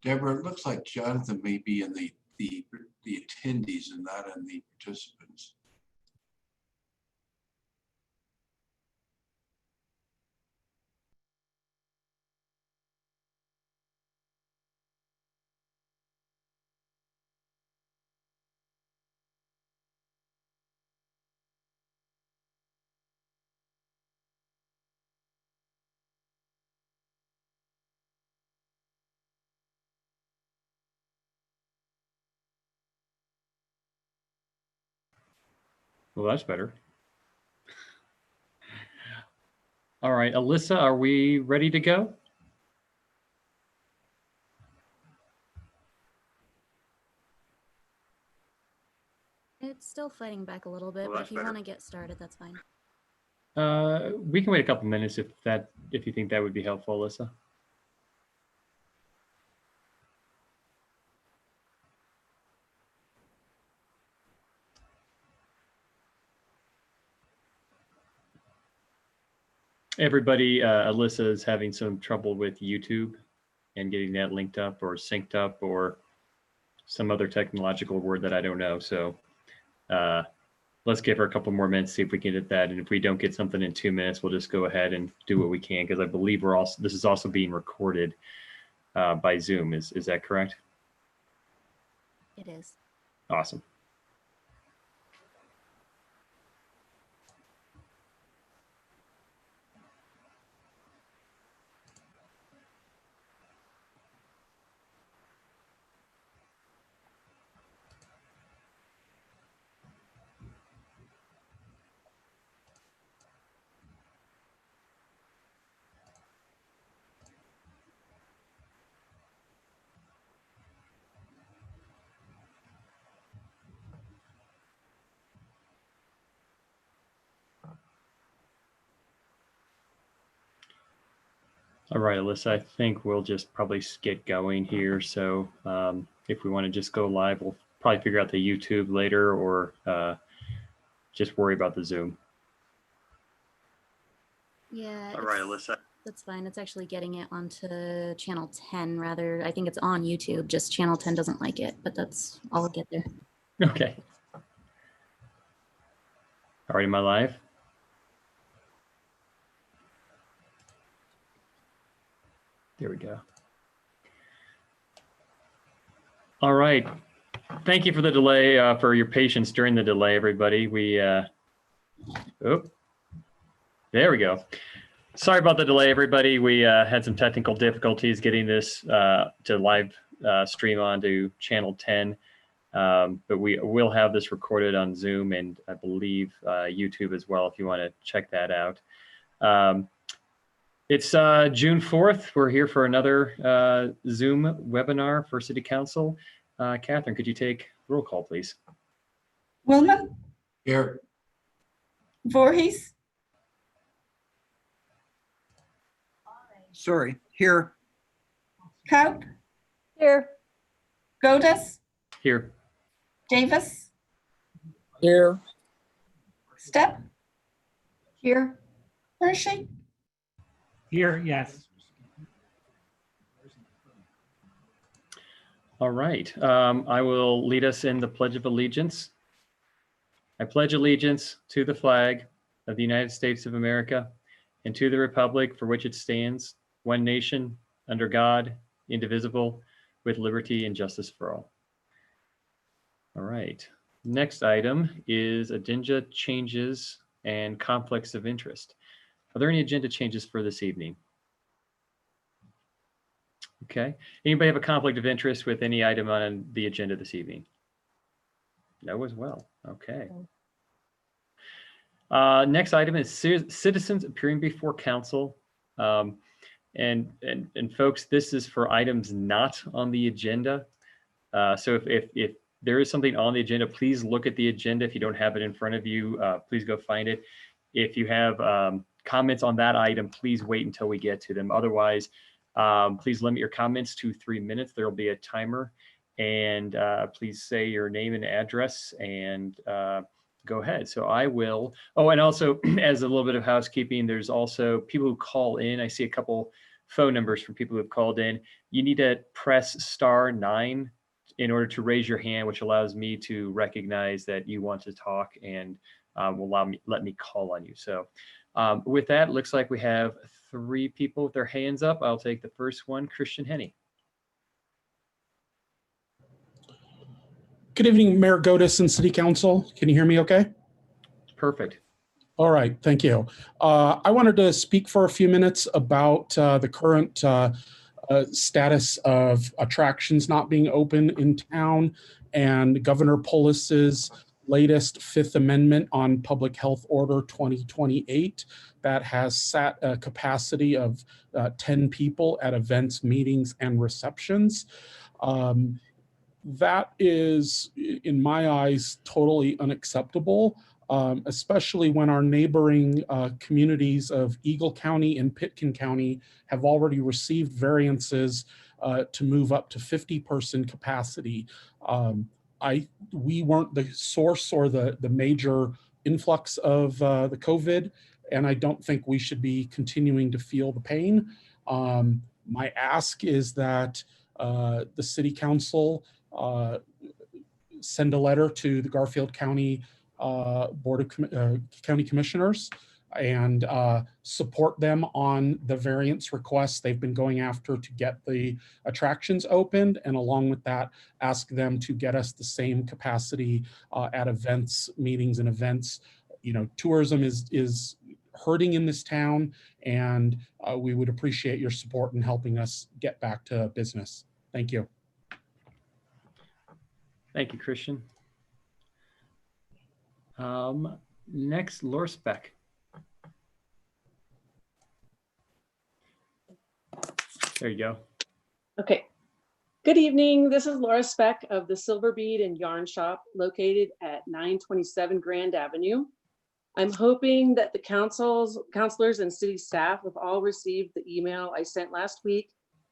Deborah, it looks like Jonathan may be in the attendees and not in the participants. Well, that's better. All right, Alyssa, are we ready to go? It's still fighting back a little bit, Well, but that's if you better. want to get started, that's fine. We can wait a couple minutes if you think that would be helpful, Alyssa. Everybody, Alyssa is having some trouble with YouTube and getting that linked up or synced up or some other technological word that I don't know. So let's give her a couple more minutes, see if we can get that. And if we don't get something in 2 minutes, we'll just go ahead and do what we can, because I believe this is also being recorded by Zoom. Is that correct? It is. Awesome. All right, Alyssa, I think we'll just probably get going here. So if we want to just go live, we'll probably figure out the YouTube later, or just worry about the Zoom. Yeah. All right, Alyssa. That's fine. It's actually getting it onto channel 10 rather. I think it's on YouTube, just channel 10 doesn't like it, but that's, I'll get there. Okay. All right, am I live? There we go. All right. Thank you for the delay, for your patience during the delay, everybody. There we go. Sorry about the delay, everybody. We had some technical difficulties getting this to live stream onto channel 10. But we will have this recorded on Zoom and I believe YouTube as well, if you want to check that out. It's June 4th. We're here for another Zoom webinar for City Council. Catherine, could you take roll call, please? Willman? Here. Voorhees? Sorry, here. Cout? Here. Godas? Here. Davis? Here. Stepp? Here. Hershey? Here, yes. All right. I will lead us in the Pledge of Allegiance. I pledge allegiance to the flag of the United States of America and to the republic for which it stands, one nation, under God, indivisible, with liberty and justice for all. All right. Next item is agenda changes and conflicts of interest. Are there any agenda changes for this evening? Okay. Anybody have a conflict of interest with any item on the agenda this evening? No as well. Okay. Next item is citizens appearing before council. And folks, this is for items not on the agenda. So if there is something on the agenda, please look at the agenda. If you don't have it in front of you, please go find it. If you have comments on that item, please wait until we get to them. Otherwise, please limit your comments to 3 minutes. There will be a timer. And please say your name and address and go ahead. So I will. Oh, and also as a little bit of housekeeping, there's also people who call in. I see a couple phone numbers for people who have called in. You need to press *9 in order to raise your hand, which allows me to recognize that you want to talk and will let me call on you. So with that, it looks like we have 3 people with their hands up. I'll take the first one, Christian Henney. Good evening, Mayor Godis and City Council. Can you hear me okay? Perfect. All right, thank you. I wanted to speak for a few minutes about the current status of attractions not being open in town and Governor Polis's latest Fifth Amendment on Public Health Order 2028 that has set a capacity of 10 people at events, meetings, and receptions. That is, in my eyes, totally unacceptable, especially when our neighboring communities of Eagle County and Pitkin County have already received variances to move up to 50-person capacity. We weren't the source or the major influx of the COVID, and I don't think we should be continuing to feel the pain. My ask is that the City Council send a letter to the Garfield County Board of County Commissioners and support them on the variance requests they've been going after to get the attractions opened, and along with that, ask them to get us the same capacity at events, meetings, and events. You know, tourism is hurting in this town, and we would appreciate your support in helping us get back to business. Thank you. Thank you, Christian. Next, Laura Speck. There you go. Okay. Good evening. This is Laura Speck of the Silver Bead and Yarn Shop located at 927 Grand Avenue. I'm hoping that the counselors and city staff have all received the email I sent last week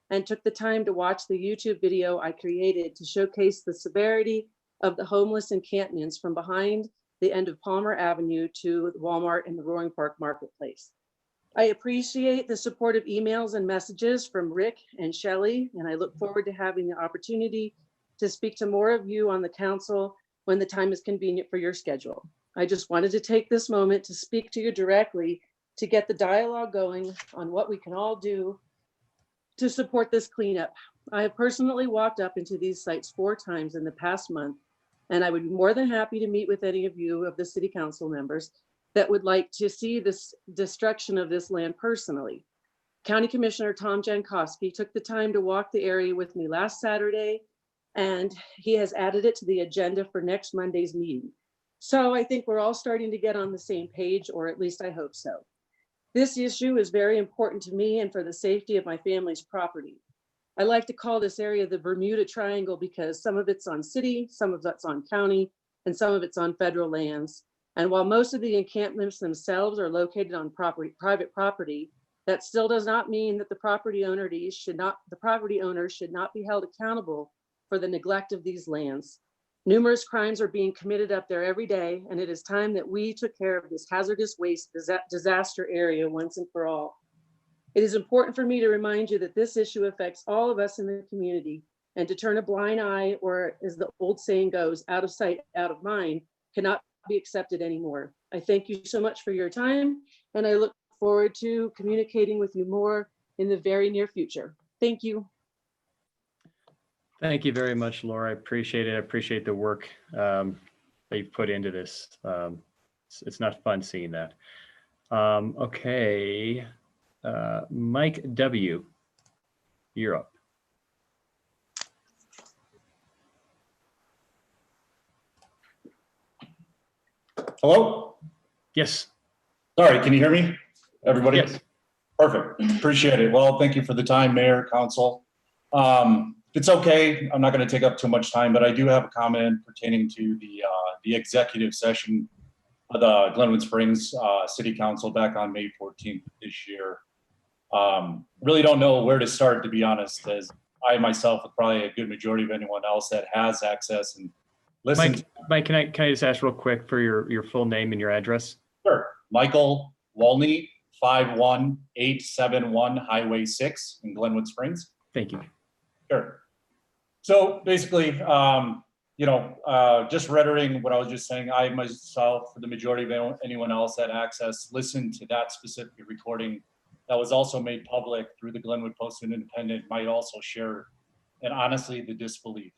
and took the time to watch the YouTube video I created to showcase the severity of the homeless encampments from behind the end of Palmer Avenue to the Walmart and the Roaring Park Marketplace. I appreciate the supportive emails and messages from Rick and Shelley, and I look forward to having the opportunity to speak to more of you on the council when the time is convenient for your schedule. I just wanted to take this moment to speak to you directly to get the dialogue going on what we can all do to support this cleanup. I have personally walked up into these sites 4 times in the past month, and I would be more than happy to meet with any of you of the city council members that would like to see this destruction of this land personally. County Commissioner Tom Jankowski took the time to walk the area with me last Saturday, and he has added it to the agenda for next Monday's meeting. So I think we're all starting to get on the same page, or at least I hope so. This issue is very important to me and for the safety of my family's property. I like to call this area the Bermuda Triangle because some of it's on city, some of it's on county, and some of it's on federal lands. And while most of the encampments themselves are located on private property, that still does not mean that the property owners should not be held accountable for the neglect of these lands. Numerous crimes are being committed up there every day, and it is time that we took care of this hazardous waste disaster area once and for all. It is important for me to remind you that this issue affects all of us in the community, and to turn a blind eye, or as the old saying goes, out of sight, out of mind, cannot be accepted anymore. I thank you so much for your time, and I look forward to communicating with you more in the very near future. Thank you. Thank you very much, Laura. I appreciate it. I appreciate the work that you've put into this. It's not fun seeing that. Okay. Mike W., you're up. Hello? Yes. Sorry, can you hear me, everybody? Yes. Perfect, appreciate it. Well, thank you for the time, Mayor, Council. It's okay, I'm not gonna take up too much time, but I do have a comment pertaining to the executive session of the Glenwood Springs City Council back on May 14th this year. Really don't know where to start, to be honest, as I myself, with probably a good majority of anyone else that has access and listen. Mike, can I just ask real quick for your full name and your address? Sure, Michael Walney, 51871 Highway 6 in Glenwood Springs. Thank you. Sure. So basically, just reiterating what I was just saying, I myself, for the majority of anyone else that access, listened to that specific recording that was also made public through the Glenwood Post and Independent, might also share, and honestly, the disbelief.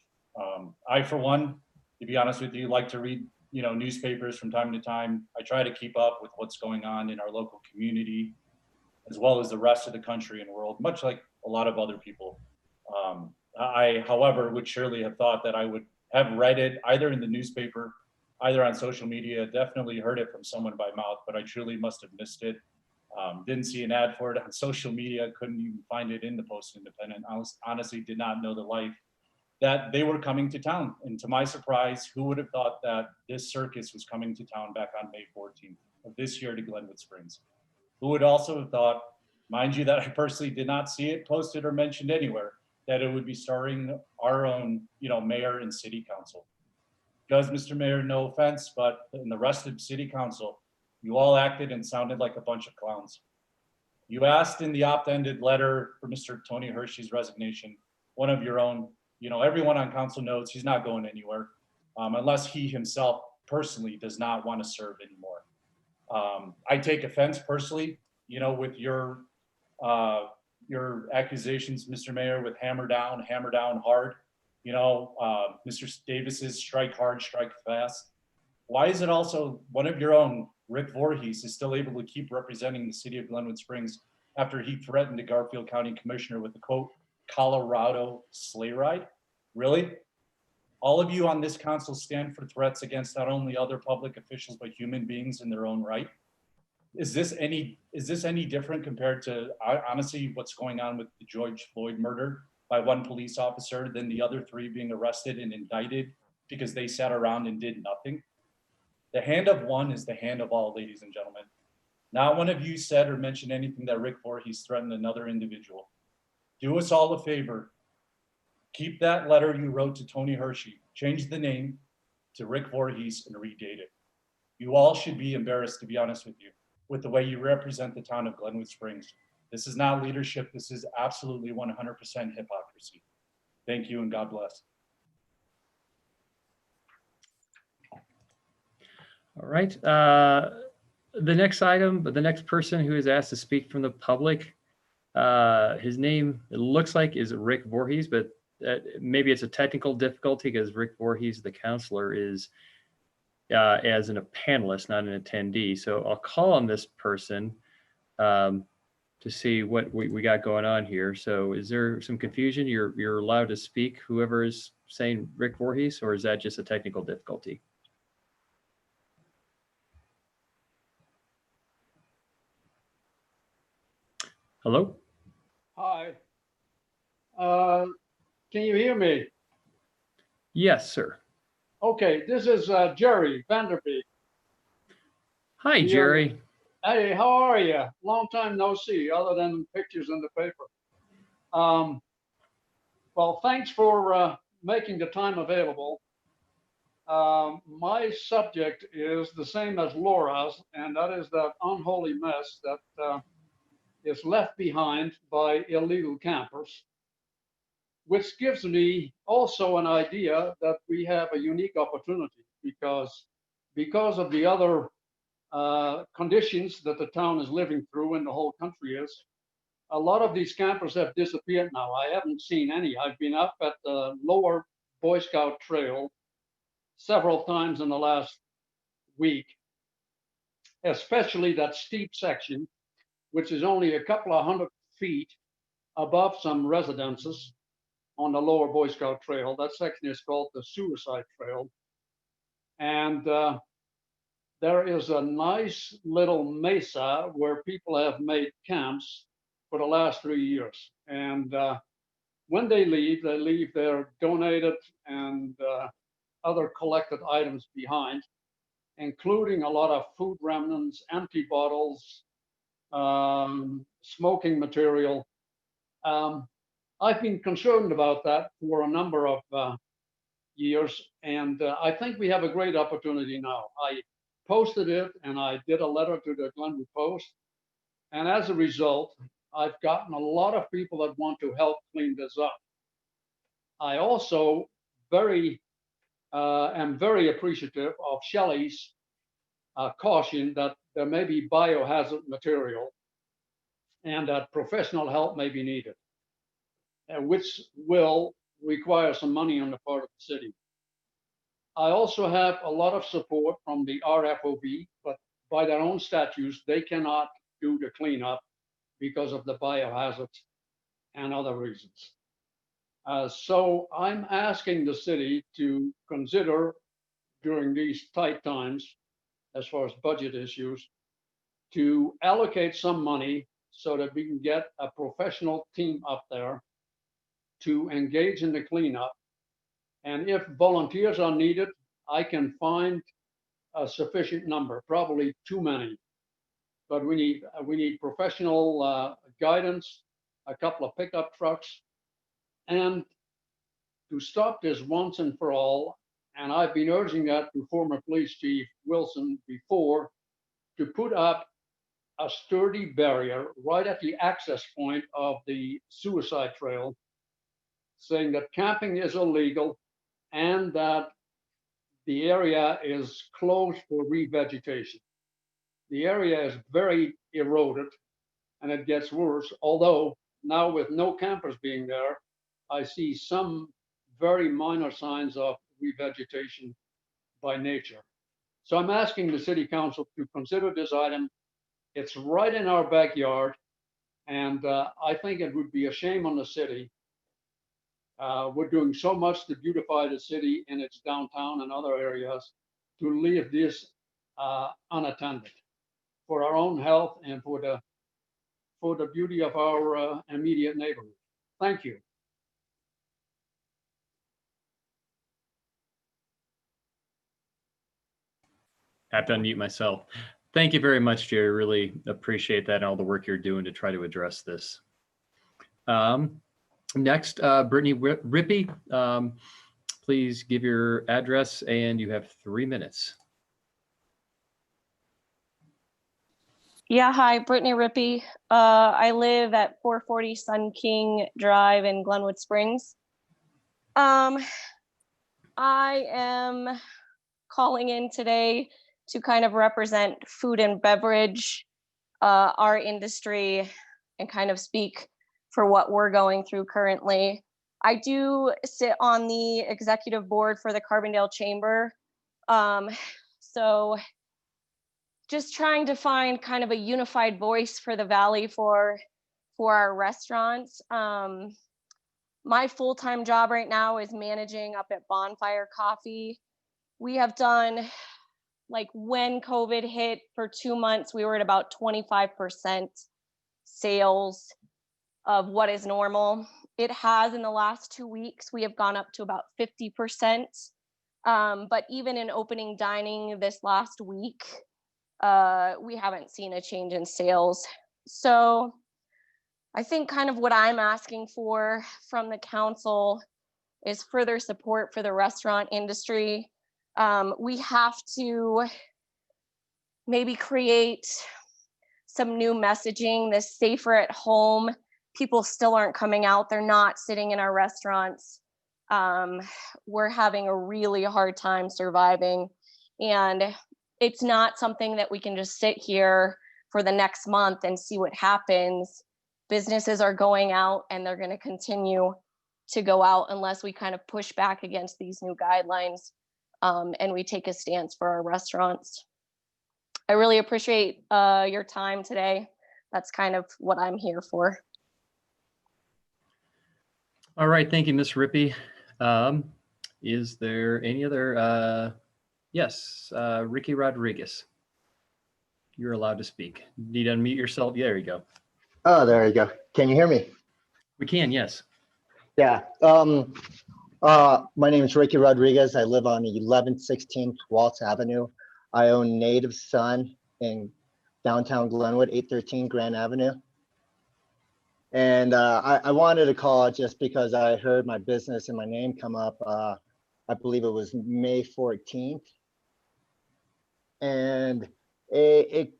I, for one, to be honest with you, like to read, newspapers from time to time. I try to keep up with what's going on in our local community, as well as the rest of the country and world, much like a lot of other people. I, however, would surely have thought that I would have read it either in the newspaper, either on social media, definitely heard it from someone by mouth, but I truly must have missed it. Didn't see an ad for it on social media, couldn't even find it in the Post Independent. I honestly did not know the life that they were coming to town. And to my surprise, who would have thought that this circus was coming to town back on May 14th of this year to Glenwood Springs? Who would also have thought, mind you, that I personally did not see it posted or mentioned anywhere, that it would be starring our own, mayor and city council. Because, Mr. Mayor, no offense, but in the rest of city council, you all acted and sounded like a bunch of clowns. You asked in the opt-ended letter for Mr. Tony Hershey's resignation, one of your own, everyone on council knows he's not going anywhere unless he himself personally does not want to serve anymore. I take offense personally, with your accusations, Mr. Mayor, with hammer down hard. Mr. Davis's strike hard, strike fast. Why is it also one of your own, Rick Voorhees, is still able to keep representing the city of Glenwood Springs after he threatened the Garfield County Commissioner with the quote, Colorado sleigh ride? Really? All of you on this council stand for threats against not only other public officials, but human beings in their own right. Is this any different compared to honestly what's going on with the George Floyd murder by one police officer than the other 3 being arrested and indicted because they sat around and did nothing? The hand of one is the hand of all, ladies and gentlemen. Not one of you said or mentioned anything that Rick Voorhees threatened another individual. Do us all a favor. Keep that letter you wrote to Tony Hershey, change the name to Rick Voorhees and redate it. You all should be embarrassed, to be honest with you, with the way you represent the town of Glenwood Springs. This is not leadership. This is absolutely 100% hypocrisy. Thank you and God bless. All right. The next person who is asked to speak from the public, his name, it looks like, is Rick Voorhees, but maybe it's a technical difficulty because Rick Voorhees, the counselor, is as a panelist, not an attendee. So I'll call on this person to see what we got going on here. So is there some confusion? You're allowed to speak, whoever is saying Rick Voorhees, or is that just a technical difficulty? Hello? Hi. Can you hear me? Yes, sir. Okay, this is Jerry Vanderbeek. Hi, Jerry. Hey, how are you? Long time no see, other than pictures in the paper. Well, thanks for making the time available. My subject is the same as Laura's, and that is that unholy mess that is left behind by illegal campers, which gives me also an idea that we have a unique opportunity because of the other conditions that the town is living through and the whole country is. A lot of these campers have disappeared now. I haven't seen any. I've been up at the lower Boy Scout trail several times in the last week, especially that steep section, which is only a couple of 100 feet above some residences on the lower Boy Scout trail. That section is called the Suicide Trail. And there is a nice little mesa where people have made camps for the last 3 years. And when they leave their donated and other collected items behind, including a lot of food remnants, empty bottles, smoking material. I've been concerned about that for a number of years, and I think we have a great opportunity now. I posted it and I did a letter to the Glenwood Post, And as a result, I've gotten a lot of people that want to help clean this up. I also am very appreciative of Shelley's caution that there may be biohazard material and that professional help may be needed, which will require some money on the part of the city. I also have a lot of support from the RFOB, but by their own statutes, they cannot do the cleanup because of the biohazards and other reasons. So I'm asking the city to consider during these tight times, as far as budget issues, to allocate some money so that we can get a professional team up there to engage in the cleanup. And if volunteers are needed, I can find a sufficient number, probably too many. But we need professional guidance, a couple of pickup trucks, and to stop this once and for all. And I've been urging that to former Police Chief Wilson before, to put up a sturdy barrier right at the access point of the suicide trail, saying that camping is illegal and that the area is closed for revegetation. The area is very eroded and it gets worse, although now with no campers being there, I see some very minor signs of revegetation by nature. So I'm asking the city council to consider this item. It's right in our backyard, and I think it would be a shame on the city. We're doing so much to beautify the city in its downtown and other areas, to leave this unattended for our own health and for the beauty of our immediate neighborhood. Thank you. I have to unmute myself. Thank you very much, Jerry. Really appreciate that and all the work you're doing to try to address this. Next, Brittney Rippy, please give your address and you have 3 minutes. Yeah, hi, Brittney Rippy. I live at 440 Sun King Drive in Glenwood Springs. I am calling in today to kind of represent food and beverage, our industry, and kind of speak for what we're going through currently. I do sit on the executive board for the Carbondale Chamber. So just trying to find kind of a unified voice for the Valley for our restaurants. My full-time job right now is managing up at Bonfire Coffee. We have done, like when COVID hit for 2 months, we were at about 25% sales of what is normal. It has in the last 2 weeks, we have gone up to about 50%. But even in opening dining this last week, we haven't seen a change in sales. So I think kind of what I'm asking for from the council is further support for the restaurant industry. We have to maybe create some new messaging, this safer at home. People still aren't coming out. They're not sitting in our restaurants. We're having a really hard time surviving. And it's not something that we can just sit here for the next month and see what happens. Businesses are going out and they're going to continue to go out unless we kind of push back against these new guidelines and we take a stance for our restaurants. I really appreciate your time today. That's kind of what I'm here for. All right, thank you, Ms. Rippy. Is there any other? Yes, Ricky Rodriguez. You're allowed to speak. Need to unmute yourself. Yeah, there you go. Oh, there you go. Can you hear me? We can, yes. Yeah. My name is Ricky Rodriguez. I live on 1116 Waltz Avenue. I own Native Sun in downtown Glenwood, 813 Grand Avenue. And I wanted to call just because I heard my business and my name come up. I believe it was May 14th. And it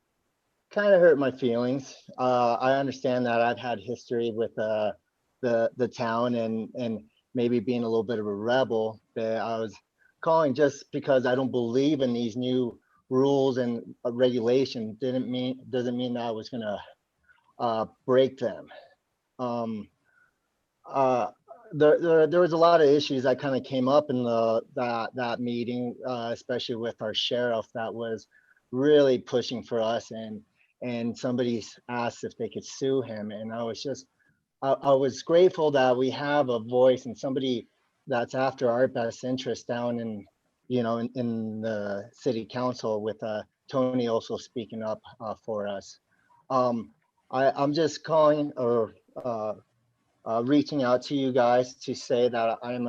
kind of hurt my feelings. I understand that I've had history with the town and maybe being a little bit of a rebel. But I was calling just because I don't believe in these new rules and regulations. Doesn't mean that I was gonna break them. There was a lot of issues that kind of came up in that meeting, especially with our sheriff that was really pushing for us, and somebody asked if they could sue him, and I was grateful that we have a voice and somebody that's after our best interest down in the city council with Tony also speaking up for us. I'm just calling or reaching out to you guys to say that I'm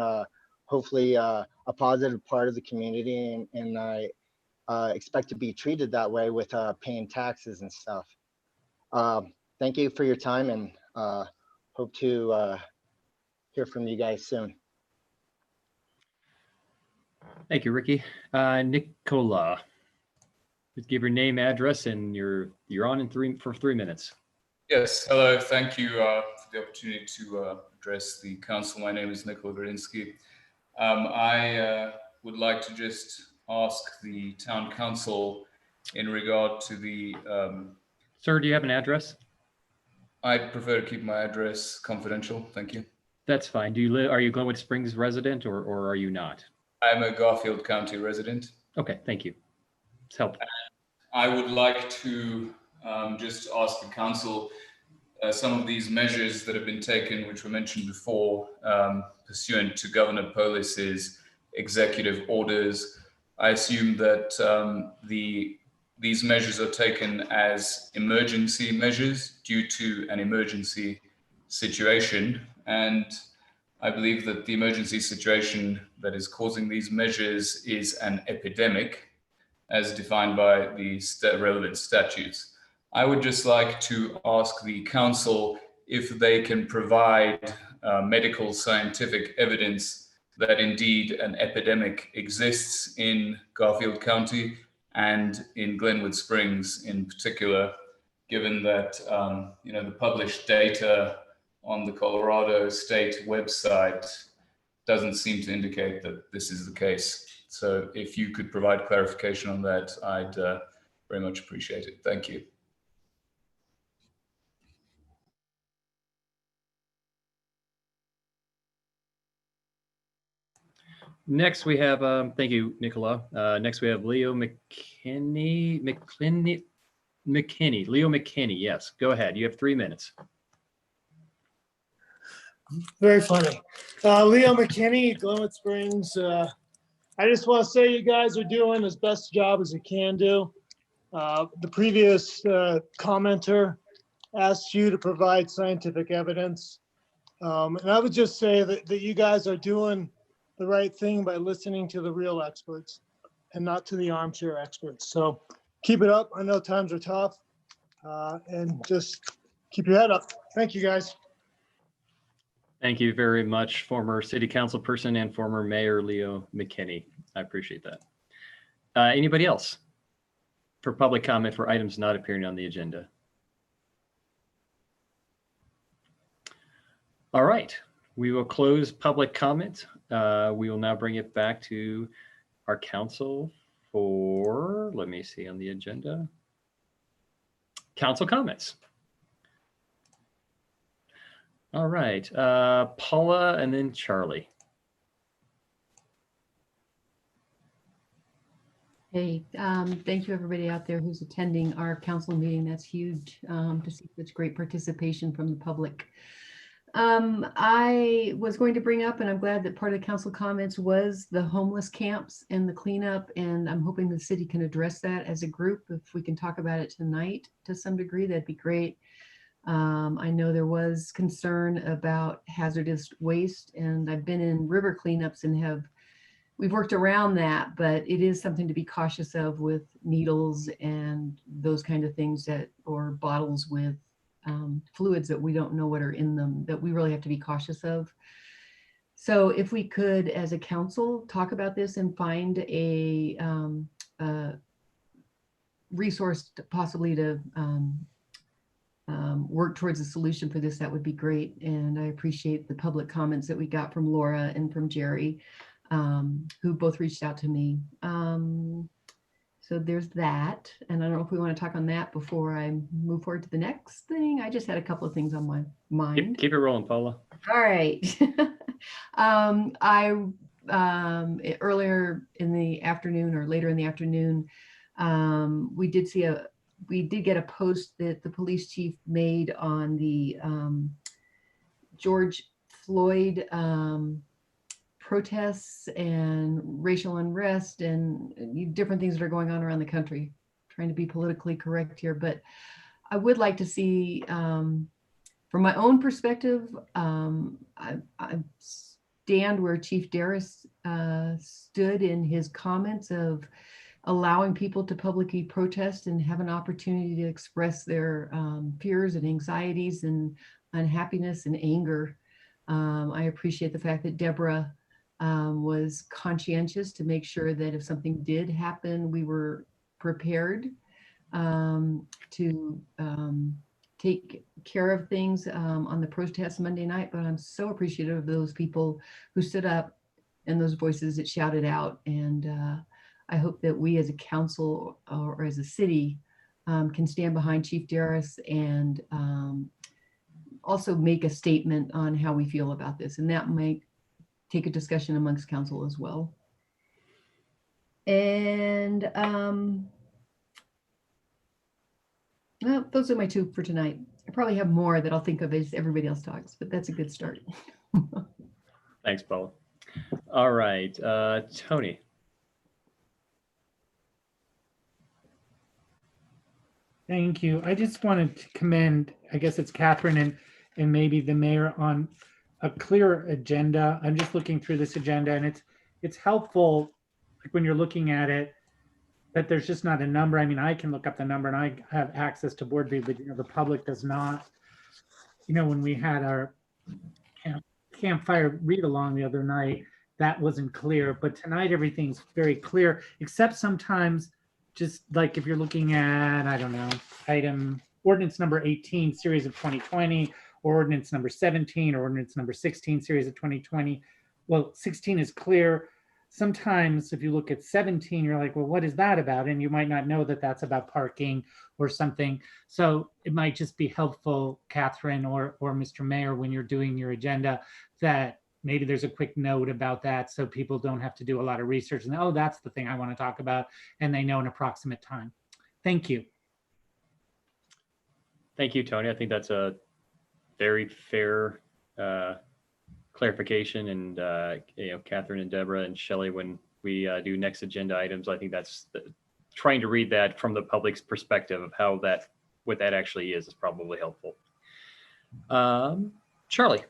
hopefully a positive part of the community, and I expect to be treated that way with paying taxes and stuff. Thank you for your time, and hope to hear from you guys soon. Thank you, Ricky. Nicola, just give your name, address, and you're on for 3 minutes. Yes, hello. Thank you for the opportunity to address the council. My name is Nicola Verinsky. I would like to just ask the town council in regard to the... Sir, do you have an address? I'd prefer to keep my address confidential. Thank you. That's fine. Are you Glenwood Springs resident or are you not? I'm a Garfield County resident. Okay, thank you. It's helpful. I would like to just ask the council some of these measures that have been taken, which were mentioned before, pursuant to Governor Polis's executive orders. I assume that these measures are taken as emergency measures due to an emergency situation. And I believe that the emergency situation that is causing these measures is an epidemic as defined by the relevant statutes. I would just like to ask the council if they can provide medical scientific evidence that indeed an epidemic exists in Garfield County and in Glenwood Springs in particular, given that the published data on the Colorado State website doesn't seem to indicate that this is the case. So if you could provide clarification on that, I'd very much appreciate it. Thank you. Next we have, thank you, Nicola. Next we have Leo McKinney. Leo McKinney, yes, go ahead. You have 3 minutes. Very funny. Leo McKinney, Glenwood Springs. I just want to say you guys are doing as best job as you can do. The previous commenter asked you to provide scientific evidence. And I would just say that you guys are doing the right thing by listening to the real experts and not to the armchair experts. So keep it up. I know times are tough, and just keep your head up. Thank you, guys. Thank you very much, former city council person and former mayor Leo McKinney. I appreciate that. Anybody else for public comment for items not appearing on the agenda? All right, we will close public comment. We will now bring it back to our council for, let me see on the agenda, council comments. All right, Paula and then Charlie. Hey, thank you everybody out there who's attending our council meeting. That's huge to see such great participation from the public. I was going to bring up, and I'm glad that part of the council comments was the homeless camps and the cleanup, and I'm hoping the city can address that as a group. If we can talk about it tonight to some degree, that'd be great. I know there was concern about hazardous waste, and I've been in river cleanups and we've worked around that, but it is something to be cautious of with needles and those kind of things or bottles with fluids that we don't know what are in them, that we really have to be cautious of. So if we could, as a council, talk about this and find resource possibly to work towards a solution for this, that would be great. And I appreciate the public comments that we got from Laura and from Jerry, who both reached out to me. So there's that. And I don't know if we want to talk on that before I move forward to the next thing. I just had a couple of things on my mind. Keep it rolling, Paula. All right. Earlier in the afternoon or later in the afternoon, we did get a post that the police chief made on the George Floyd protests and racial unrest and different things that are going on around the country. Trying to be politically correct here, but I would like to see, from my own perspective, I stand where Chief Darris stood in his comments of allowing people to publicly protest and have an opportunity to express their fears and anxieties and unhappiness and anger. I appreciate the fact that Deborah was conscientious to make sure that if something did happen, we were prepared to take care of things on the protest Monday night. But I'm so appreciative of those people who stood up and those voices that shouted out. And I hope that we as a council or as a city can stand behind Chief Darris and also make a statement on how we feel about this. And that might take a discussion amongst council as well. And well, those are my two for tonight. I probably have more that I'll think of as everybody else talks, but that's a good start. Thanks, Paula. All right, Tony. Thank you. I just wanted to commend, I guess it's Catherine and maybe the mayor on a clear agenda. I'm just looking through this agenda and it's helpful, like when you're looking at it, that there's just not a number. I mean, I can look up the number and I have access to board view, but the public does not. When we had our campfire read along the other night, that wasn't clear, but tonight everything's very clear, except sometimes just like if you're looking at, I don't know, item ordinance number 18, series of 2020, or ordinance number 17, or ordinance number 16, series of 2020. Well, 16 is clear. Sometimes if you look at 17, you're like, well, what is that about? And you might not know that that's about parking or something. So it might just be helpful, Catherine or Mr. Mayor, when you're doing your agenda, that maybe there's a quick note about that so people don't have to do a lot of research and, oh, that's the thing I want to talk about, and they know an approximate time. Thank you. Thank you, Tony. I think that's a very fair clarification. And Catherine and Deborah and Shelley, when we do next agenda items, I think that's trying to read that from the public's perspective of how what that actually is probably helpful. Charlie.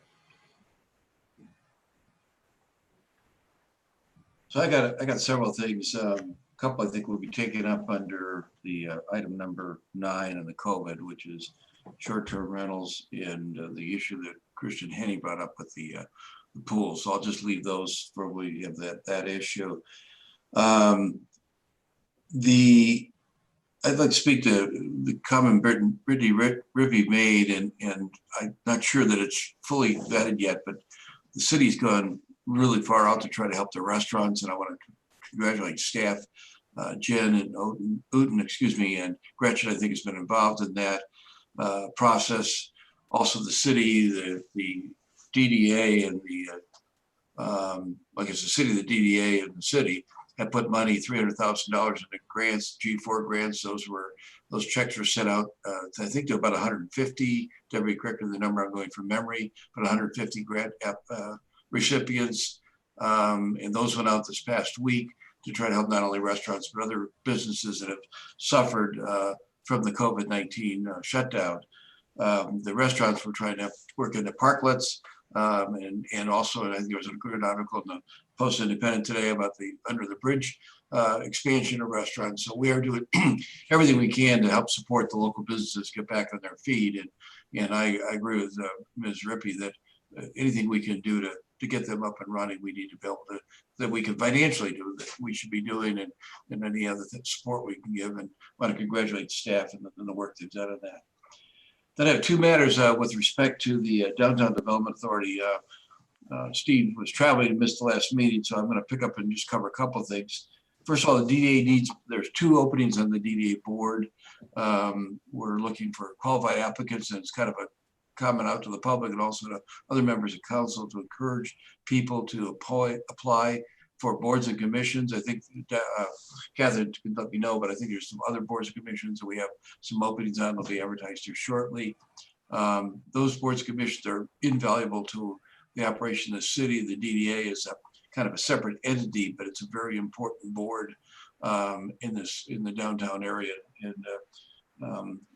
So I got several things. A couple I think will be taken up under the item number 9 on the COVID, which is short-term rentals and the issue that Christian Henney brought up with the pool. So I'll just leave those for we have that issue. I'd like to speak to the comment Brittney Rippy made, and I'm not sure that it's fully vetted yet, but the city's gone really far out to try to help the restaurants, and I want to congratulate staff, Jen and Uten, and Gretchen, I think, has been involved in that process. Also the city, the DDA and I guess the city, the DDA and the city have put money, $300,000 into grants, G4 grants. Those checks were sent out, I think to about 150, Debbie corrected the number, I'm going from memory, but 150 grant recipients, and those went out this past week to try to help not only restaurants but other businesses that have suffered from the COVID-19 shutdown. The restaurants were trying to work in the parklets, and also I think there was a good article in the Post-Independent today about the under the bridge expansion of restaurants. So we are doing everything we can to help support the local businesses get back on their feet. And I agree with Ms. Rippy that anything we can do to get them up and running, we need to be able to, that we can financially do. that we should be doing, and any other support we can give. And I want to congratulate staff and the work they've done on that. Then I have two matters with respect to the Downtown Development Authority. Steve was traveling and missed the last meeting, so I'm going to pick up and just cover a couple of things. First of all, the DDA there's 2 openings on the DDA board. We're looking for qualified applicants, and it's kind of a comment out to the public and also to other members of council to encourage people to apply for boards and commissions. I think Catherine can let me know, but I think there's some other boards and commissions that we have some openings on. They'll be advertised here shortly. Those boards and commissions are invaluable to the operation of the city. The DDA is a kind of a separate entity, but it's a very important board in the downtown area, and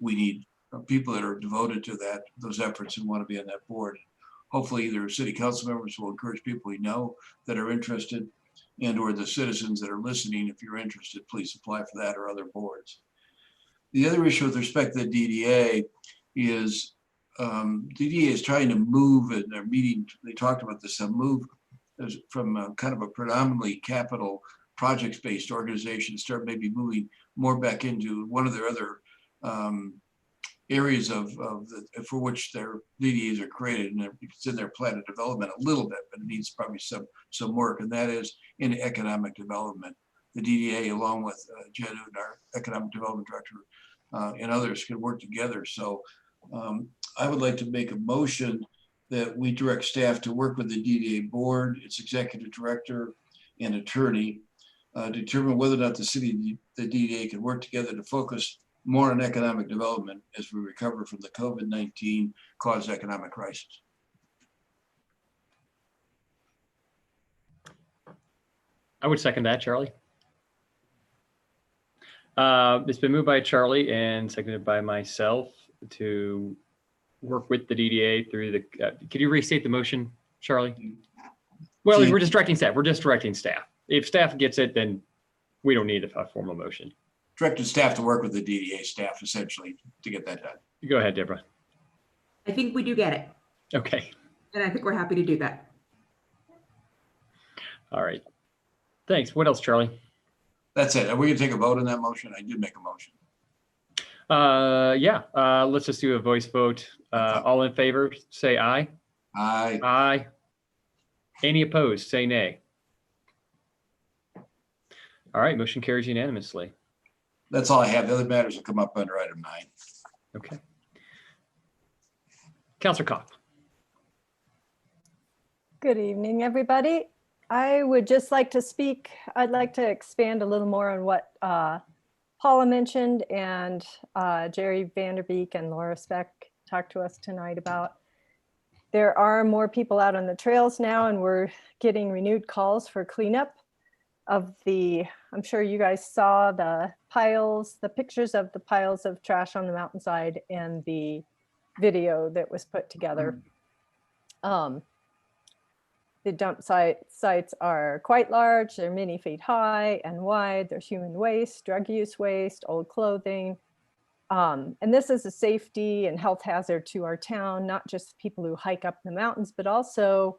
we need people that are devoted to those efforts and want to be on that board. Hopefully, either city council members will encourage people we know that are interested, and/or the citizens that are listening. If you're interested, please apply for that or other boards. The other issue with respect to the DDA is DDA is trying to move in their meeting. They talked about this, move from kind of a predominantly capital projects-based organization, start maybe moving more back into one of their other areas for which their DDAs are created, and it's in their plan of development a little bit, but it needs probably some work, and that is in economic development. The DDA, along with Jen, our economic development director, and others, can work together. So I would like to make a motion that we direct staff to work with the DDA board, its executive director and attorney, determine whether or not the DDA can work together to focus more on economic development as we recover from the COVID-19 caused economic crisis. I would second that, Charlie. It's been moved by Charlie and seconded by myself to work with the DDA through the, could you restate the motion, Charlie? Well, we're just directing staff. We're just directing staff. If staff gets it, then we don't need a formal motion. Directed staff to work with the DDA staff essentially to get that done. Go ahead, Deborah. I think we do get it. Okay. And I think we're happy to do that. All right. Thanks. What else, Charlie? That's it. Are we gonna take a vote on that motion? I did make a motion. Yeah. Let's just do a voice vote. All in favor, say aye. Aye. Aye. Any opposed, say nay. All right, motion carries unanimously. That's all I have. The other matters will come up under item 9. Okay. Councilor Kopp. Good evening, everybody. I would just like to speak. I'd like to expand a little more on what Paula mentioned and Jerry Vanderbeek and Laura Speck talked to us tonight about. There are more people out on the trails now, and we're getting renewed calls for cleanup of the, I'm sure you guys saw the piles, the pictures of the piles of trash on the mountainside and the video that was put together. The dump sites are quite large. They're many feet high and wide. There's human waste, drug use waste, old clothing. And this is a safety and health hazard to our town, not just people who hike up the mountains, but also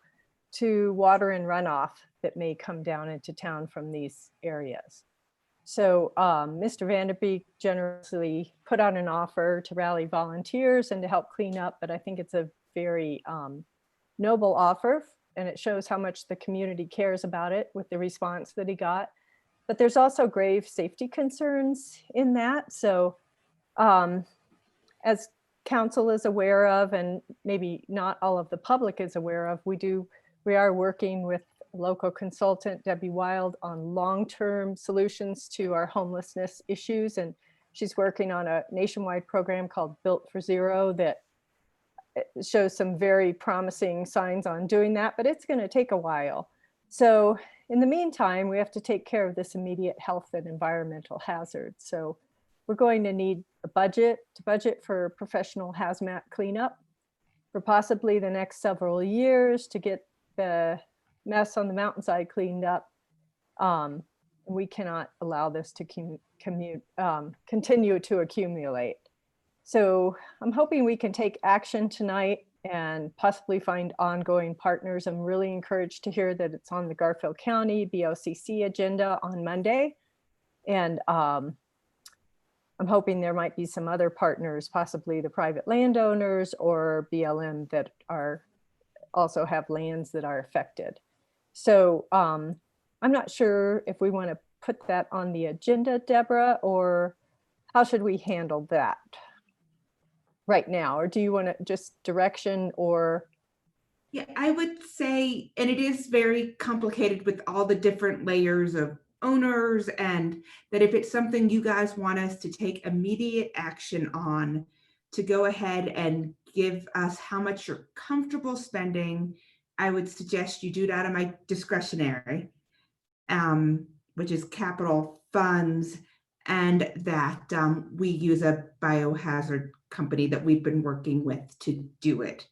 to water and runoff that may come down into town from these areas. So Mr. Vanderbeek generously put out an offer to rally volunteers and to help clean up, but I think it's a very noble offer, and it shows how much the community cares about it with the response that he got. But there's also grave safety concerns in that. So as council is aware of, and maybe not all of the public is aware of, we are working with local consultant Debbie Wild on long-term solutions to our homelessness issues. And she's working on a nationwide program called Built for Zero that shows some very promising signs on doing that, but it's going to take a while. So in the meantime, we have to take care of this immediate health and environmental hazard. So we're going to need a budget for professional hazmat cleanup for possibly the next several years to get the mess on the mountainside cleaned up. We cannot allow this to continue to accumulate. So I'm hoping we can take action tonight and possibly find ongoing partners. I'm really encouraged to hear that it's on the Garfield County BOCC agenda on Monday. And I'm hoping there might be some other partners, possibly the private landowners or BLM that are also have lands that are affected. So I'm not sure if we want to put that on the agenda, Deborah, or how should we handle that right now? Or do you want to just direction or? Yeah, I would say, and it is very complicated with all the different layers of owners, and that if it's something you guys want us to take immediate action on, to go ahead and give us how much you're comfortable spending, I would suggest you do that on my discretionary, which is capital funds, and that we use a biohazard company that we've been working with to do it.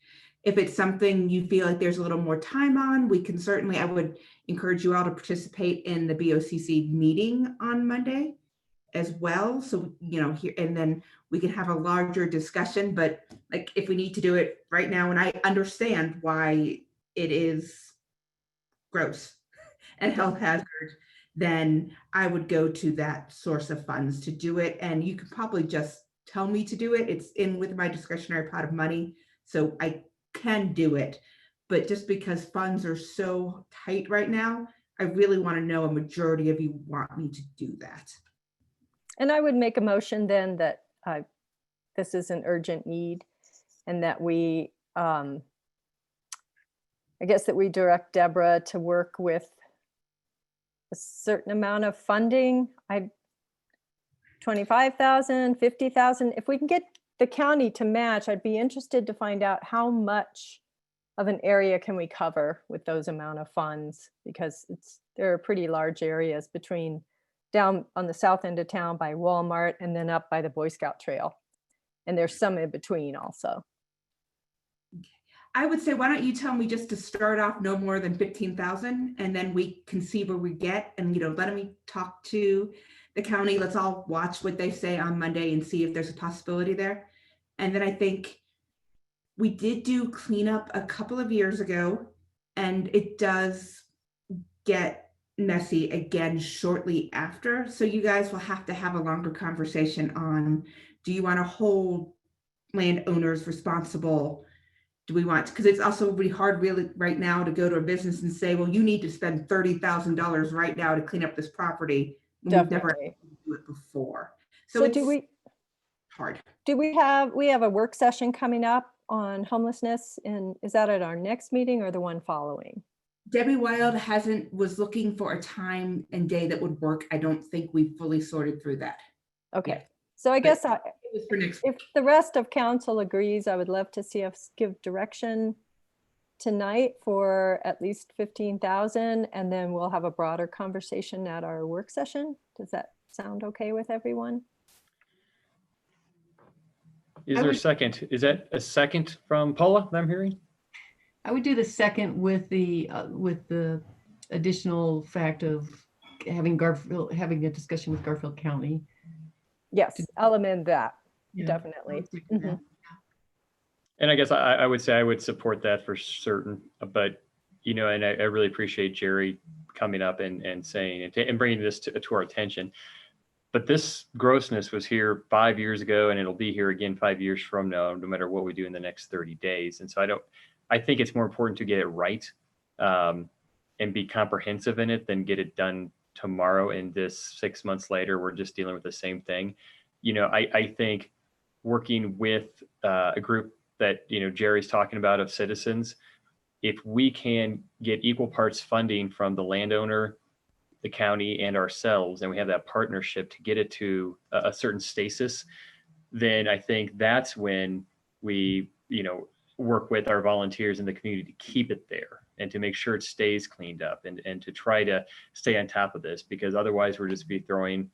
If it's something you feel like there's a little more time on, we can certainly, I would encourage you all to participate in the BOCC meeting on Monday as well. So, you know, here, and then we can have a larger discussion, but like if we need to do it right now, and I understand why it is gross and health hazard, then I would go to that source of funds to do it. And you could probably just tell me to do it. It's in with my discretionary pot of money. So I can do it, but just because funds are so tight right now, I really want to know a majority of you want me to do that. And I would make a motion then that this is an urgent need, and that we, I guess that we direct Deborah to work with a certain amount of funding. 25,000, 50,000. If we can get the county to match, I'd be interested to find out how much of an area can we cover with those amount of funds, because there are pretty large areas between down on the south end of town by Walmart and then up by the Boy Scout Trail. And there's some in between also. I would say, why don't you tell me just to start off no more than 15,000, and then we can see where we get, and, you know, let me talk to the county. Let's all watch what they say on Monday and see if there's a possibility there. And then I think we did do cleanup a couple of years ago, and it does get messy again shortly after. So you guys will have to have a longer conversation on, do you want to hold landowners responsible? Do we want, because it's also really hard really right now to go to a business and say, well, you need to spend $30,000 right now to clean up this property. We've never had to do it before. So do we, hard. Do we have a work session coming up on homelessness, and is that at our next meeting or the one following? Debbie Wild was looking for a time and day that would work. I don't think we fully sorted through that. Okay. So I guess if the rest of council agrees, I would love to see us give direction tonight for at least 15,000, and then we'll have a broader conversation at our work session. Does that sound okay with everyone? Is there a second? Is that a second from Paula that I'm hearing? I would do the second with the additional fact of having a discussion with Garfield County. Yes, I'll amend that. Yeah. Definitely. Mhm. And I guess I would say I would support that for certain, but, you know, and I really appreciate Jerry coming up and saying and bringing this to our attention. But this grossness was here 5 years ago, and it'll be here again 5 years from now, no matter what we do in the next 30 days. And so I think it's more important to get it right and be comprehensive in it than get it done tomorrow. And this 6 months later, we're just dealing with the same thing. You know, I think working with a group that, you know, Jerry's talking about of citizens, if we can get equal parts funding from the landowner, the county, and ourselves, and we have that partnership to get it to a certain stasis, then I think that's when we, you know, work with our volunteers in the community to keep it there and to make sure it stays cleaned up and to try to stay on top of this, because otherwise we're just be throwing,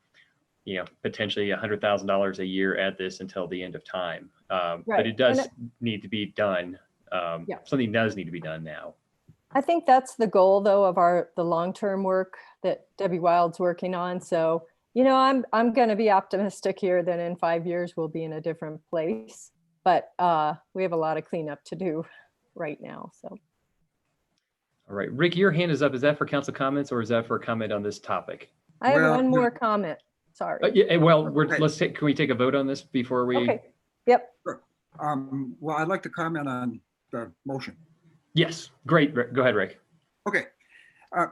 you know, potentially $100,000 a year at this until the end of time. But it does need to be done. Something does need to be done now. I think that's the goal, though, of the long-term work that Debbie Wild's working on. So, you know, I'm going to be optimistic here that in 5 years we'll be in a different place. but we have a lot of cleanup to do right now. So All right, Rick, your hand is up. Is that for council comments or is that for a comment on this topic? I have one more comment. Sorry. Yeah, well, can we take a vote on this before we? Okay. Yep. Well, I'd like to comment on the motion. Yes, great. Go ahead, Rick. Okay.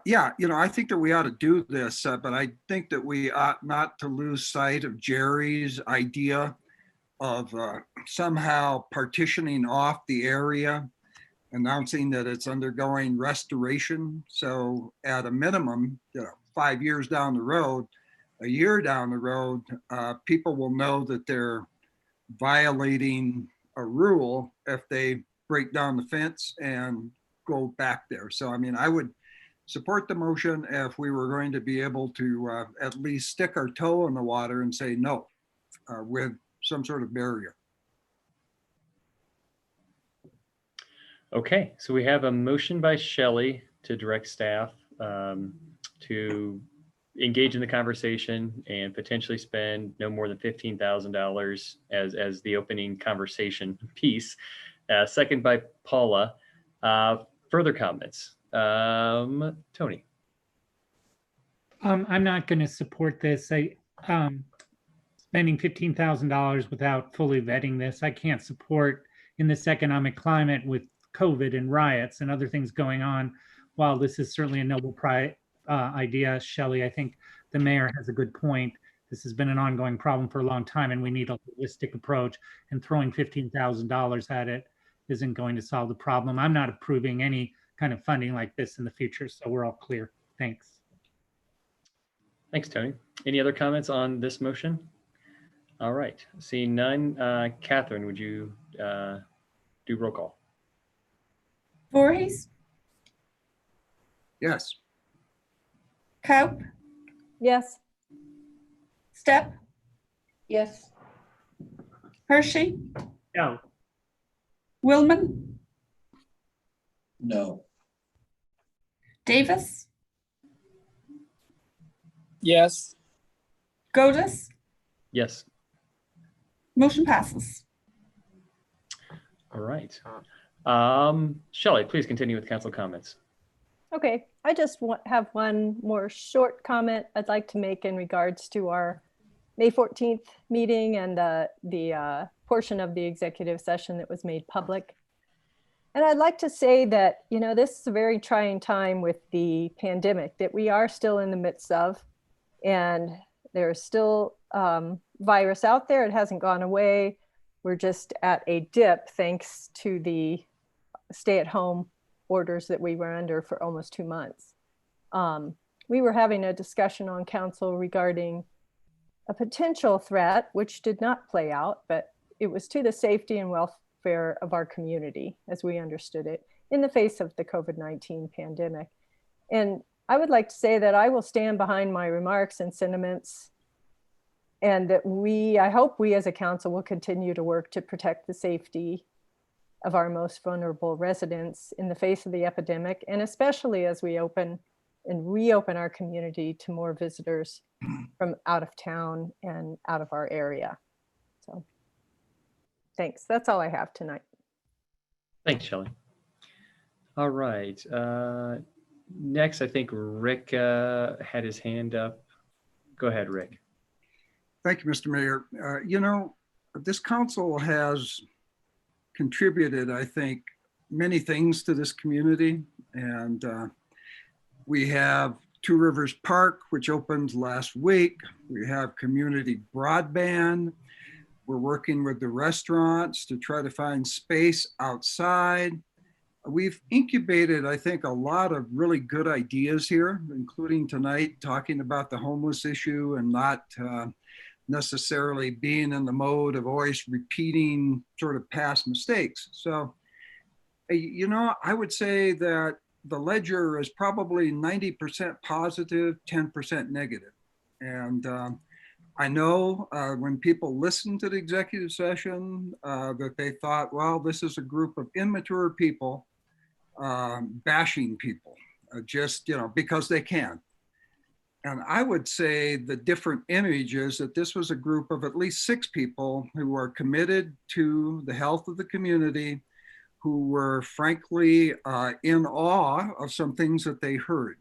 Yeah, I think that we ought to do this, but I think that we ought not to lose sight of Jerry's idea of somehow partitioning off the area, announcing that it's undergoing restoration. So at a minimum, 5 years down the road, a year down the road, people will know that they're violating a rule if they break down the fence and go back there. So, I mean, I would support the motion if we were going to be able to at least stick our toe in the water and say no with some sort of barrier. Okay, so we have a motion by Shelley to direct staff to engage in the conversation and potentially spend no more than $15,000 as the opening conversation piece. Second by Paula. Further comments? Tony. I'm not going to support this. Spending $15,000 without fully vetting this, I can't support in this economic climate with COVID and riots and other things going on. While this is certainly a noble idea, Shelley, I think the mayor has a good point. This has been an ongoing problem for a long time, and we need a holistic approach. And throwing $15,000 at it isn't going to solve the problem. I'm not approving any kind of funding like this in the future, so we're all clear. Thanks. Thanks, Tony. Any other comments on this motion? All right, seeing none. Catherine, would you do roll call? Voorhees, Yes. Cope, Yes. Step, Yes. Hershey, No. Willman, No. Davis, Yes. Godus. Yes. Motion passes. All right. Shelley, please continue with council comments. Okay, I just have one more short comment I'd like to make in regards to our May 14th meeting and the portion of the executive session that was made public. And I'd like to say that, this is a very trying time with the pandemic that we are still in the midst of, and there's still virus out there. It hasn't gone away. We're just at a dip thanks to the stay-at-home orders that we were under for almost 2 months. We were having a discussion on council regarding a potential threat, which did not play out, but it was to the safety and welfare of our community as we understood it in the face of the COVID-19 pandemic. And I would like to say that I will stand behind my remarks and sentiments, and that I hope we as a council will continue to work to protect the safety of our most vulnerable residents in the face of the epidemic, and especially as we open and reopen our community to more visitors from out of town and out of our area. So thanks. That's all I have tonight. Thanks, Shelley. All right. Next, I think Rick had his hand up. Go ahead, Rick. Thank you, Mr. Mayor. This council has contributed, I think, many things to this community. And we have Two Rivers Park, which opened last week. We have community broadband. We're working with the restaurants to try to find space outside. We've incubated, I think, a lot of really good ideas here, including tonight talking about the homeless issue and not necessarily being in the mode of always repeating sort of past mistakes. So, I would say that the ledger is probably 90% positive, 10% negative. And I know when people listened to the executive session that they thought, well, this is a group of immature people bashing people just, because they can. And I would say the different image is that this was a group of at least 6 people who are committed to the health of the community, who were frankly in awe of some things that they heard.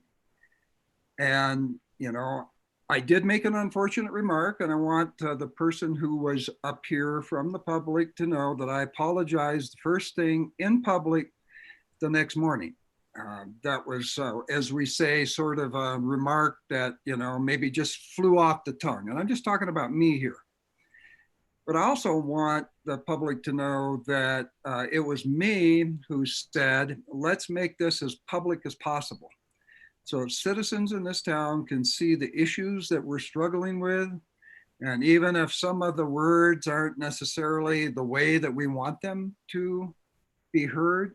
And, you know, I did make an unfortunate remark, and I want the person who was up here from the public to know that I apologized first thing in public the next morning. That was, as we say, sort of a remark that, you know, maybe just flew off the tongue. And I'm just talking about me here. But I also want the public to know that it was me who said, let's make this as public as possible. So citizens in this town can see the issues that we're struggling with. And even if some of the words aren't necessarily the way that we want them to be heard,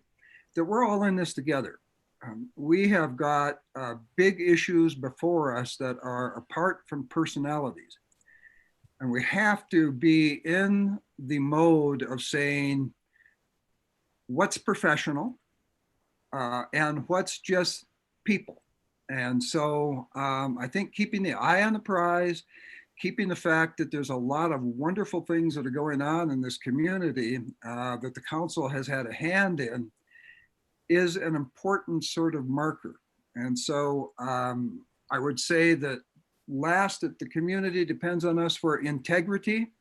that we're all in this together. We have got big issues before us that are apart from personalities. And we have to be in the mode of saying what's professional and what's just people. And so I think keeping the eye on the prize, keeping the fact that there's a lot of wonderful things that are going on in this community that the council has had a hand in is an important sort of marker. And so I would say that last, that the community depends on us for integrity.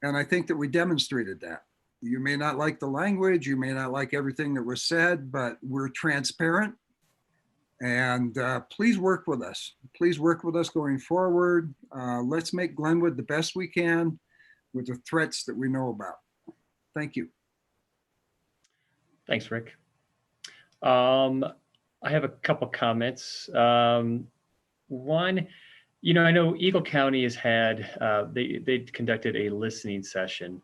And I think that we demonstrated that. You may not like the language, you may not like everything that was said, but we're transparent. And please work with us. Please work with us going forward. Let's make Glenwood the best we can with the threats that we know about. Thank you. Thanks, Rick. I have a couple comments. One, you know, I know Eagle County has had, they conducted a listening session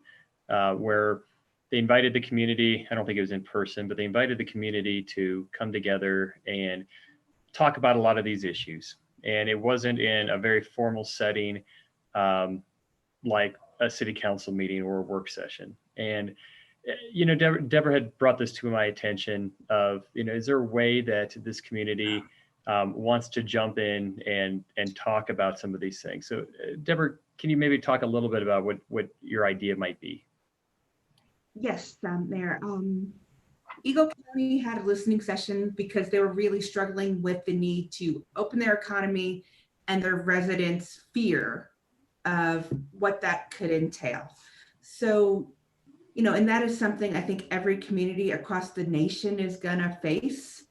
where they invited the community. I don't think it was in person, but they invited the community to come together and talk about a lot of these issues. And it wasn't in a very formal setting like a city council meeting or a work session. And, you know, Deborah had brought this to my attention of, you know, is there a way that this community wants to jump in and talk about some of these things? So Deborah, can you maybe talk a little bit about what your idea might be? Yes, Mayor. Eagle County had a listening session because they were really struggling with the need to open their economy and their residents' fear of what that could entail. So, you know, and that is something I think every community across the nation is gonna face.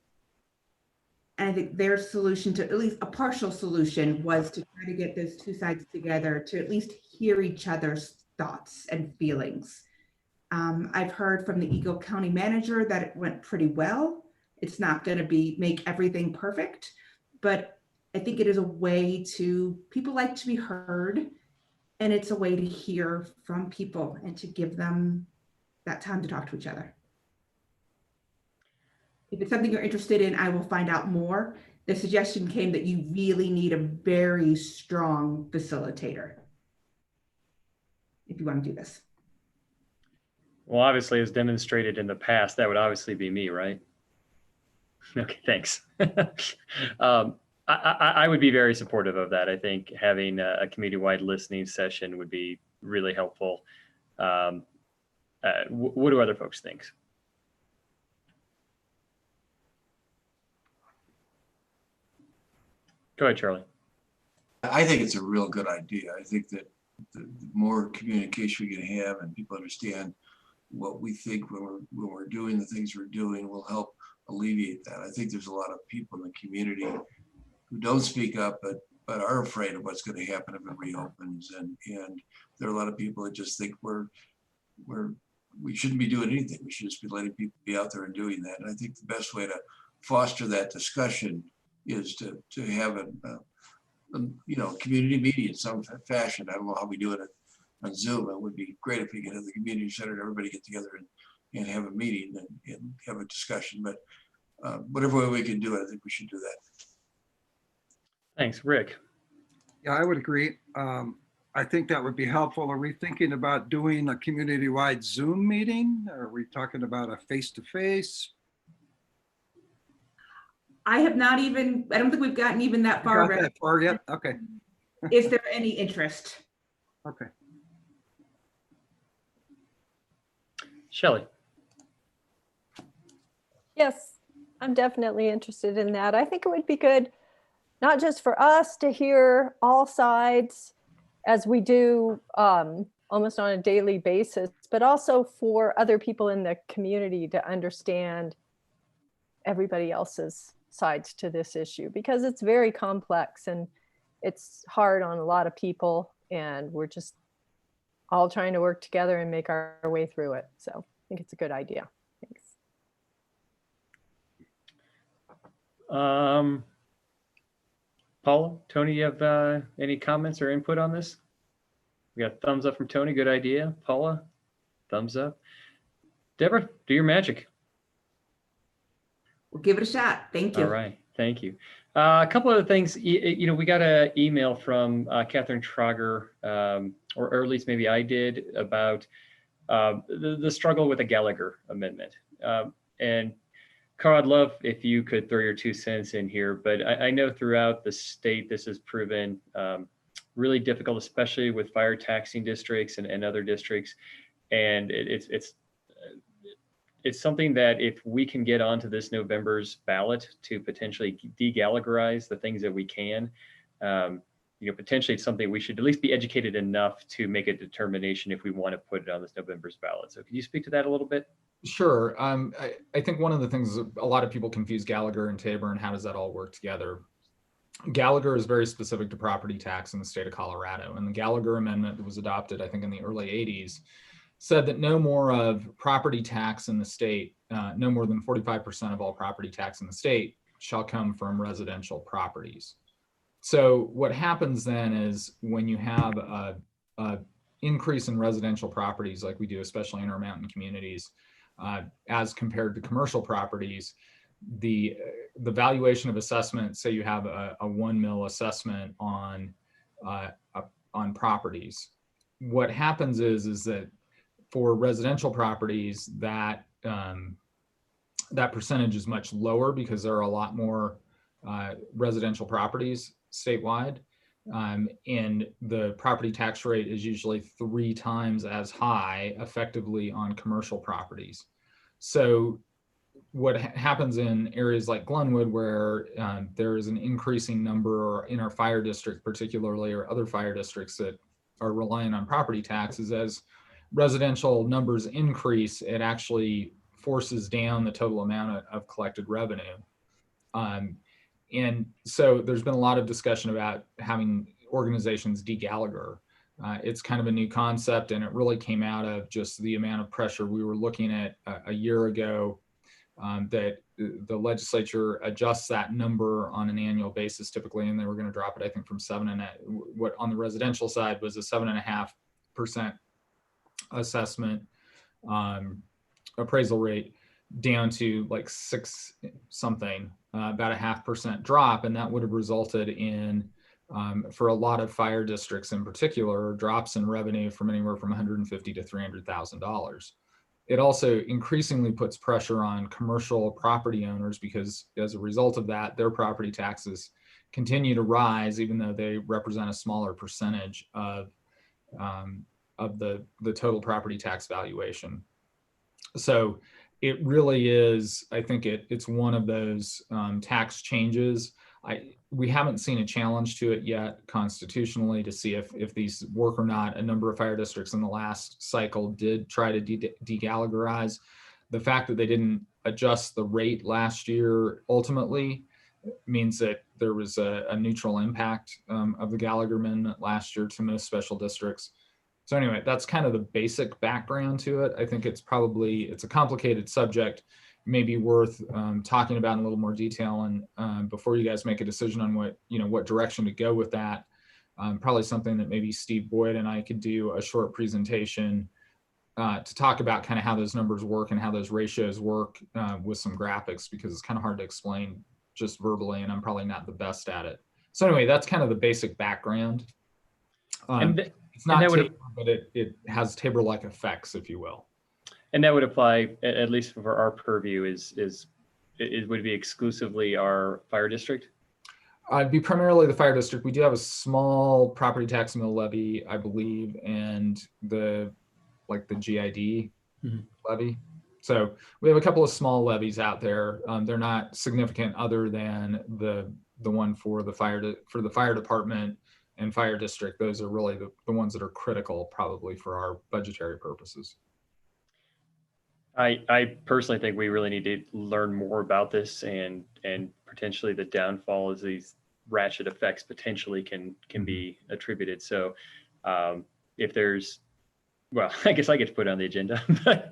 And I think their solution, to at least a partial solution, was to try to get those two sides together to at least hear each other's thoughts and feelings. I've heard from the Eagle County manager that it went pretty well. It's not going to make everything perfect, but I think it is a way to, people like to be heard, and it's a way to hear from people and to give them that time to talk to each other. If it's something you're interested in, I will find out more. The suggestion came that you really need a very strong facilitator if you want to do this. Well, obviously, as demonstrated in the past, that would obviously be me, right? Okay, thanks. I would be very supportive of that. I think having a community-wide listening session would be really helpful. What do other folks think? Go ahead, Charlie. I think it's a real good idea. I think that the more communication we can have and people understand what we think when we're doing the things we're doing will help alleviate that. I think there's a lot of people in the community who don't speak up, but are afraid of what's going to happen if it reopens. And there are a lot of people that just think we shouldn't be doing anything. We should just be letting people be out there and doing that. And I think the best way to foster that discussion is to have a community meeting in some fashion. I don't know how we do it on Zoom. It would be great if we could have the community center and everybody get together and have a meeting and have a discussion. But whatever way we can do it, I think we should do that. Thanks, Rick. Yeah, I would agree. I think that would be helpful. Are we thinking about doing a community-wide Zoom meeting? Are we talking about a face-to-face? I have not even, I don't think we've gotten even that far. Got that far yet? Okay, Is there any interest? okay. Shelley. Yes, I'm definitely interested in that. I think it would be good, not just for us to hear all sides as we do almost on a daily basis, but also for other people in the community to understand everybody else's sides to this issue, because it's very complex and it's hard on a lot of people, and we're just all trying to work together and make our way through it. So I think it's a good idea. Thanks. Paula, Tony, you have any comments or input on this? We got thumbs up from Tony. Good idea. Paula, thumbs up. Deborah, do your magic. We'll give it a shot. Thank you. All right. Thank you. A couple other things. You know, we got an email from Catherine Trager, or at least maybe I did, about the struggle with the Gallagher amendment. And Carl, I'd love if you could throw your 2 cents in here, but I know throughout the state this has proven really difficult, especially with fire taxing districts and other districts. And it's something that if we can get onto this November's ballot to potentially de-Gallagherize the things that we can, you know, potentially it's something we should at least be educated enough to make a determination if we want to put it on this November's ballot. So can you speak to that a little bit? Sure. I think one of the things a lot of people confuse Gallagher and Tabor and how does that all work together. Gallagher is very specific to property tax in the state of Colorado, and the Gallagher amendment that was adopted, I think in the early 80s, said that no more of property tax in the state, no more than 45% of all property tax in the state shall come from residential properties. So what happens then is when you have a increase in residential properties like we do, especially in our mountain communities, as compared to commercial properties, the valuation of assessment, say you have a 1 mil assessment on properties, what happens is that for residential properties, that that percentage is much lower because there are a lot more residential properties statewide, and the property tax rate is usually 3 times as high effectively on commercial properties. So what happens in areas like Glenwood, where there is an increasing number, or in our fire district particularly, or other fire districts that are reliant on property taxes, as residential numbers increase, it actually forces down the total amount of collected revenue. And so there's been a lot of discussion about having organizations de-Gallagher. It's kind of a new concept, and it really came out of just the amount of pressure we were looking at a year ago, that the legislature adjusts that number on an annual basis typically, and they were going to drop it, I think, from what on the residential side was a 7.5% assessment appraisal rate, down to like 6 something, about a 0.5% drop, and that would have resulted in, for a lot of fire districts in particular, drops in revenue from anywhere from $150,000 to $300,000. It also increasingly puts pressure on commercial property owners because as a result of that, their property taxes continue to rise, even though they represent a smaller percentage of the total property tax valuation. So it really is, I think it's one of those tax changes. We haven't seen a challenge to it yet constitutionally to see if these work or not. A number of fire districts in the last cycle did try to de-Gallagherize. The fact that they didn't adjust the rate last year ultimately means that there was a neutral impact of the Gallagher amendment last year to most special districts. So anyway, that's kind of the basic background to it. I think it's a complicated subject, maybe worth talking about in a little more detail, and before you guys make a decision on what direction to go with that, probably something that maybe Steve Boyd and I could do a short presentation to talk about kind of how those numbers work and how those ratios work with some graphics, because it's kind of hard to explain just verbally, and I'm probably not the best at it. So anyway, that's kind of the basic background. It's not Tabor, but it has Tabor-like effects, if you will. And that would apply, at least for our purview, is it would be exclusively our fire district? It'd be primarily the fire district. We do have a small property tax mill levy, I believe, and the GID levy. So we have a couple of small levies out there. They're not significant other than the one for the fire department and fire district. Those are really the ones that are critical probably for our budgetary purposes. I personally think we really need to learn more about this and potentially the downfall as these ratchet effects potentially can be attributed. So if there's, well, I guess I get to put it on the agenda, but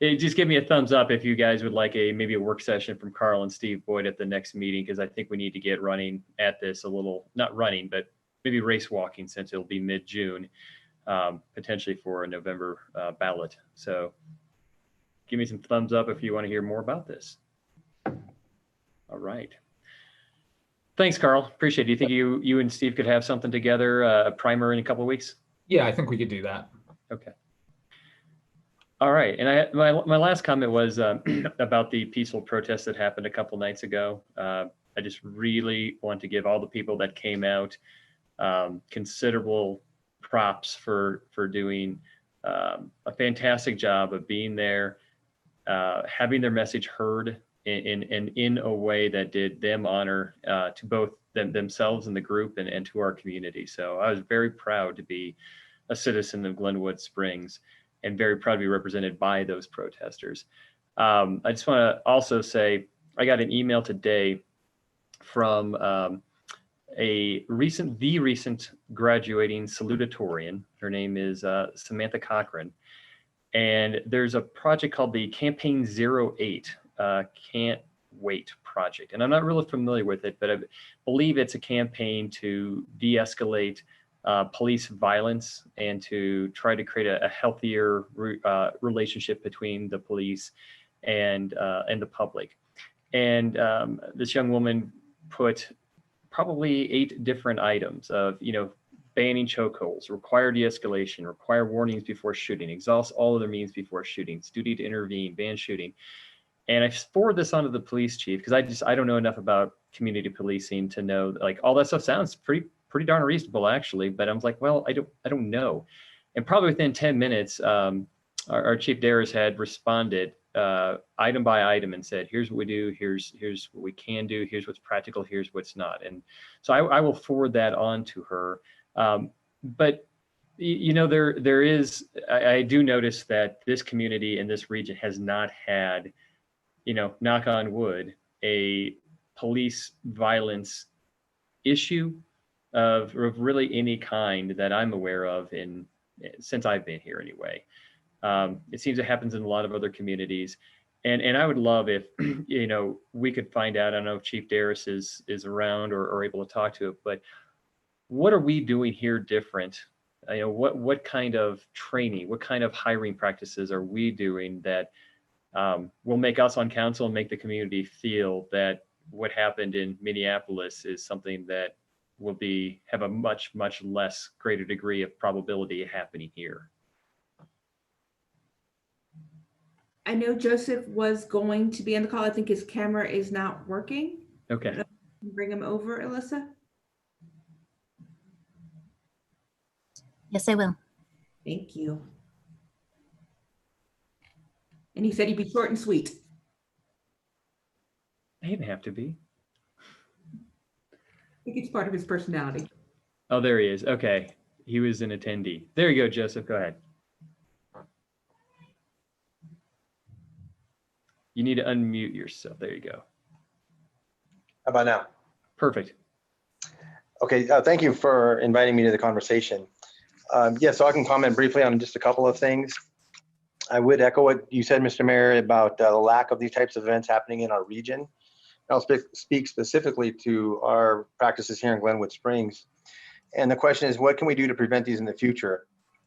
just give me a thumbs up if you guys would like maybe a work session from Carl and Steve Boyd at the next meeting, because I think we need to get running at this a little, not running, but maybe race walking, since it'll be mid-June, potentially for a November ballot. So give me some thumbs up if you want to hear more about this. All right. Thanks, Carl. Appreciate it. Do you think you and Steve could have something together, a primer in a couple of weeks? Yeah, I think we could do that. Okay. All right. And my last comment was about the peaceful protest that happened a couple nights ago. I just really want to give all the people that came out considerable props for doing a fantastic job of being there, having their message heard in a way that did them honor to both themselves and the group and to our community. So I was very proud to be a citizen of Glenwood Springs and very proud to be represented by those protesters. I just want to also say, I got an email today from the recent graduating salutatorian. Her name is Samantha Cochran. And there's a project called the Campaign 08, Can't Wait project. And I'm not really familiar with it, but I believe it's a campaign to de-escalate police violence and to try to create a healthier relationship between the police and the public. And this young woman put probably 8 different items of, banning chokeholds, require de-escalation, require warnings before shooting, exhaust all other means before shootings, duty to intervene, ban shooting. And I forward this onto the police chief because I don't know enough about community policing to know, like, all that stuff sounds pretty darn reasonable actually, but I was like, well, I don't know. And probably within 10 minutes, our Chief Darris had responded item by item and said, here's what we do, here's what we can do, here's what's practical, here's what's not. And so I will forward that on to her. But there is, I do notice that this community in this region has not had, knock on wood, a police violence issue of really any kind that I'm aware of since I've been here anyway. It seems it happens in a lot of other communities. And I would love if, we could find out, I don't know if Chief Darris is around or able to talk to it, but what are we doing here different? What kind of training, what kind of hiring practices are we doing that will make us on council and make the community feel that what happened in Minneapolis is something that will have a much less greater degree of probability happening here? I know Joseph was going to be on the call. I think his camera is not working. Okay. Bring him over, Alyssa. Yes, I will. Thank you. And he said he'd be short and sweet. He didn't have to be. I think it's part of his personality. Oh, there he is. Okay. He was an attendee. There you go, Joseph. Go ahead. You need to unmute yourself. There you go. How about now? Perfect. Okay, thank you for inviting me to the conversation. Yeah, so I can comment briefly on just a couple of things. I would echo what you said, Mr. Mayor, about the lack of these types of events happening in our region. I'll speak specifically to our practices here in Glenwood Springs. And the question is, what can we do to prevent these in the future?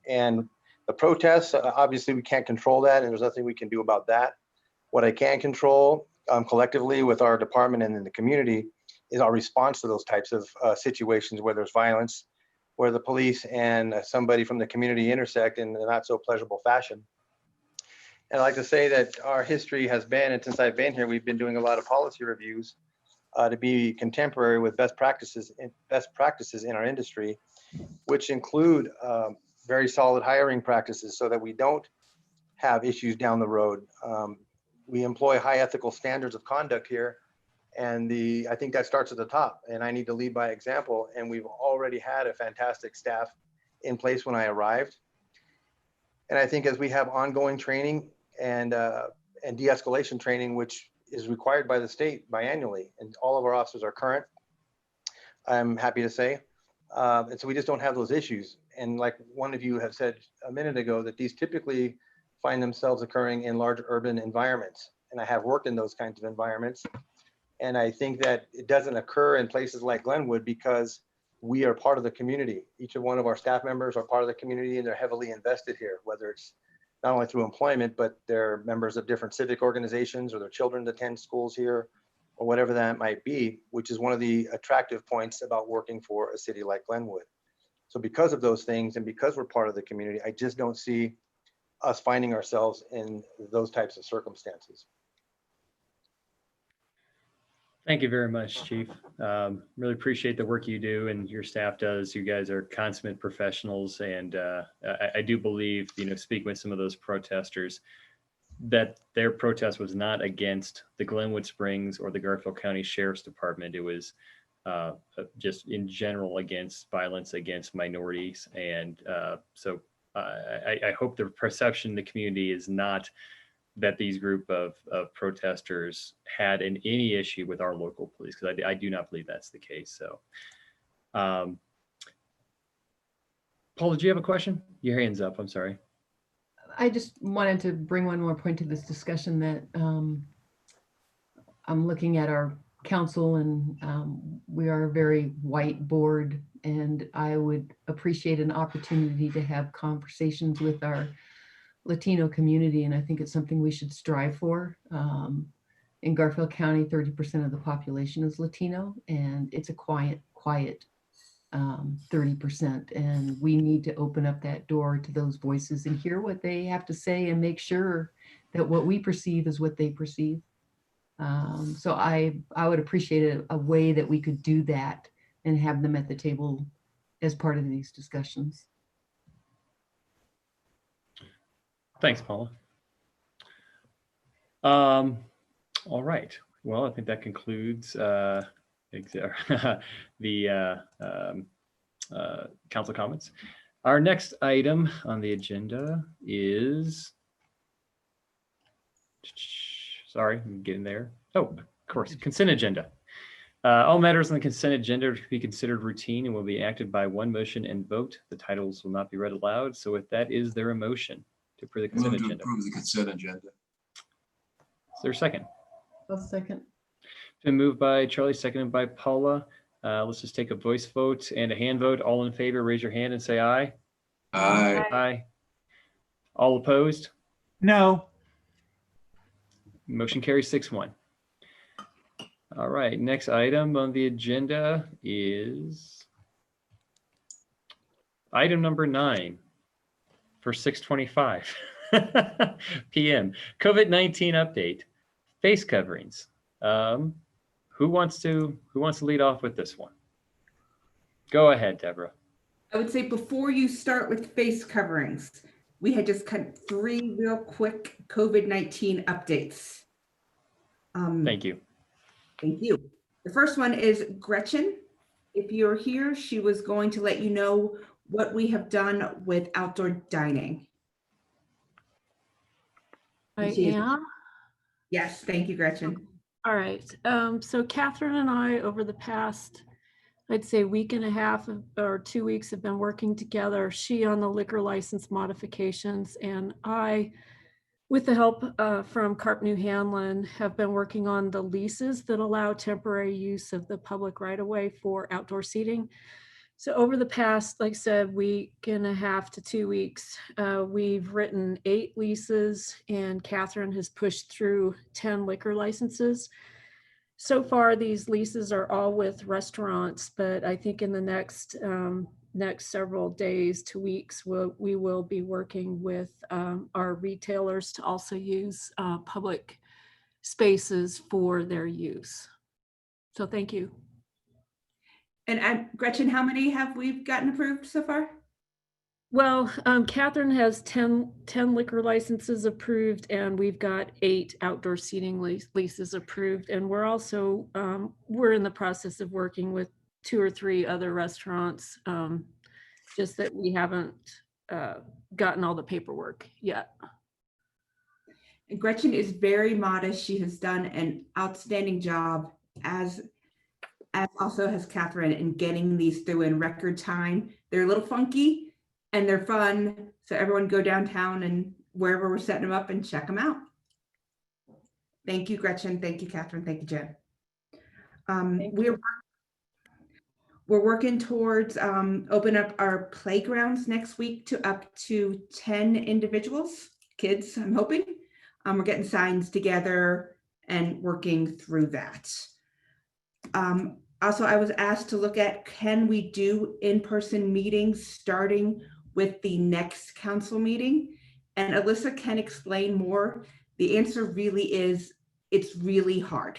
And the protests, obviously we can't control that, and there's nothing we can do about that. What I can control collectively with our department and in the community is our response to those types of situations where there's violence, where the police and somebody from the community intersect in a not so pleasurable fashion. And I'd like to say that our history has been, and since I've been here, we've been doing a lot of policy reviews to be contemporary with best practices in our industry, which include very solid hiring practices so that we don't have issues down the road. We employ high ethical standards of conduct here, and I think that starts at the top, and I need to lead by example. And we've already had a fantastic staff in place when I arrived. And I think as we have ongoing training and de-escalation training, which is required by the state biannually, and all of our officers are current, I'm happy to say. And so we just don't have those issues. And like one of you have said a minute ago, that these typically find themselves occurring in large urban environments. And I have worked in those kinds of environments. And I think that it doesn't occur in places like Glenwood because we are part of the community. Each of one of our staff members are part of the community, and they're heavily invested here, whether it's not only through employment, but they're members of different civic organizations, or their children attend schools here, or whatever that might be, which is one of the attractive points about working for a city like Glenwood. So because of those things, and because we're part of the community, I just don't see us finding ourselves in those types of circumstances. Thank you very much, Chief. Really appreciate the work you do and your staff does. You guys are consummate professionals, and I do believe, speaking with some of those protesters, that their protest was not against the Glenwood Springs or the Garfield County Sheriff's Department. It was just in general against violence against minorities. And so I hope the perception in the community is not that these group of protesters had any issue with our local police, because I do not believe that's the case. So, Paula, do you have a question? Your hand's up, I'm sorry. I just wanted to bring one more point to this discussion that I'm looking at our council, and we are a very white board, and I would appreciate an opportunity to have conversations with our Latino community, and I think it's something we should strive for. In Garfield County, 30% of the population is Latino, and it's a quiet 30%, and we need to open up that door to those voices and hear what they have to say, and make sure that what we perceive is what they perceive. So I would appreciate a way that we could do that and have them at the table as part of these discussions. Thanks, Paula. All right. Well, I think that concludes the council comments. Our next item on the agenda is, sorry, I'm getting there. Oh, of course, consent agenda. All matters on the consent agenda are to be considered routine and will be acted by one motion and vote. The titles will not be read aloud. So with that, is there a motion to approve the consent agenda? Approve the consent agenda. Is there a second? I'll second. It's been moved by Charlie, seconded by Paula. Let's just take a voice vote and a hand vote. All in favor, raise your hand and say aye. Aye. Aye. All opposed? No. Motion carries 6-1. All right, next item on the agenda is item number 9 for 6:25 p.m. COVID-19 update, face coverings. Who wants to lead off with this one? Go ahead, Deborah. I would say before you start with face coverings, we had just cut 3 real quick COVID-19 updates. Thank you. Thank you. The first one is Gretchen. If you're here, she was going to let you know what we have done with outdoor dining. I am. Yes, thank you, Gretchen. All right. So Catherine and I, over the past, I'd say week and a half or 2 weeks, have been working together. She on the liquor license modifications, and I, with the help from Carp New Hanlon, have been working on the leases that allow temporary use of the public right-of-way for outdoor seating. So over the past, like I said, week and a half to 2 weeks, we've written 8 leases, and Catherine has pushed through 10 liquor licenses. so far these leases are all with restaurants, but I think in the next several days to weeks, we will be working with our retailers to also use public spaces for their use. So thank you. And Gretchen, how many have we gotten approved so far? Well, Catherine has 10 liquor licenses approved, and we've got 8 outdoor seating leases approved. And we're also, we're in the process of working with 2 or 3 other restaurants, just that we haven't gotten all the paperwork yet. And Gretchen is very modest. She has done an outstanding job, as also has Catherine, in getting these through in record time. They're a little funky and they're fun. So everyone go downtown and wherever we're setting them up and check them out. Thank you, Gretchen. Thank you, Catherine. Thank you, Jen. We're working towards open up our playgrounds next week to up to 10 individuals, kids, I'm hoping. We're getting signs together and working through that. Also, I was asked to look at, can we do in-person meetings starting with the next council meeting? And Alyssa can explain more. The answer really is, it's really hard.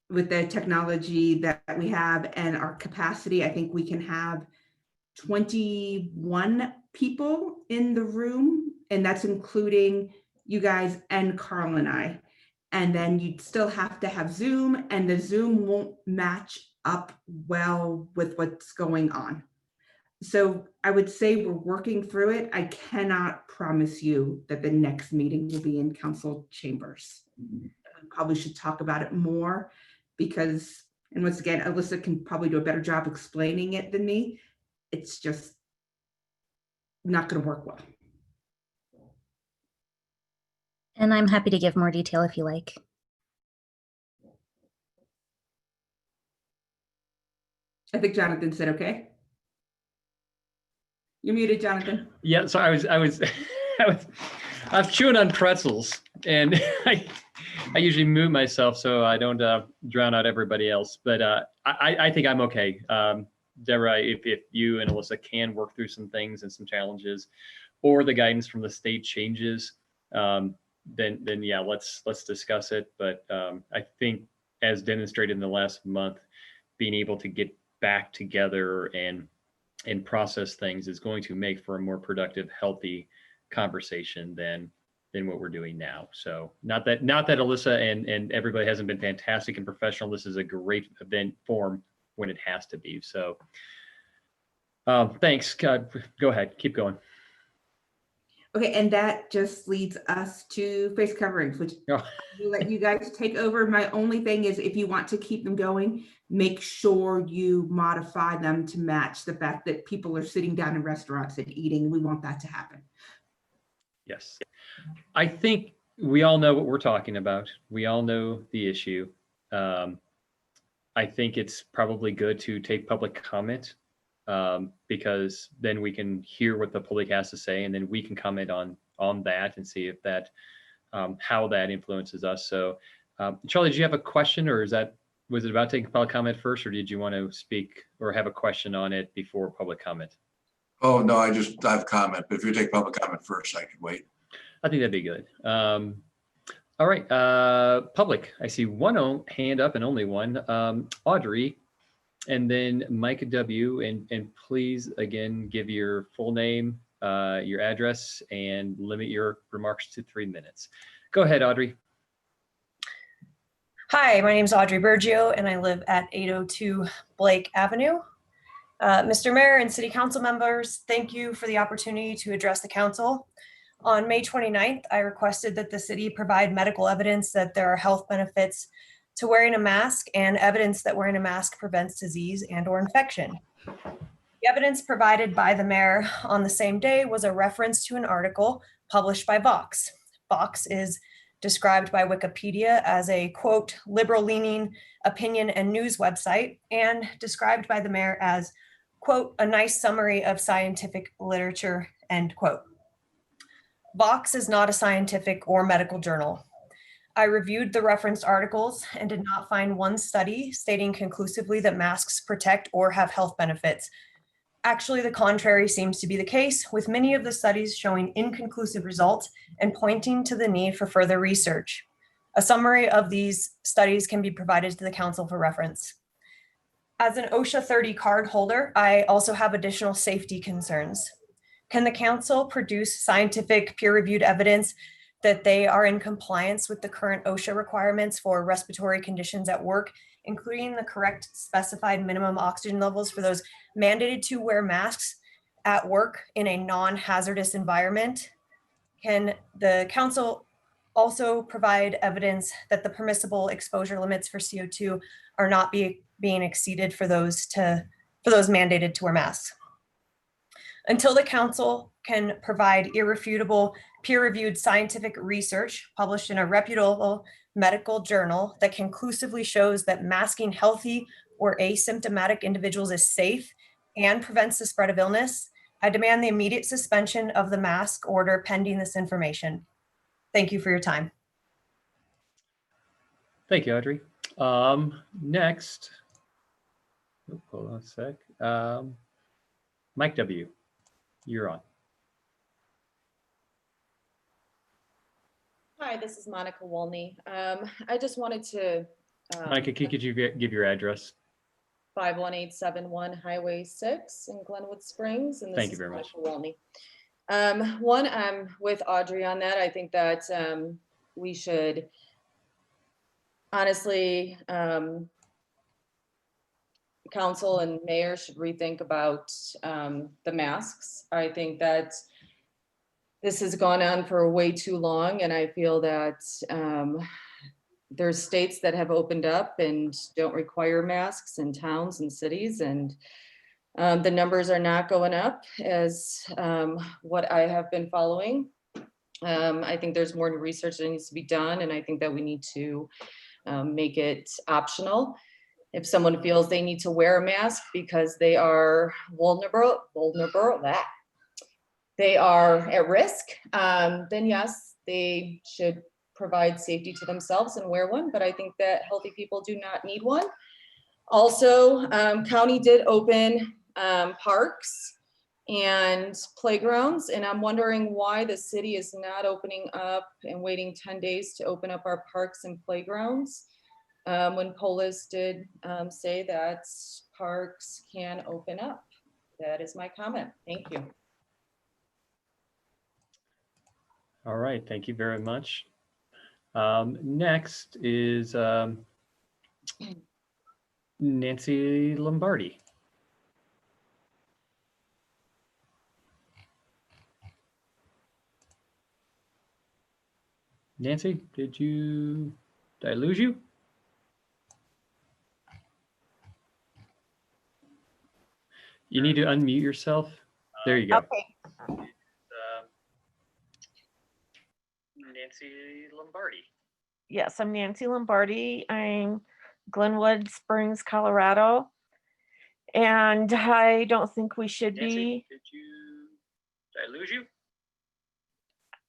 With the technology that we have and our capacity, I think we can have 21 people in the room, and that's including you guys and Carl and I. And then you'd still have to have Zoom, and the Zoom won't match up well with what's going on. So I would say we're working through it. I cannot promise you that the next meeting will be in council chambers. We probably should talk about it more because, and once again, Alyssa can probably do a better job explaining it than me. It's just not going to work well. And I'm happy to give more detail if you like. I think Jonathan said okay. You're muted, Jonathan. Yeah, so I was chewing on pretzels, and I usually mute myself so I don't drown out everybody else. But I think I'm okay. Deborah, if you and Alyssa can work through some things and some challenges, or the guidance from the state changes, then yeah, let's discuss it. But I think, as demonstrated in the last month, being able to get back together and process things is going to make for a more productive, healthy conversation than what we're doing now. So not that Alyssa and everybody hasn't been fantastic and professional. This is a great event form when it has to be. So thanks. Go ahead, keep going. Okay, and that just leads us to face coverings, which we'll let you guys take over. My only thing is, if you want to keep them going, make sure you modify them to match the fact that people are sitting down in restaurants and eating. We want that to happen. Yes. I think we all know what we're talking about. We all know the issue. I think it's probably good to take public comment, because then we can hear what the public has to say, and then we can comment on that and see if that, how that influences us. So Charlie, did you have a question, or was it about taking public comment first, or did you want to speak or have a question on it before public comment? Oh, no, I have comment, but if you take public comment first, I could wait. I think that'd be good. All right, public. I see one hand up and only one. Audrey, and then Mike W. And please, again, give your full name, your address, and limit your remarks to 3 minutes. Go ahead, Audrey. Hi, my name is Audrey Bergio, and I live at 802 Blake Avenue. Mr. Mayor and City Council members, thank you for the opportunity to address the council. On May 29th, I requested that the city provide medical evidence that there are health benefits to wearing a mask and evidence that wearing a mask prevents disease and/or infection. The evidence provided by the mayor on the same day was a reference to an article published by Vox. Vox is described by Wikipedia as a, quote, liberal-leaning opinion and news website, and described by the mayor as, quote, a nice summary of scientific literature, end quote. Vox is not a scientific or medical journal. I reviewed the referenced articles and did not find one study stating conclusively that masks protect or have health benefits. Actually, the contrary seems to be the case, with many of the studies showing inconclusive results and pointing to the need for further research. A summary of these studies can be provided to the council for reference. As an OSHA 30 card holder, I also have additional safety concerns. Can the council produce scientific peer-reviewed evidence that they are in compliance with the current OSHA requirements for respiratory conditions at work, including the correct specified minimum oxygen levels for those mandated to wear masks at work in a non-hazardous environment? Can the council also provide evidence that the permissible exposure limits for CO2 are not being exceeded for those mandated to wear masks? Until the council can provide irrefutable peer-reviewed scientific research published in a reputable medical journal that conclusively shows that masking healthy or asymptomatic individuals is safe and prevents the spread of illness, I demand the immediate suspension of the mask order pending this information. Thank you for your time. Thank you, Audrey. Next, hold on a sec. Mike W., you're on. Hi, this is Monica Wolney. I just wanted to. Monica, could you give your address? 51871 Highway 6 in Glenwood Springs. And this Thank you is very much. Monica Wolney. One, I'm with Audrey on that. I think that we should honestly, council and mayor should rethink about the masks. I think that this has gone on for way too long, and I feel that there's states that have opened up and don't require masks in towns and cities, and the numbers are not going up as what I have been following. I think there's more research that needs to be done, and I think that we need to make it optional. If someone feels they need to wear a mask because they are vulnerable, they are at risk, then yes, they should provide safety to themselves and wear one. But I think that healthy people do not need one. Also, county did open parks and playgrounds, and I'm wondering why the city is not opening up and waiting 10 days to open up our parks and playgrounds. When Polis did say that parks can open up. That is my comment. Thank you. All right, thank you very much. Next is Nancy Lombardi. Nancy, did I lose you? You need to unmute yourself. There you go. Okay. Nancy Lombardi. Yes, I'm Nancy Lombardi. I'm Glenwood Springs, Colorado. And I don't think we should Nancy, be. Did I lose you?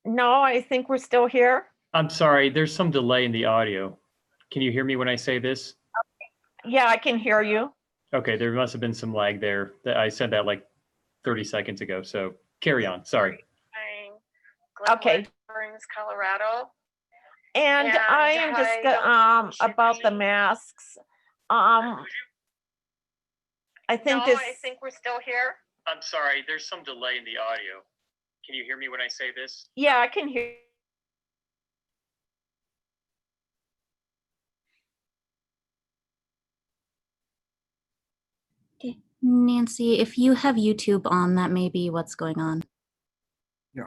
No, I think we're still here. I'm sorry, there's some delay in the audio. Can you hear me when I say this? Yeah, I can hear you. Okay, there must have been some lag there. I said that like 30 seconds ago, so carry on, sorry. Okay. Springs, Colorado. And I am just about the masks. I think this. I think we're still here. I'm sorry, there's some delay in the audio. Can you hear me when I say this? Yeah, I can hear. Okay, Nancy, if you have YouTube on, that may be what's going on. Yeah.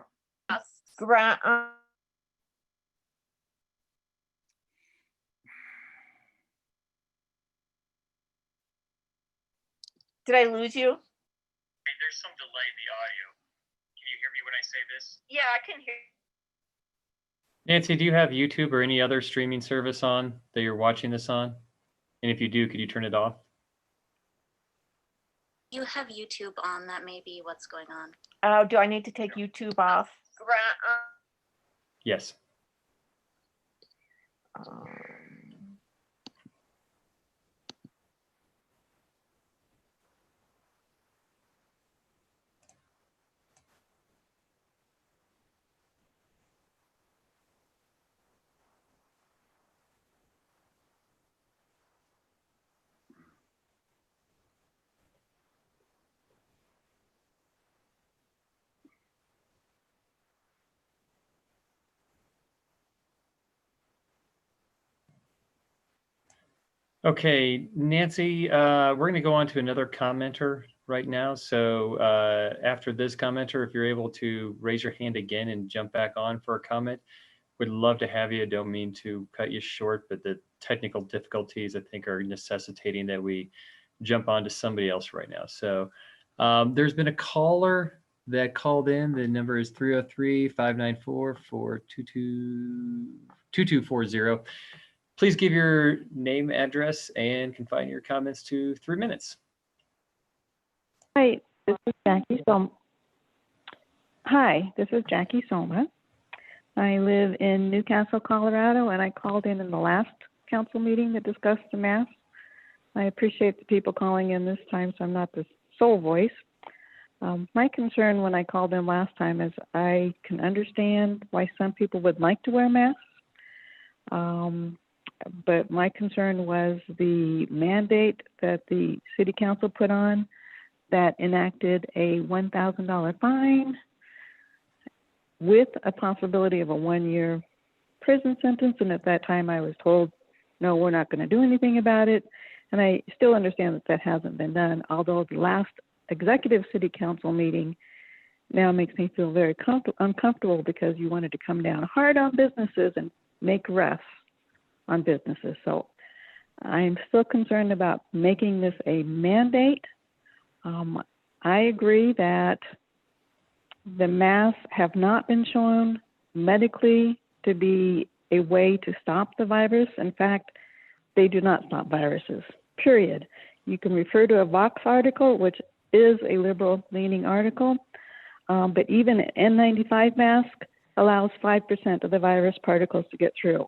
Did I lose you? There's some delay in the audio. Can you hear me when I say this? Yeah, I can hear. Nancy, do you have YouTube or any other streaming service on that you're watching this on? And if you do, could you turn it off? You have YouTube on, that may be what's going on. Oh, do I need to take YouTube off? Yes. Okay, Nancy, we're going to go on to another commenter right now. So after this commenter, if you're able to raise your hand again and jump back on for a comment, we'd love to have you. Don't mean to cut you short, but the technical difficulties I think are necessitating that we jump on to somebody else right now. So there's been a caller that called in. The number is 303-594-422-2240. Please give your name, address, and confine your comments to 3 minutes. Hi, this is Jackie Soma. Hi, this is Jackie Soma. I live in Newcastle, Colorado, and I called in the last council meeting that discussed the mask. I appreciate the people calling in this time, so I'm not the sole voice. My concern when I called in last time is I can understand why some people would like to wear masks. But my concern was the mandate that the city council put on that enacted a $1,000 fine with a possibility of a 1-year prison sentence. And at that time I was told, no, we're not going to do anything about it. And I still understand that that hasn't been done, although the last executive city council meeting now makes me feel very uncomfortable because you wanted to come down hard on businesses and make rough on businesses. So I'm still concerned about making this a mandate. I agree that the masks have not been shown medically to be a way to stop the virus. In fact, they do not stop viruses, period. You can refer to a Vox article, which is a liberal-leaning article, but even an N95 mask allows 5% of the virus particles to get through.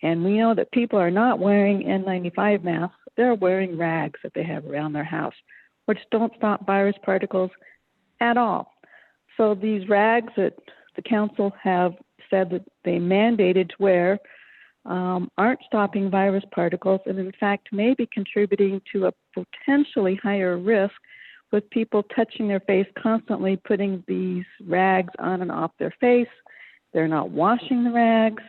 And we know that people are not wearing N95 masks. They're wearing rags that they have around their house, which don't stop virus particles at all. So these rags that the council have said that they mandated to wear aren't stopping virus particles, and in fact may be contributing to a potentially higher risk with people touching their face constantly, putting these rags on and off their face. They're not washing the rags.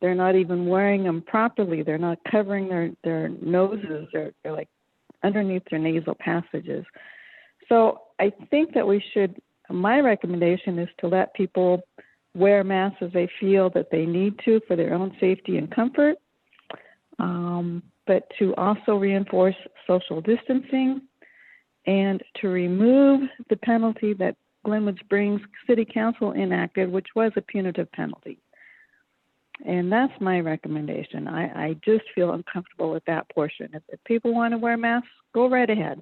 They're not even wearing them properly. They're not covering their noses. They're like underneath their nasal passages. So I think that we should, my recommendation is to let people wear masks as they feel that they need to for their own safety and comfort, but to also reinforce social distancing and to remove the penalty that Glenwood Springs City Council enacted, which was a punitive penalty. And that's my recommendation. I just feel uncomfortable with that portion. If people want to wear masks, go right ahead.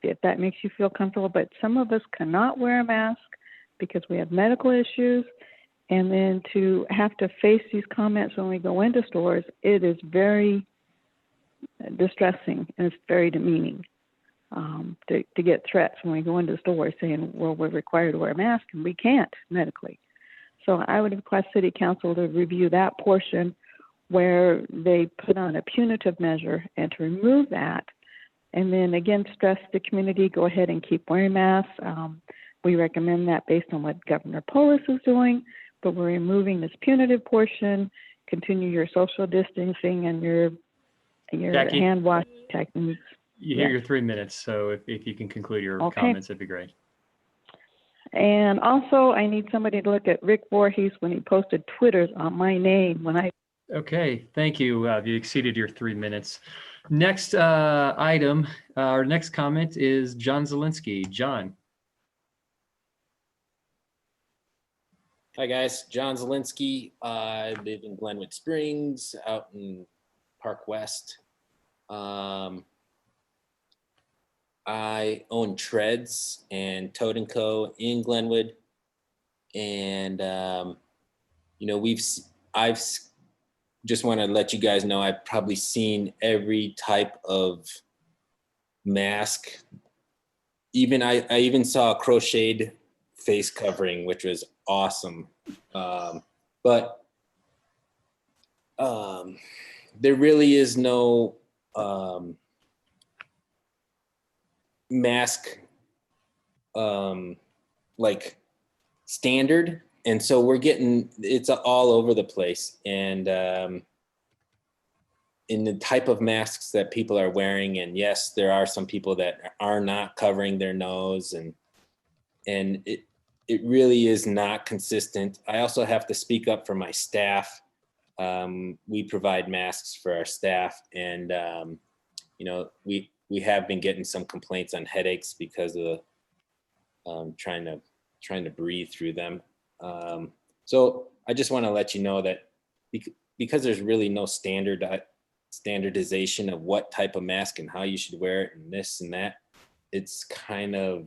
If that makes you feel comfortable, but some of us cannot wear a mask because we have medical issues. And then to have to face these comments when we go into stores, it is very distressing and it's very demeaning to get threats when we go into stores saying, well, we're required to wear a mask and we can't medically. So I would request City Council to review that portion where they put on a punitive measure and to remove that. And then again, stress the community, go ahead and keep wearing masks. We recommend that based on what Governor Polis is doing, but we're removing this punitive portion, continue your social distancing and your Jackie, hand washing techniques. You hear your 3 minutes, so if you can conclude your comments, that'd be great. And also, I need somebody to look at Rick Voorhees when he posted Twitters on my name when I. Okay, thank you. You exceeded your 3 minutes. Next item, our next comment is John Zielinski. John. Hi guys, John Zielinski. I live in Glenwood Springs, out in Park West. I own Treads and Toad & Co. in Glenwood. And, just want to let you guys know I've probably seen every type of mask. Even I even saw a crocheted face covering, which was awesome. But there really is no mask like standard. And so we're getting, it's all over the place. And in the type of masks that people are wearing, and yes, there are some people that are not covering their nose, and it really is not consistent. I also have to speak up for my staff. We provide masks for our staff, and you know, we have been getting some complaints on headaches because of trying to breathe through them. So I just want to let you know that because there's really no standardization of what type of mask and how you should wear it and this and that, it's kind of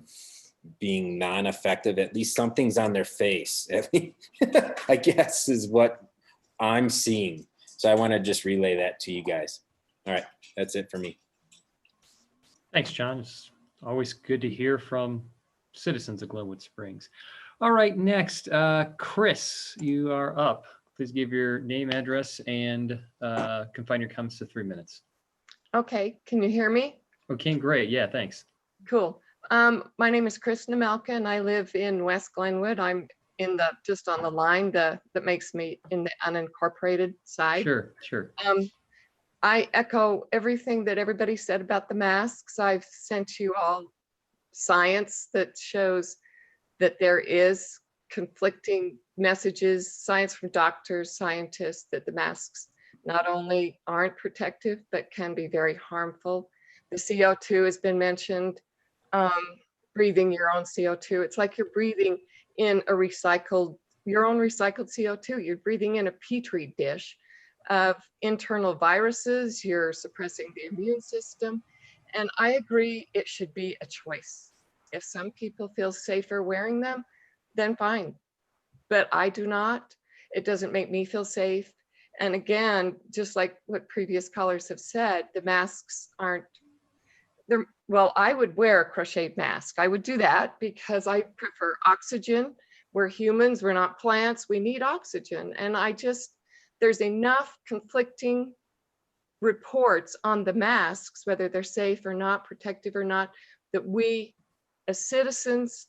being non-effective. At least something's on their face, I guess, is what I'm seeing. So I want to just relay that to you guys. All right, that's it for me. Thanks, John. It's always good to hear from citizens of Glenwood Springs. All right, next, Chris, you are up. Please give your name, address, and confine your comments to 3 minutes. Okay, can you hear me? Okay, great. Yeah, thanks. Cool. My name is Chris Namelka, and I live in West Glenwood. I'm in the just on the line that makes me in the unincorporated side. Sure, sure. I echo everything that everybody said about the masks. I've sent you all science that shows that there is conflicting messages, science from doctors, scientists, that the masks not only aren't protective, but can be very harmful. The CO2 has been mentioned, breathing your own CO2. It's like you're breathing in a your own recycled CO2. You're breathing in a petri dish of internal viruses. You're suppressing the immune system. And I agree, it should be a choice. If some people feel safer wearing them, then fine. But I do not. It doesn't make me feel safe. And again, just like what previous callers have said, the masks aren't there. Well, I would wear a crocheted mask. I would do that because I prefer oxygen. We're humans, we're not plants. We need oxygen. And there's enough conflicting reports on the masks, whether they're safe or not, protective or not, that we as citizens,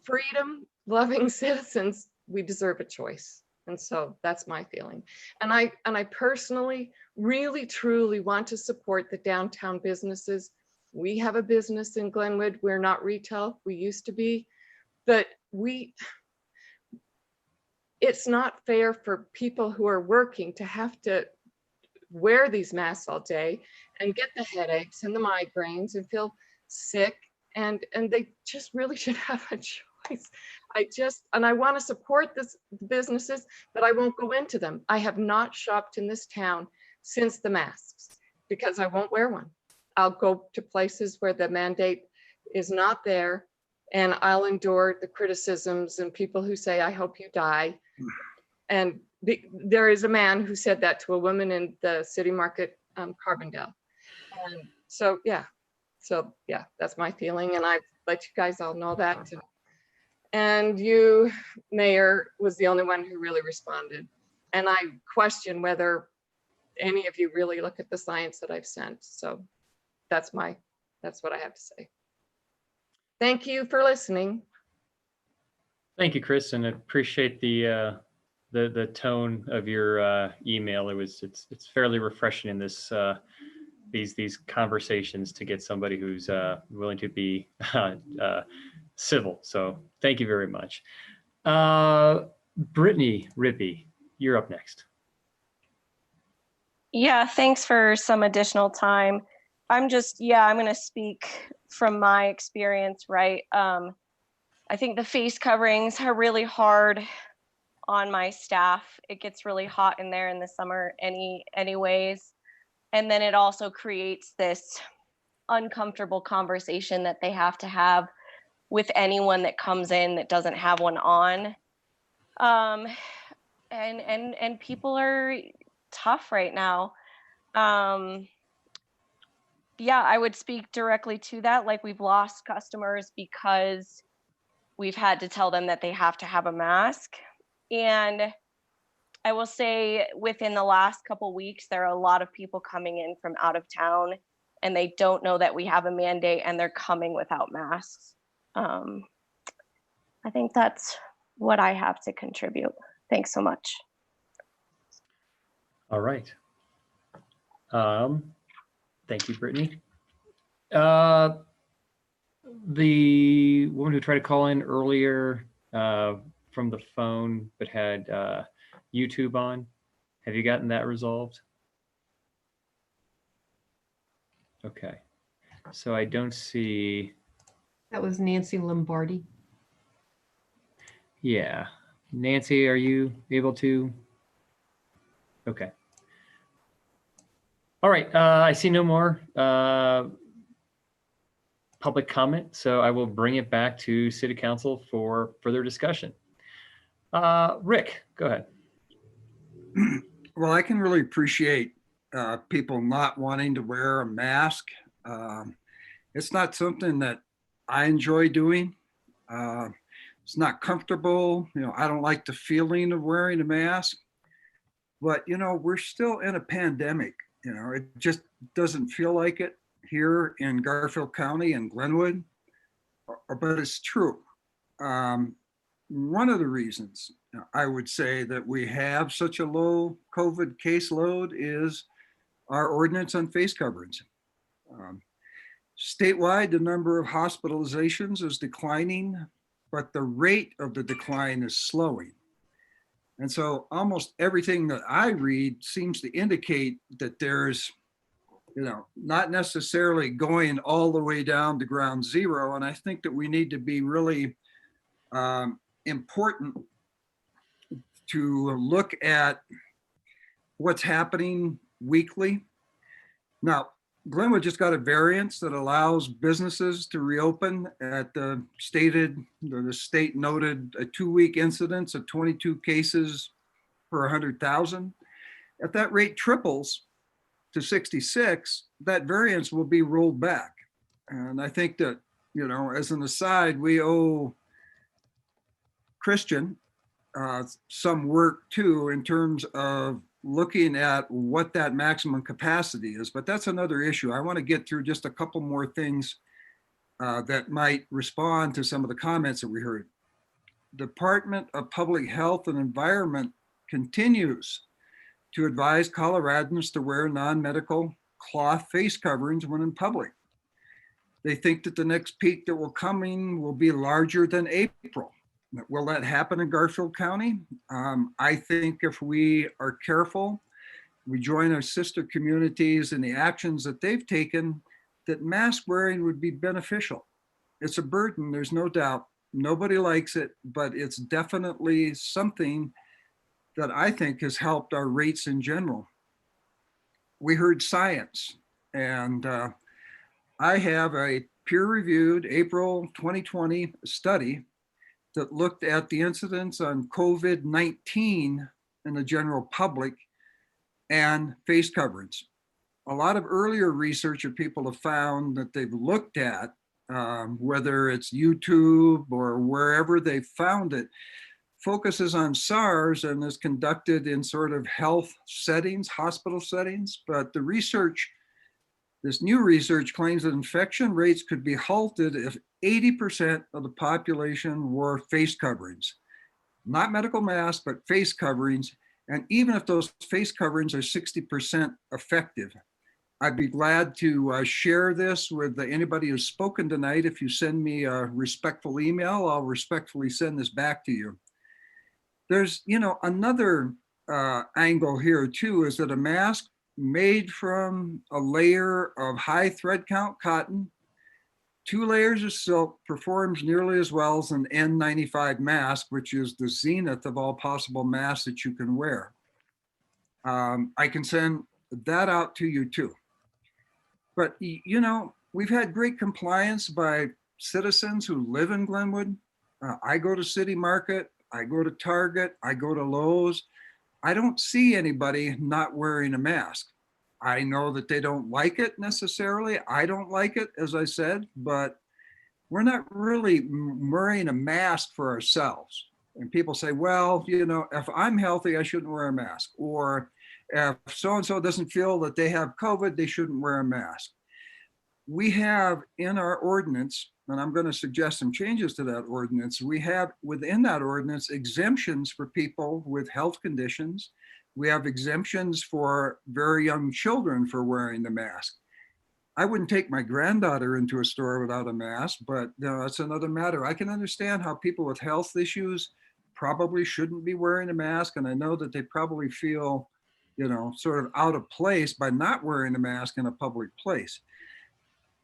freedom-loving citizens, we deserve a choice. And so that's my feeling. And I personally really, truly want to support the downtown businesses. We have a business in Glenwood. We're not retail. We used to be, but it's not fair for people who are working to have to wear these masks all day and get the headaches and the migraines and feel sick. And they just really should have a choice. I want to support this businesses, but I won't go into them. I have not shopped in this town since the masks because I won't wear one. I'll go to places where the mandate is not there, and I'll endure the criticisms and people who say, I hope you die. And there is a man who said that to a woman in the city market, Carbondale. And so yeah, that's my feeling. And I've let you guys all know that. And you, Mayor, was the only one who really responded. And I question whether any of you really look at the science that I've sent. So that's what I have to say. Thank you for listening. Thank you, Chris, and I appreciate the tone of your email. It's fairly refreshing in these conversations to get somebody who's willing to be civil. So thank you very much. Brittney Rippy, you're up next. Yeah, thanks for some additional time. I'm going to speak from my experience, right? I think the face coverings are really hard on my staff. It gets really hot in there in the summer anyways. And then it also creates this uncomfortable conversation that they have to have with anyone that comes in that doesn't have one on. and people are tough right now. Yeah, I would speak directly to that. Like, we've lost customers because we've had to tell them that they have to have a mask. And I will say within the last couple weeks, there are a lot of people coming in from out of town and they don't know that we have a mandate and they're coming without masks. I think that's what I have to contribute. Thanks so much. All right. Thank you, Brittany. The woman who tried to call in earlier from the phone but had YouTube on, have you gotten that resolved? Okay. So I don't see. That was Nancy Lombardi. Yeah. Nancy, are you able to? Okay. All right. I see no more public comment, so I will bring it back to City Council for further discussion. Rick, go ahead. Well, I can really appreciate people not wanting to wear a mask. It's not something that I enjoy doing. It's not comfortable. You know, I don't like the feeling of wearing a mask. But, you know, we're still in a pandemic. You know, it just doesn't feel like it here in Garfield County and Glenwood, but it's true. One of the reasons I would say that we have such a low COVID caseload is our ordinance on face coverings. Statewide, the number of hospitalizations is declining, but the rate of the decline is slowing. And so almost everything that I read seems to indicate that there's, you know, not necessarily going all the way down to ground zero. And I think that we need to be really important to look at what's happening weekly. Now, Glenwood just got a variance that allows businesses to reopen at the state noted a 2-week incidence of 22 cases per 100,000. If that rate triples to 66, that variance will be rolled back. And I think that, you know, as an aside, we owe Christian some work too in terms of looking at what that maximum capacity is, but that's another issue. I want to get through just a couple more things that might respond to some of the comments that we heard. Department of Public Health and Environment continues to advise Coloradans to wear non-medical cloth face coverings when in public. They think that the next peak that will come in will be larger than April. Will that happen in Garfield County? I think if we are careful, we join our sister communities in the actions that they've taken, that mask wearing would be beneficial. It's a burden, there's no doubt. Nobody likes it, but it's definitely something that I think has helped our rates in general. We heard science, and I have a peer-reviewed April 2020 study that looked at the incidence on COVID-19 in the general public and face coverings. A lot of earlier research or people have found that they've looked at, whether it's YouTube or wherever they found it, focuses on SARS and is conducted in sort of health settings, hospital settings. But the research, this new research claims that infection rates could be halted if 80% of the population wore face coverings, not medical masks, but face coverings. And even if those face coverings are 60% effective, I'd be glad to share this with anybody who's spoken tonight. If you send me a respectful email, I'll respectfully send this back to you. There's, you know, another angle here too, is that a mask made from a layer of high thread count cotton, 2 layers of silk, performs nearly as well as an N95 mask, which is the zenith of all possible masks that you can wear. I can send that out to you too. But, you know, we've had great compliance by citizens who live in Glenwood. I go to City Market, I go to Target, I go to Lowe's. I don't see anybody not wearing a mask. I know that they don't like it necessarily. I don't like it, as I said, but we're not really wearing a mask for ourselves. And people say, well, you know, if I'm healthy, I shouldn't wear a mask. Or if so-and-so doesn't feel that they have COVID, they shouldn't wear a mask. We have in our ordinance, and I'm going to suggest some changes to that ordinance, we have within that ordinance exemptions for people with health conditions. We have exemptions for very young children for wearing the mask. I wouldn't take my granddaughter into a store without a mask, but you know, that's another matter. I can understand how people with health issues probably shouldn't be wearing a mask. And I know that they probably feel, you know, sort of out of place by not wearing a mask in a public place.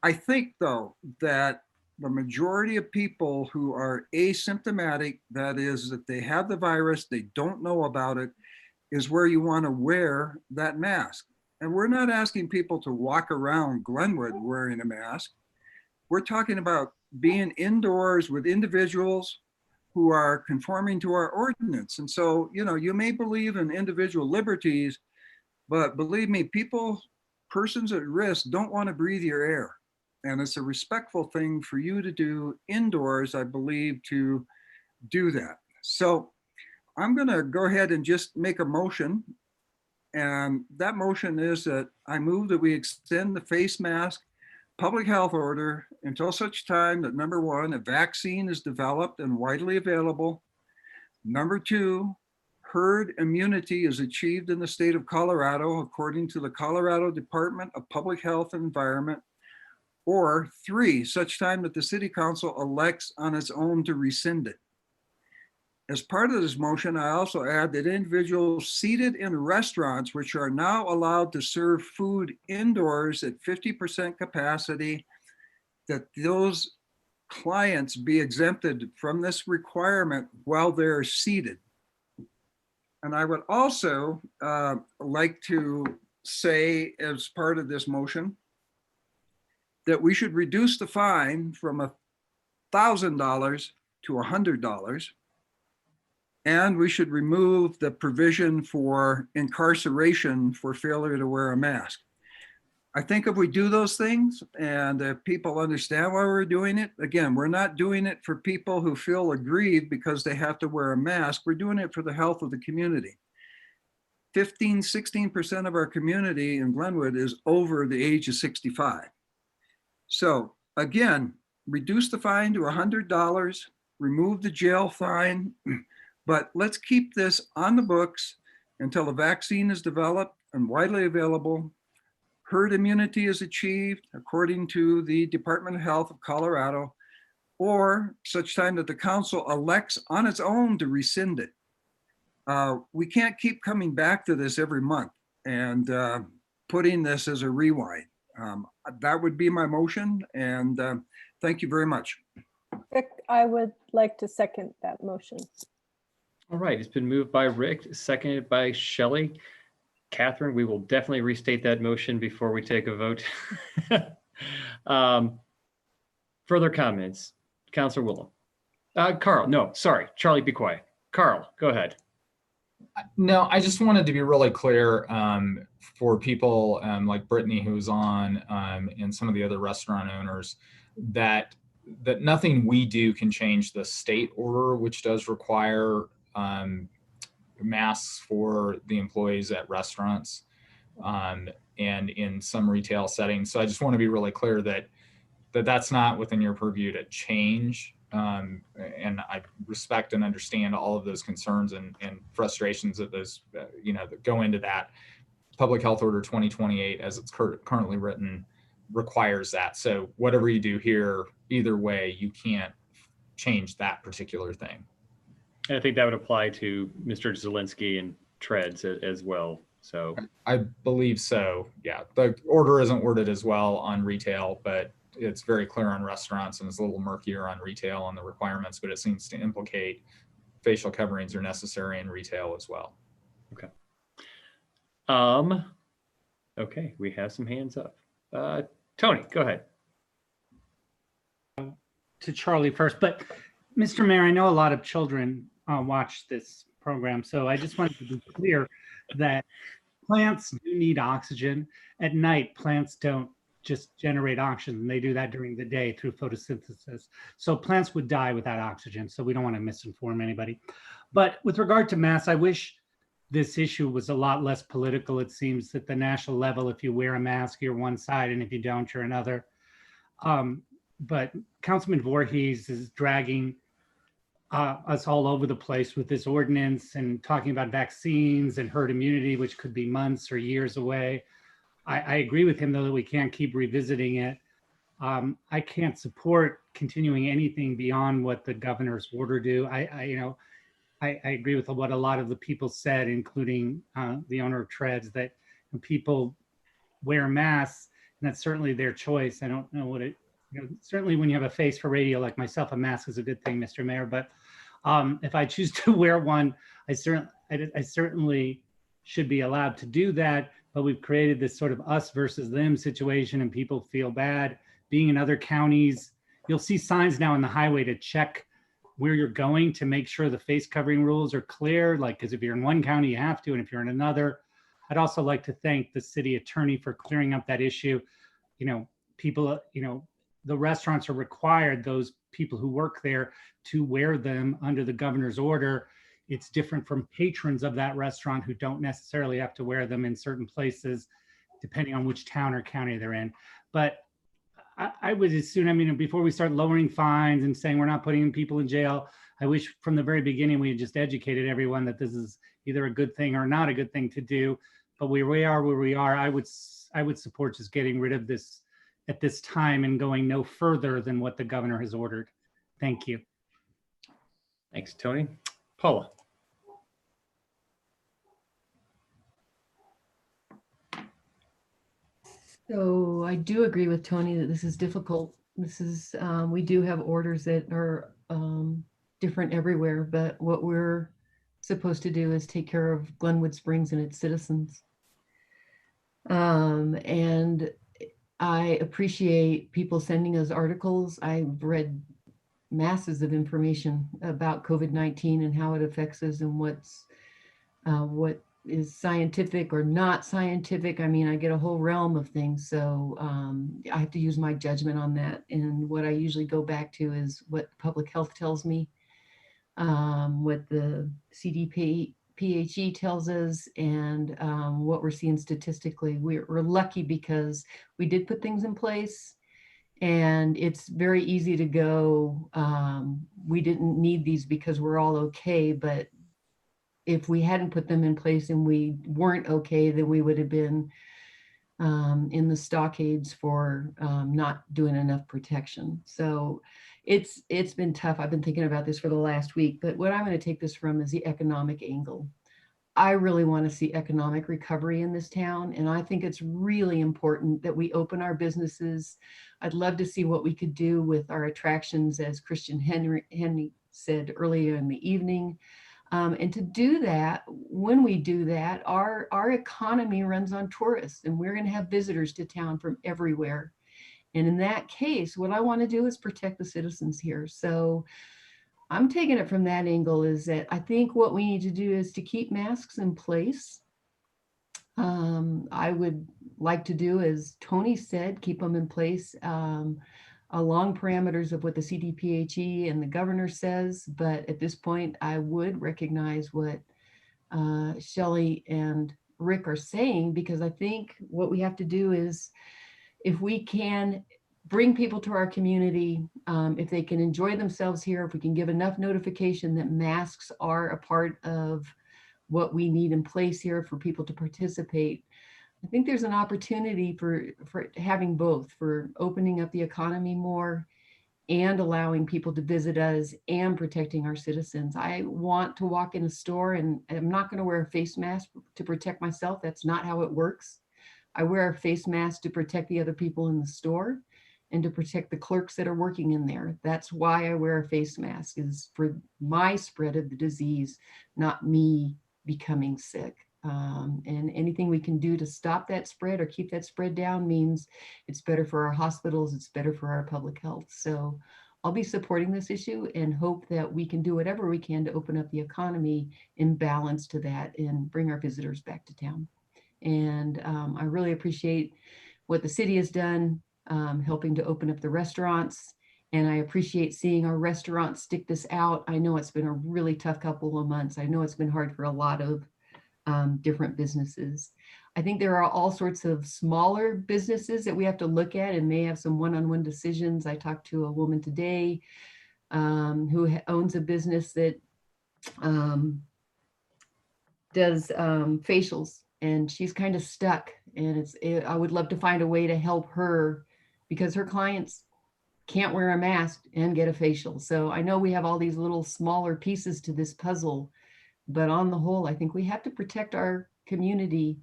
I think, though, that the majority of people who are asymptomatic, that is, that they have the virus, they don't know about it, is where you want to wear that mask. And we're not asking people to walk around Glenwood wearing a mask. We're talking about being indoors with individuals who are conforming to our ordinance. And so, you know, you may believe in individual liberties, but believe me, persons at risk don't want to breathe your air. And it's a respectful thing for you to do indoors, I believe, to do that. So I'm going to go ahead and just make a motion. And that motion is that I move that we extend the face mask public health order until such time that, number one, a vaccine is developed and widely available. Number two, herd immunity is achieved in the state of Colorado, according to the Colorado Department of Public Health and Environment. Or three, such time that the city council elects on its own to rescind it. As part of this motion, I also add that individuals seated in restaurants, which are now allowed to serve food indoors at 50% capacity, that those clients be exempted from this requirement while they're seated. And I would also like to say, as part of this motion, that we should reduce the fine from $1,000 to $100. And we should remove the provision for incarceration for failure to wear a mask. I think if we do those things and if people understand why we're doing it, again, we're not doing it for people who feel aggrieved because they have to wear a mask. We're doing it for the health of the community. 16% of our community in Glenwood is over the age of 65. So again, reduce the fine to $100, remove the jail fine, but let's keep this on the books until a vaccine is developed and widely available. Herd immunity is achieved according to the Department of Health of Colorado, or such time that the council elects on its own to rescind it. We can't keep coming back to this every month and putting this as a rewind. That would be my motion, and thank you very much. Rick, I would like to second that motion. All right, it's been moved by Rick, seconded by Shelley. Catherine, we will definitely restate that motion before we take a vote. Further comments? Councilor Willem. Carl, no, sorry, Charlie, be quiet. Carl, go ahead. No, I just wanted to be really clear for people like Brittney, who's on, and some of the other restaurant owners, that nothing we do can change the state order, which does require masks for the employees at restaurants and in some retail settings. So I just want to be really clear that that's not within your purview to change. And I respect and understand all of those concerns and frustrations that those, that go into that. Public Health Order 2028, as it's currently written, requires that. So whatever you do here, either way, you can't change that particular thing. And I think that would apply to Mr. Zielinski and Treads as well. So I believe so. Yeah, the order isn't worded as well on retail, but it's very clear on restaurants, and it's a little murkier on retail on the requirements, but it seems to implicate facial coverings are necessary in retail as well. Okay. Okay, we have some hands up. Tony, go ahead. To Charlie first, but Mr. Mayor, I know a lot of children watch this program. So I just wanted to be clear that plants do need oxygen. At night, plants don't just generate oxygen. They do that during the day through photosynthesis. So plants would die without oxygen. So we don't want to misinform anybody. But with regard to masks, I wish this issue was a lot less political. It seems at the national level, if you wear a mask, you're one side, and if you don't, you're another. But Councilman Voorhees is dragging us all over the place with this ordinance and talking about vaccines and herd immunity, which could be months or years away. I agree with him, though, that we can't keep revisiting it. I can't support continuing anything beyond what the governor's order do. I agree with what a lot of the people said, including the owner of Treads, that when people wear masks, and that's certainly their choice. I don't know what it, certainly when you have a face for radio like myself, a mask is a good thing, Mr. Mayor. But if I choose to wear one, I certainly should be allowed to do that. But we've created this sort of us versus them situation, and people feel bad. Being in other counties, you'll see signs now on the highway to check where you're going to make sure the face covering rules are clear, like, because if you're in one county, you have to, and if you're in another. I'd also like to thank the city attorney for clearing up that issue. People, the restaurants are required, those people who work there, to wear them under the governor's order. It's different from patrons of that restaurant who don't necessarily have to wear them in certain places, depending on which town or county they're in. But I would assume, before we start lowering fines and saying we're not putting people in jail, I wish from the very beginning we had just educated everyone that this is either a good thing or not a good thing to do. But we are where we are. I would support just getting rid of this at this time and going no further than what the governor has ordered. Thank you. Thanks, Tony. Paula. So I do agree with Tony that this is difficult. This is, we do have orders that are different everywhere, but what we're supposed to do is take care of Glenwood Springs and its citizens. And I appreciate people sending us articles. I've read masses of information about COVID-19 and how it affects us and what is scientific or not scientific. I mean, I get a whole realm of things. So I have to use my judgment on that. And what I usually go back to is what public health tells me, what the CDPHE tells us, and what we're seeing statistically. We're lucky because we did put things in place, and it's very easy to go, we didn't need these because we're all okay. But if we hadn't put them in place and we weren't okay, then we would have been in the stockades for not doing enough protection. So it's been tough. I've been thinking about this for the last week, but what I'm going to take this from is the economic angle. I really want to see economic recovery in this town, and I think it's really important that we open our businesses. I'd love to see what we could do with our attractions, as Christian Henry said earlier in the evening. And to do that, when we do that, our economy runs on tourists, and we're going to have visitors to town from everywhere. And in that case, what I want to do is protect the citizens here. So I'm taking it from that angle, is that I think what we need to do is to keep masks in place. I would like to do, as Tony said, keep them in place along parameters of what the CDPHE and the governor says. But at this point, I would recognize what Shelley and Rick are saying, because I think what we have to do is, if we can bring people to our community, if they can enjoy themselves here, if we can give enough notification that masks are a part of what we need in place here for people to participate, I think there's an opportunity for having both, for opening up the economy more and allowing people to visit us and protecting our citizens. I want to walk in a store and I'm not going to wear a face mask to protect myself. That's not how it works. I wear a face mask to protect the other people in the store and to protect the clerks that are working in there. That's why I wear a face mask, is for my spread of the disease, not me becoming sick. And anything we can do to stop that spread or keep that spread down means it's better for our hospitals, it's better for our public health. So I'll be supporting this issue and hope that we can do whatever we can to open up the economy in balance to that and bring our visitors back to town. And I really appreciate what the city has done, helping to open up the restaurants. And I appreciate seeing our restaurants stick this out. I know it's been a really tough couple of months. I know it's been hard for a lot of different businesses. I think there are all sorts of smaller businesses that we have to look at and may have some one-on-one decisions. I talked to a woman today who owns a business that does facials, and she's kind of stuck. And I would love to find a way to help her because her clients can't wear a mask and get a facial. So I know we have all these little smaller pieces to this puzzle, but on the whole, I think we have to protect our community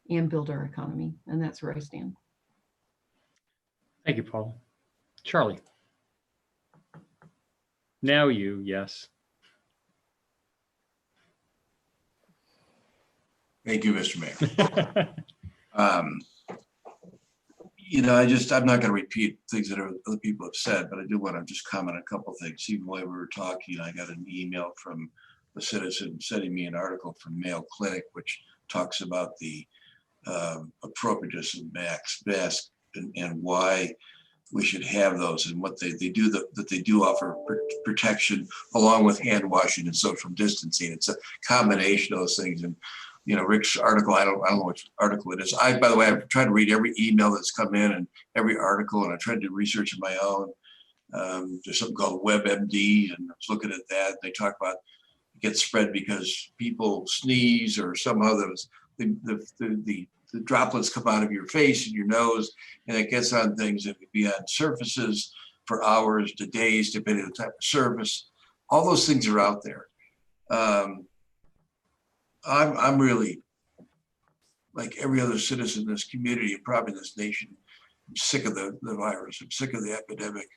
and build our economy. And that's where I stand. Thank you, Paul. Charlie. Now you, yes. Thank you, Mr. Mayor. You know, I'm not going to repeat things that other people have said, but I do want to just comment on a couple of things. Even while we were talking, I got an email from a citizen sending me an article from Mayo Clinic, which talks about the appropriateness of masks and why we should have those and what they do, that they do offer protection along with hand washing and social distancing. It's a combination of those things. And you know, Rick's article, I don't know which article it is. By the way, I've tried to read every email that's come in and every article, and I tried to do research of my own. There's something called WebMD, and I was looking at that. They talk about it gets spread because people sneeze or somehow the droplets come out of your face and your nose, and it gets on things that could be on surfaces for hours to days, depending on the type of service. All those things are out there. I'm really, like every other citizen in this community and probably in this nation, I'm sick of the virus. I'm sick of the epidemic.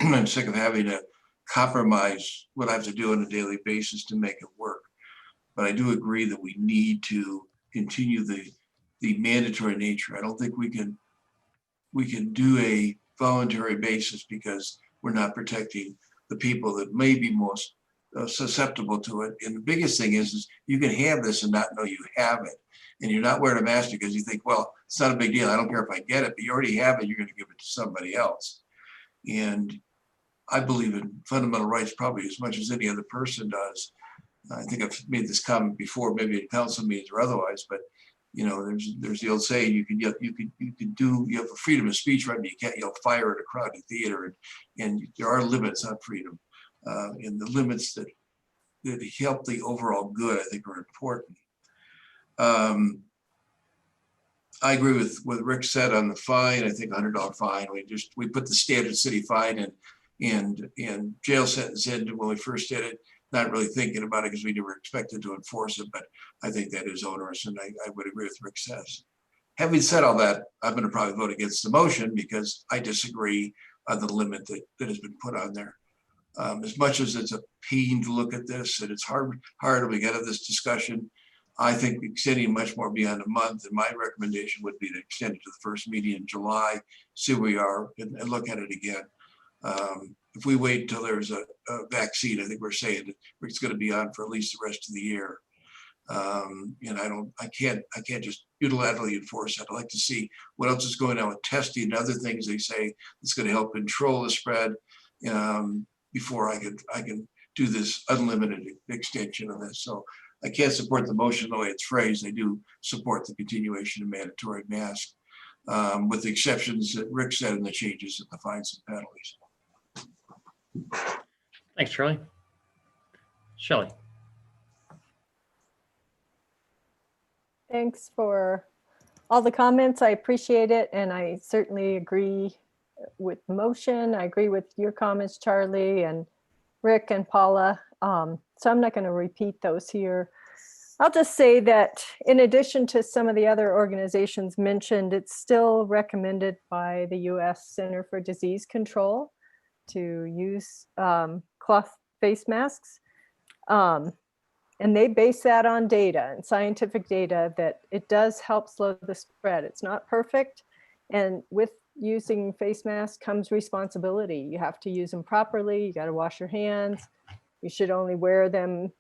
I'm sick of having to compromise what I have to do on a daily basis to make it work. But I do agree that we need to continue the mandatory nature. I don't think we can do a voluntary basis because we're not protecting the people that may be most susceptible to it. And the biggest thing is you can have this and not know you have it. And you're not wearing a mask because you think, well, it's not a big deal. I don't care if I get it, but you already have it. You're going to give it to somebody else. And I believe in fundamental rights probably as much as any other person does. I think I've made this comment before, maybe in council meetings or otherwise, but you know, there's the old saying, you have a freedom of speech, right? But you can't yell fire at a crowded theater, and there are limits on freedom. And the limits that help the overall good, I think, are important. I agree with what Rick said on the fine. I think $100 fine. We put the standard city fine and jail sentence in when we first did it, not really thinking about it because we never expected to enforce it. But I think that is onerous, and I would agree with Rick says. Having said all that, I'm going to probably vote against the motion because I disagree on the limit that has been put on there. As much as it's a pain to look at this and it's hard we get to this discussion, I think extending much more beyond a month, and my recommendation would be to extend it to the first meeting in July, see where we are, and look at it again. If we wait until there's a vaccine, I think we're saying that it's going to be on for at least the rest of the year. And I can't just unilaterally enforce that. I'd like to see what else is going on with testing and other things they say that's going to help control the spread before I can do this unlimited extension of this. So I can't support the motion the way it's phrased. I do support the continuation of mandatory masks with the exceptions that Rick said and the changes in the fines and penalties. Thanks, Charlie. Shelley. Thanks for all the comments. I appreciate it. And I certainly agree with the motion. I agree with your comments, Charlie and Rick and Paula. So I'm not going to repeat those here. I'll just say that in addition to some of the other organizations mentioned, it's still recommended by the U.S. Center for Disease Control to use cloth face masks. And they base that on data and scientific data that it does help slow the spread. It's not perfect. And with using face masks comes responsibility. You have to use them properly. You got to wash your hands. You should only wear them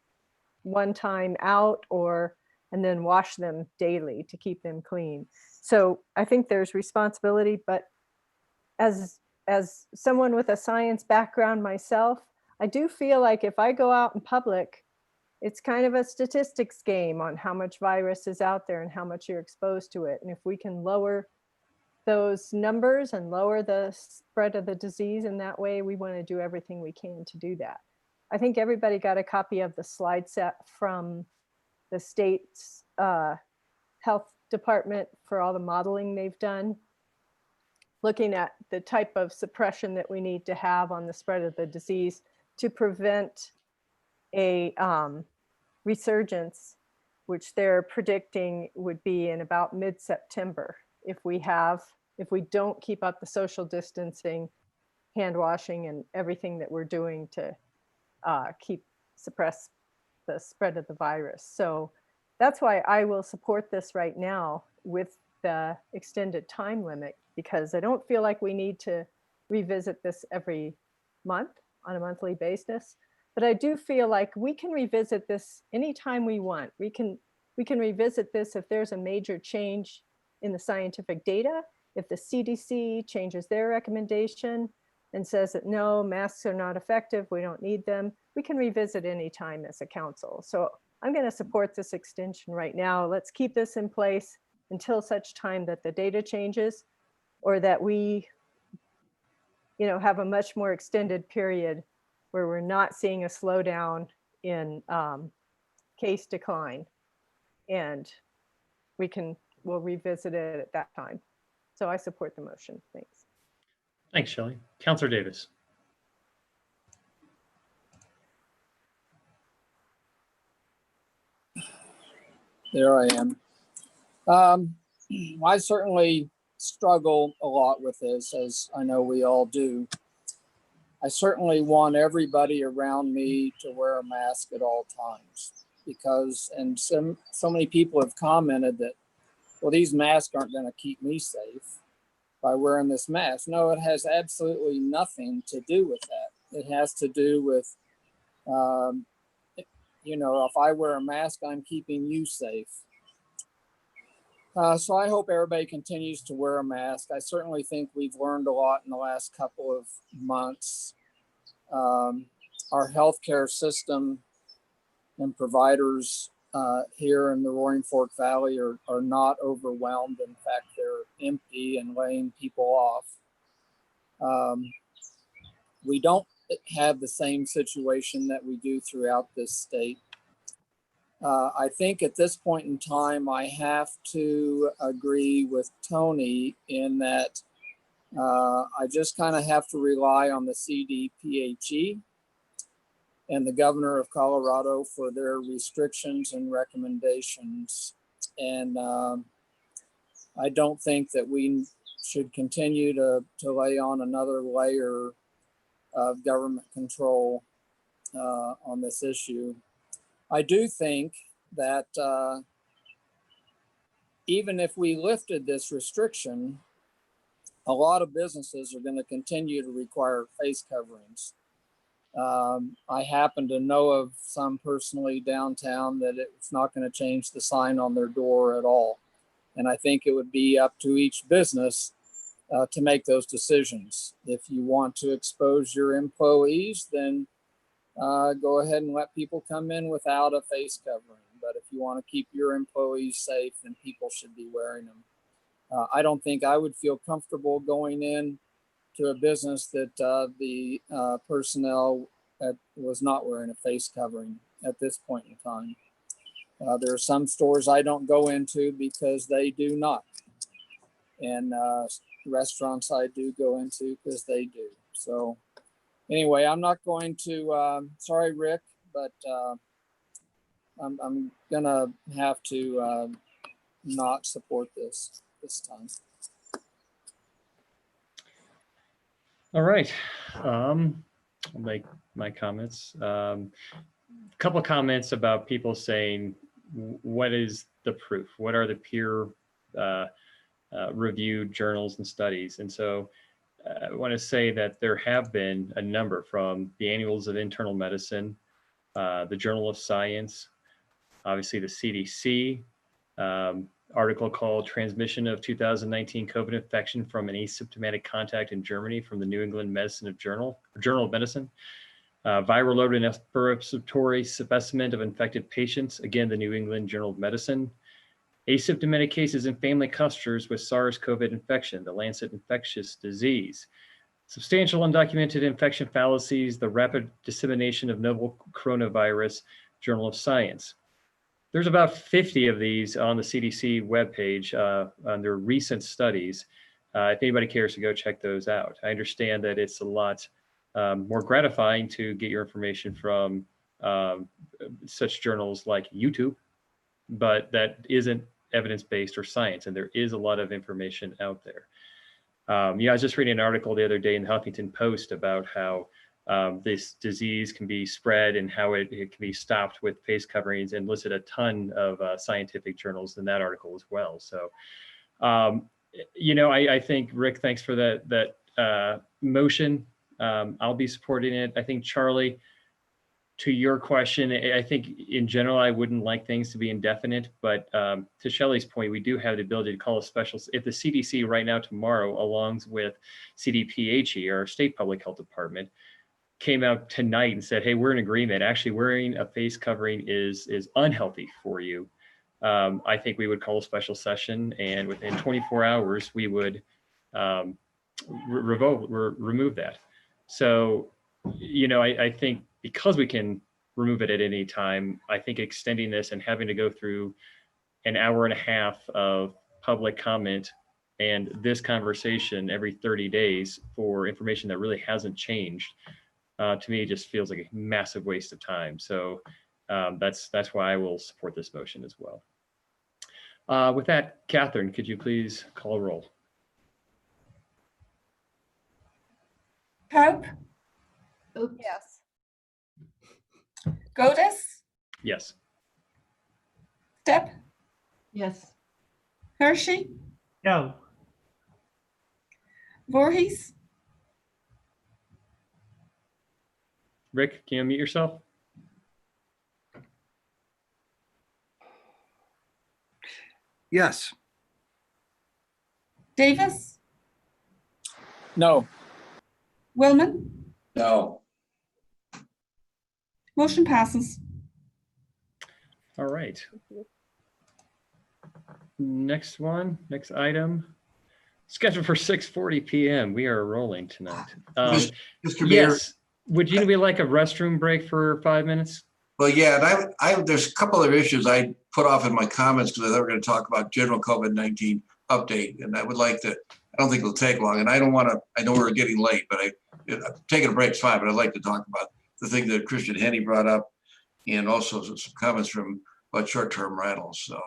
one time out and then wash them daily to keep them clean. So I think there's responsibility, but as someone with a science background myself, I do feel like if I go out in public, it's kind of a statistics game on how much virus is out there and how much you're exposed to it. And if we can lower those numbers and lower the spread of the disease in that way, we want to do everything we can to do that. I think everybody got a copy of the slide set from the state's health department for all the modeling they've done, looking at the type of suppression that we need to have on the spread of the disease to prevent a resurgence, which they're predicting would be in about mid-September if we don't keep up the social distancing, hand washing, and everything that we're doing to suppress the spread of the virus. So that's why I will support this right now with the extended time limit, because I don't feel like we need to revisit this every month on a monthly basis. But I do feel like we can revisit this anytime we want. We can revisit this if there's a major change in the scientific data, if the CDC changes their recommendation and says that no, masks are not effective, we don't need them, we can revisit anytime as a council. So I'm going to support this extension right now. Let's keep this in place until such time that the data changes, or that we, have a much more extended period where we're not seeing a slowdown in case decline, and we'll revisit it at that time. So I support the motion. Thanks. Thanks, Shelley. Councilor Davis. There I am. I certainly struggle a lot with this, as I know we all do. I certainly want everybody around me to wear a mask at all times, because, and so many people have commented that, well, these masks aren't going to keep me safe by wearing this mask. No, it has absolutely nothing to do with that. It has to do with, if I wear a mask, I'm keeping you safe. So I hope everybody continues to wear a mask. I certainly think we've learned a lot in the last couple of months. Our healthcare system and providers here in the Roaring Fork Valley are not overwhelmed. In fact, they're empty and laying people off. We don't have the same situation that we do throughout this state. I think at this point in time, I have to agree with Tony in that I just kind of have to rely on the CDPHE and the governor of Colorado for their restrictions and recommendations. And I don't think that we should continue to lay on another layer of government control on this issue. I do think that even if we lifted this restriction, a lot of businesses are going to continue to require face coverings. I happen to know of some personally downtown that it's not going to change the sign on their door at all. And I think it would be up to each business to make those decisions. If you want to expose your employees, then go ahead and let people come in without a face covering. But if you want to keep your employees safe, then people should be wearing them. I don't think I would feel comfortable going in to a business that the personnel was not wearing a face covering at this point in time. There are some stores I don't go into because they do not. And restaurants I do go into because they do. So anyway, I'm not going to, sorry, Rick, but I'm gonna have to not support this time. All right. I'll make my comments. Couple of comments about people saying, what is the proof? What are the peer reviewed journals and studies. And so I want to say that there have been a number from the Annuals of Internal Medicine, the Journal of Science, obviously the CDC, article called Transmission of 2019 COVID Infection from an Asymptomatic Contact in Germany from the New England Journal of Medicine. Viral load and respiratory specimen of infected patients, again, the New England Journal of Medicine. Asymptomatic cases in family clusters with SARS-CoV infection, the Lancet Infectious Disease. Substantial undocumented infection fallacies, the rapid dissemination of novel coronavirus, Journal of Science. There's about 50 of these on the CDC webpage under recent studies. If anybody cares to go check those out. I understand that it's a lot more gratifying to get your information from such journals like YouTube, but that isn't evidence-based or science, and there is a lot of information out there. I was just reading an article the other day in the Huffington Post about how this disease can be spread and how it can be stopped with face coverings, and listed a ton of scientific journals in that article as well. So, I think, Rick, thanks for that motion. I'll be supporting it. I think, Charlie, to your question, I think in general, I wouldn't like things to be indefinite, but to Shelley's point, we do have the ability to call a special, if the CDC right now tomorrow, along with CDPHE, our state public health department, came out tonight and said, hey, we're in agreement. Actually, wearing a face covering is unhealthy for you. I think we would call a special session, and within 24 hours, we would remove that. So, I think because we can remove it at any time, I think extending this and having to go through an hour and a half of public comment and this conversation every 30 days for information that really hasn't changed, to me, just feels like a massive waste of time. So that's why I will support this motion as well. With that, Catherine, could you please call a roll? Pope, Yes. Godus, Yes. Stepp, Yes. Hershey, No. Voorhees, Rick, can you unmute yourself? Yes. Davis, No. Willman, No. motion passes. All right. Next item, scheduled for 6:40 p.m. We are rolling tonight. Mr. Mayor. Yes, would you be like a restroom break for 5 minutes? Well, yeah, and there's a couple of issues I put off in my comments because I thought we were going to talk about general COVID-19 update, and I would like to, I don't think it'll take long, and I don't want to, I know we're getting late, but taking a break's fine, but I'd like to talk about the thing that Christian Henney brought up, and also some comments about short-term rentals. So,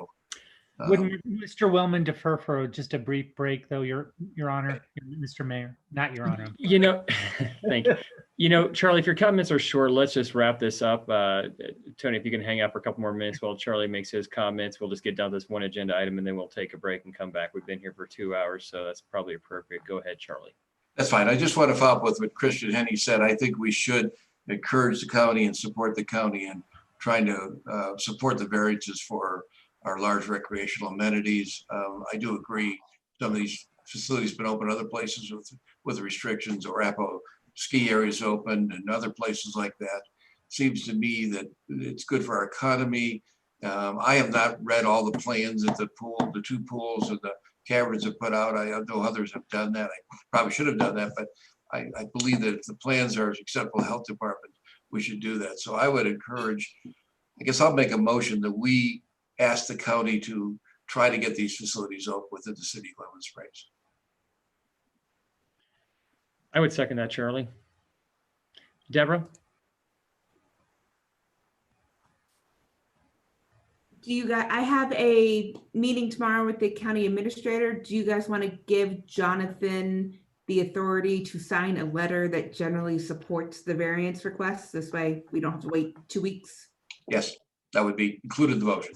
would Mr. Wellman defer for just a brief break, though, Your Honor, Mr. Mayor, not Your Honor? Thank you. Charlie, if your comments are short, let's just wrap this up. Tony, if you can hang out for a couple more minutes while Charlie makes his comments, we'll just get down to this one agenda item, and then we'll take a break and come back. We've been here for 2 hours, so that's probably appropriate. Go ahead, Charlie. that's fine. I just want to follow up with what Christian Henney said. I think we should encourage the county and support the county in trying to support the variances for our large recreational amenities. I do agree some of these facilities have been open other places with restrictions, or Arapahoe ski areas open and other places like that. Seems to me that it's good for our economy. I have not read all the plans that the two pools and the caverns have put out. I know others have done that. I probably should have done that, but I believe that if the plans are acceptable to the health department, we should do that. So I would encourage, I guess I'll make a motion that we ask the county to try to get these facilities open within the city of Glenwood Springs. I would second that, Charlie. Deborah? Do you guys, I have a meeting tomorrow with the county administrator. Do you guys want to give Jonathan the authority to sign a letter that generally supports the variance requests? This way we don't have to wait 2 weeks. Yes, that would be included in the motion.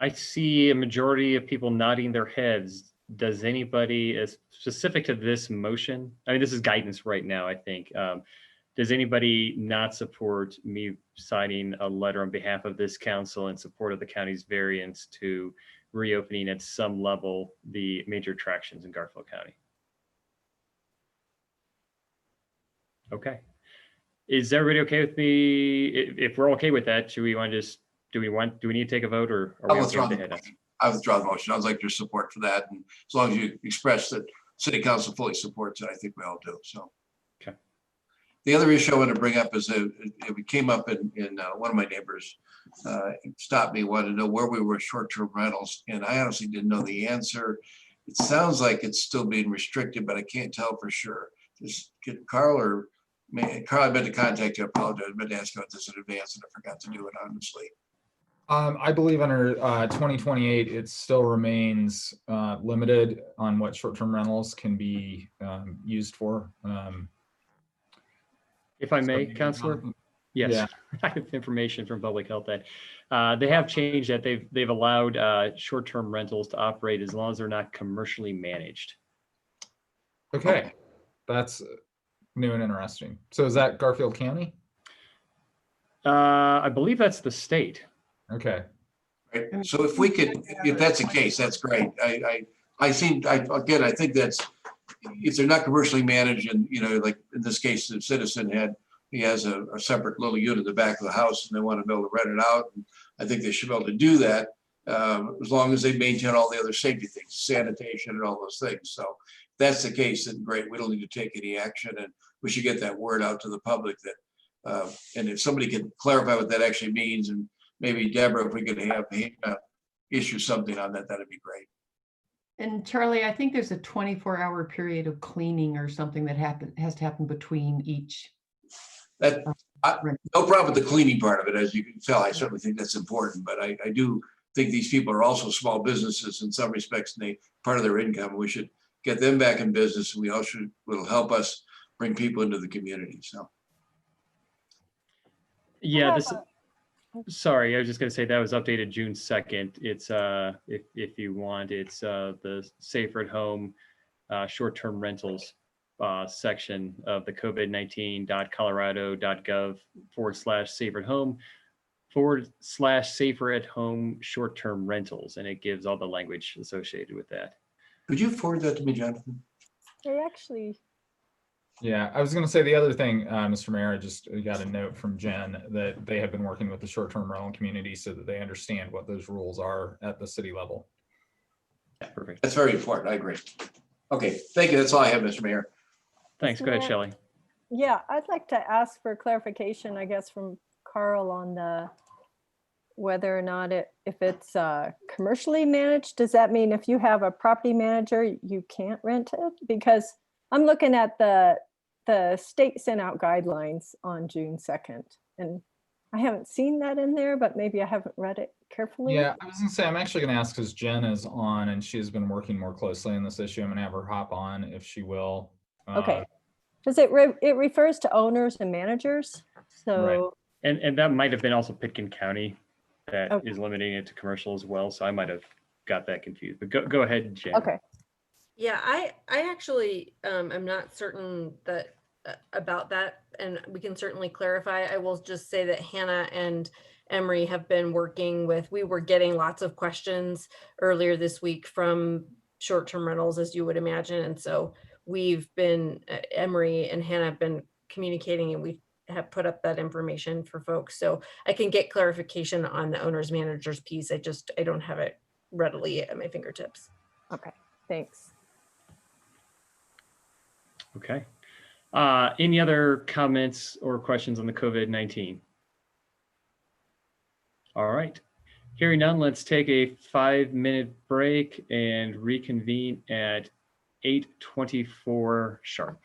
I see a majority of people nodding their heads. Does anybody, as specific to this motion, I mean, this is guidance right now, I think. Does anybody not support me signing a letter on behalf of this council in support of the county's variance to reopening at some level the major attractions in Garfield County? Okay. Is everybody okay with me? If we're okay with that, should we want to just, do we need to take a vote, or are we okay with the head? I withdraw the motion. I would like your support for that. And as long as you express that city council fully supports it, I think we all do. So. Okay. The other issue I want to bring up is it came up in one of my neighbors stopped me, wanted to know where we were with short-term rentals. And I honestly didn't know the answer. It sounds like it's still being restricted, but I can't tell for sure. Just get Carl or Carl, I meant to contact you. I apologize. I meant to ask you about this in advance and I forgot to do it, honestly. I believe under 2028, it still remains limited on what short-term rentals can be used for. If I may, Counselor? Yes, Yeah. I have information from Public Health that they have changed that they've allowed short-term rentals to operate as long as they're not commercially managed. Okay, that's new and interesting. So is that Garfield County? I believe that's the state. Okay. Right. So if that's the case, that's great. I think that's, if they're not commercially managed and, like in this case, the citizen he has a separate little unit in the back of the house and they want to be able to rent it out. And I think they should be able to do that as long as they maintain all the other safety things, sanitation and all those things. So if that's the case, then great. We don't need to take any action and we should get that word out to the public that, and if somebody can clarify what that actually means, and maybe Deborah, if we could have issue something on that, that'd be great. And Charlie, I think there's a 24-hour period of cleaning or something that has to happen between each. No problem with the cleaning part of it, as you can tell. I certainly think that's important, but I do think these people are also small businesses in some respects, and part of their income. We should get them back in business, and we also will help us bring people into the community. So. Yeah, sorry, I was just going to say that was updated June 2nd. It's if you want, it's the Safer at Home short-term rentals section of the covid19.colorado.gov/safer at home /safer at home short-term rentals, and it gives all the language associated with that. Could you forward that to me, Jonathan? They actually. Yeah, I was going to say the other thing, Mr. Mayor, I just got a note from Jen that they have been working with the short-term rental community so that they understand what those rules are at the city level. Yeah, perfect. That's very important. I agree. Okay, thank you. That's all I have, Mr. Mayor. Thanks. Go ahead, Shelley. Yeah, I'd like to ask for clarification, I guess, from Carl on the whether or not if it's commercially managed. Does that mean if you have a property manager, you can't rent it? Because I'm looking at the state sent out guidelines on June 2nd, and I haven't seen that in there, but maybe I haven't read it carefully. Yeah, I was gonna say, I'm actually gonna ask because Jen is on and she has been working more closely on this issue. I'm gonna have her hop on if she will. Okay, because it refers to owners and managers. So right. And that might have been also Pitkin County that is limiting it to commercial as well. So I might have got that confused, but go ahead, Jen. Okay. Yeah, I actually am not certain that about that, and we can certainly clarify. I will just say that Hannah and Emery have been working with, we were getting lots of questions earlier this week from short-term rentals, as you would imagine. And so we've been, Emery and Hannah have been communicating, and we have put up that information for folks. So I can get clarification on the owner's manager's piece. I don't have it readily at my fingertips. Okay, thanks. Okay. Any other comments or questions on the COVID-19? All right. Hearing none, let's take a 5-minute break and reconvene at 8:24 sharp.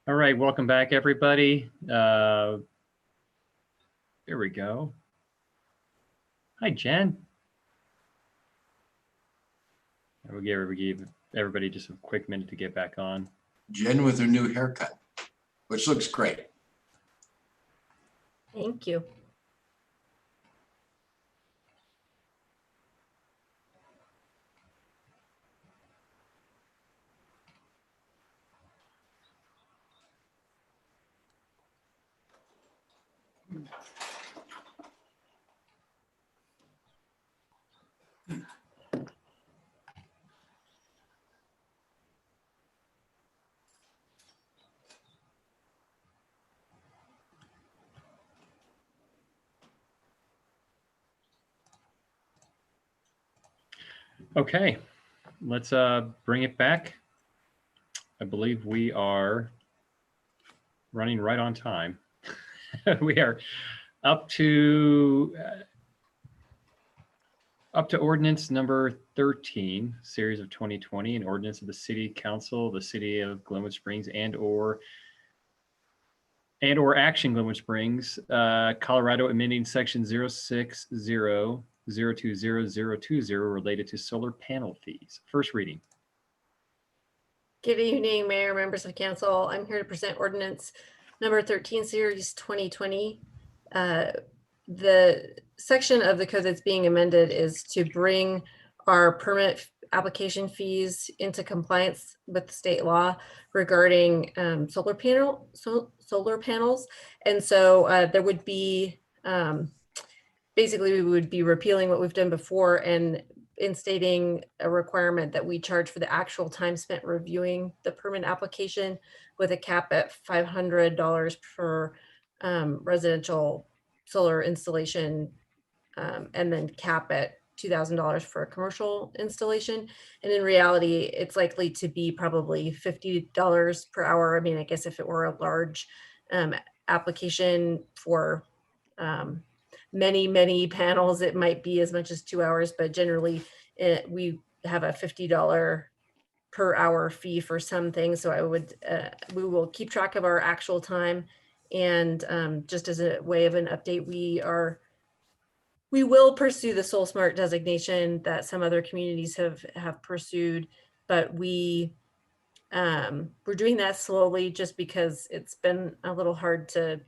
All right, welcome back, everybody. There we go. Hi, Jen. We'll give everybody just a quick minute to get back on. Jen with her new haircut, which looks great. Thank you. Okay, let's bring it back. I believe we are running right on time. We are up to ordinance number 13, series of 2020, an ordinance of the City Council, the City of Glenwood Springs, and or Action Glenwood Springs, Colorado, amending section 060020020 related to solar panel fees. First reading. Good evening, Mayor, members of council. I'm here to present ordinance number 13, series 2020. The section of the code that's being amended is to bring our permit application fees into compliance with state law regarding solar panels. And so there would be, basically we would be repealing what we've done before and instating a requirement that we charge for the actual time spent reviewing the permit application with a cap at $500 per residential solar installation, and then cap at $2,000 for a commercial installation. And in reality, it's likely to be probably $50 per hour. I mean, I guess if it were a large application for many panels, it might be as much as 2 hours, but generally we have a $50 per hour fee for some things. So I would, we will keep track of our actual time. And just as a way of an update, we will pursue the Soul Smart designation that some other communities have pursued, but we're doing that slowly just because it's been a little hard to,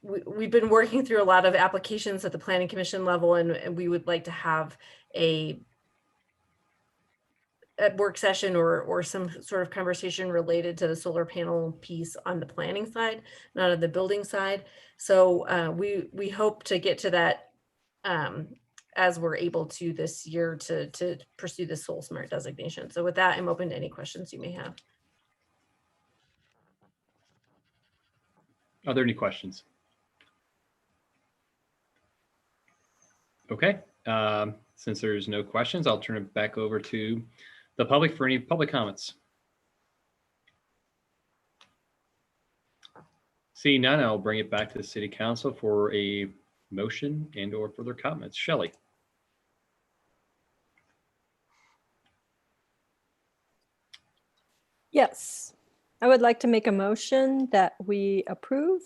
we've been working through a lot of applications at the Planning Commission level, and we would like to have a work session or some sort of conversation related to the solar panel piece on the planning side, not on the building side. So we hope to get to that as we're able to this year to pursue the Soul Smart designation. So with that, I'm open to any questions you may have. Are there any questions? Okay, since there's no questions, I'll turn it back over to the public for any public comments. Seeing none, I'll bring it back to the City Council for a motion and or further comments. Shelley. Yes, I would like to make a motion that we approve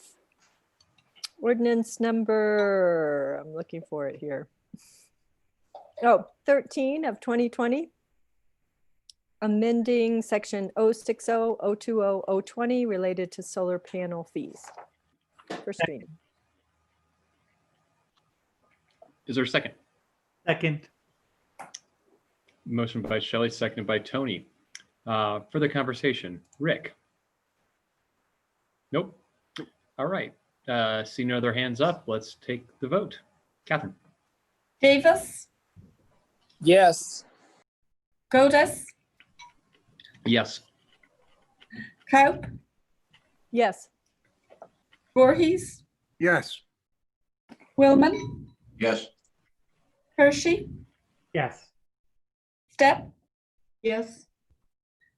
ordinance number, I'm looking for it here. 13 of 2020. Amending section 060, 020, 020 related to solar panel fees. First reading. Is there a second? Second. Motion by Shelley, seconded by Tony. Further conversation. Rick? Nope. All right. See no other hands up. Let's take the vote. Catherine? Davis, Yes. Godus, Yes. Cope, Yes. Voorhees, Yes. Willman, Yes. Hershey, Yes. Stepp. Yes.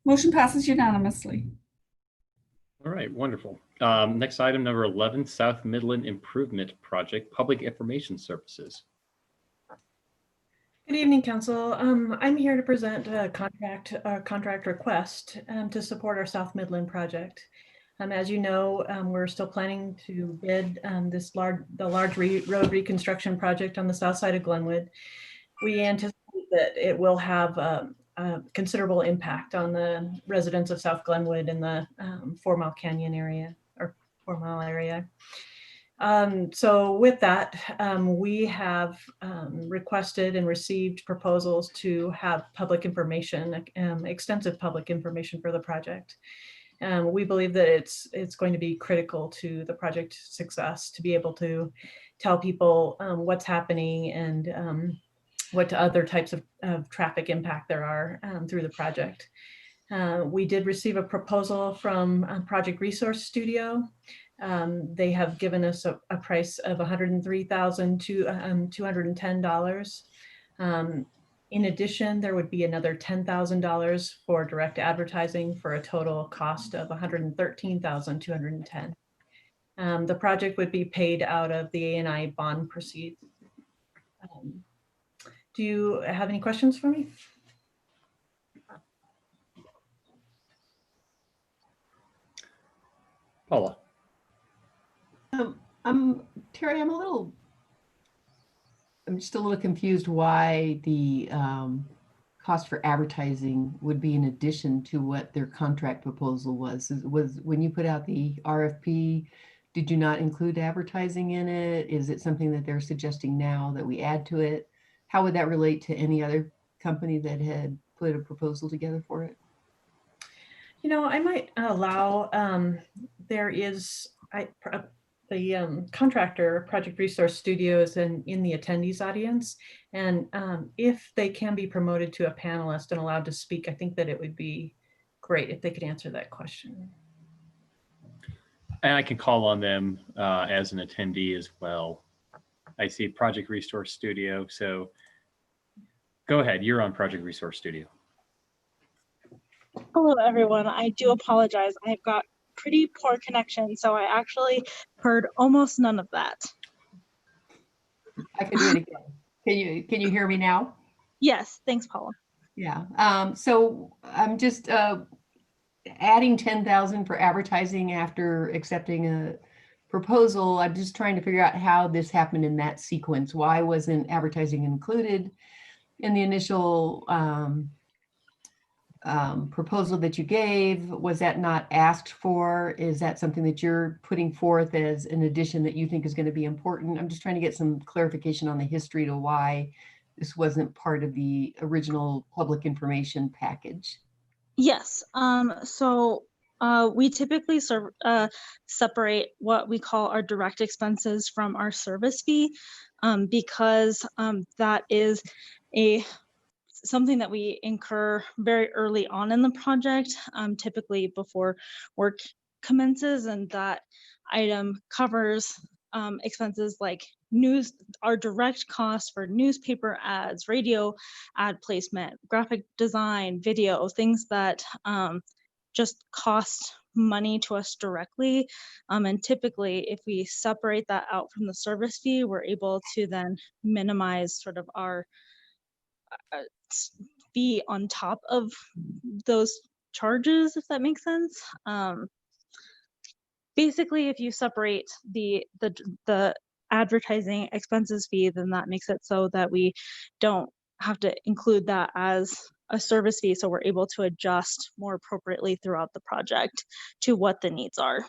Motion passes unanimously. All right, wonderful. Next item, number 11, South Midland Improvement Project, Public Information Services. Good evening, Council. I'm here to present a contract request to support our South Midland project. As you know, we're still planning to bid the large road reconstruction project on the south side of Glenwood. We anticipate that it will have a considerable impact on the residents of South Glenwood in the 4 Mile Canyon area or 4 Mile area. So with that, we have requested and received proposals to have public information, extensive public information for the project. We believe that it's going to be critical to the project success to be able to tell people what's happening and what other types of traffic impact there are through the project. We did receive a proposal from Project Resource Studio. They have given us a price of $103,210. In addition, there would be another $10,000 for direct advertising for a total cost of $113,210. The project would be paid out of the A&I bond proceeds. Do you have any questions for me? Paula. Terry, I'm just a little confused why the cost for advertising would be in addition to what their contract proposal was. Was when you put out the RFP, did you not include advertising in it? Is it something that they're suggesting now that we add to it? How would that relate to any other company that had put a proposal together for it? You know, I might allow, there is, the contractor, Project Resource Studio, is in the attendees audience. And if they can be promoted to a panelist and allowed to speak, I think that it would be great if they could answer that question. And I can call on them as an attendee as well. I see Project Resource Studio. So go ahead, you're on Project Resource Studio. Hello, everyone. I do apologize. I've got pretty poor connection, so I actually heard almost none of that. I can do it again. Can you hear me now? Yes, thanks, Paula. Yeah. So I'm just adding 10,000 for advertising after accepting a proposal. I'm just trying to figure out how this happened in that sequence. Why wasn't advertising included in the initial proposal that you gave? Was that not asked for? Is that something that you're putting forth as an addition that you think is going to be important? I'm just trying to get some clarification on the history to why this wasn't part of the original public information package. Yes. So we typically separate what we call our direct expenses from our service fee because that is something that we incur very early on in the project, typically before work commences, and that item covers expenses like our direct costs for newspaper ads, radio ad placement, graphic design, video, things that just cost money to us directly. And typically, if we separate that out from the service fee, we're able to then minimize sort of our fee on top of those charges, if that makes sense. Basically, if you separate the advertising expenses fee, then that makes it so that we don't have to include that as a service fee, so we're able to adjust more appropriately throughout the project to what the needs are.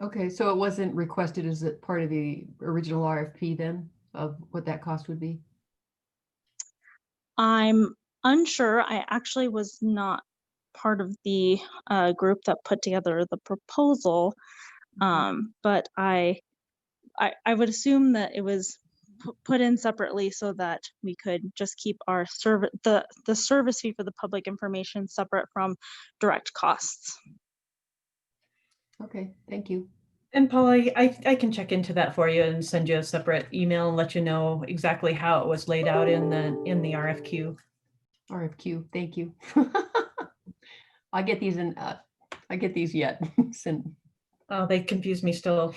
Okay, so it wasn't requested as a part of the original RFP then of what that cost would be? I'm unsure. I actually was not part of the group that put together the proposal, but I would assume that it was put in separately so that we could just keep our the service fee for the public information separate from direct costs. Okay, thank you. And Paula, I can check into that for you and send you a separate email and let you know exactly how it was laid out in the RFQ. RFQ, thank you. I get these I get these yet. Oh, they confuse me still.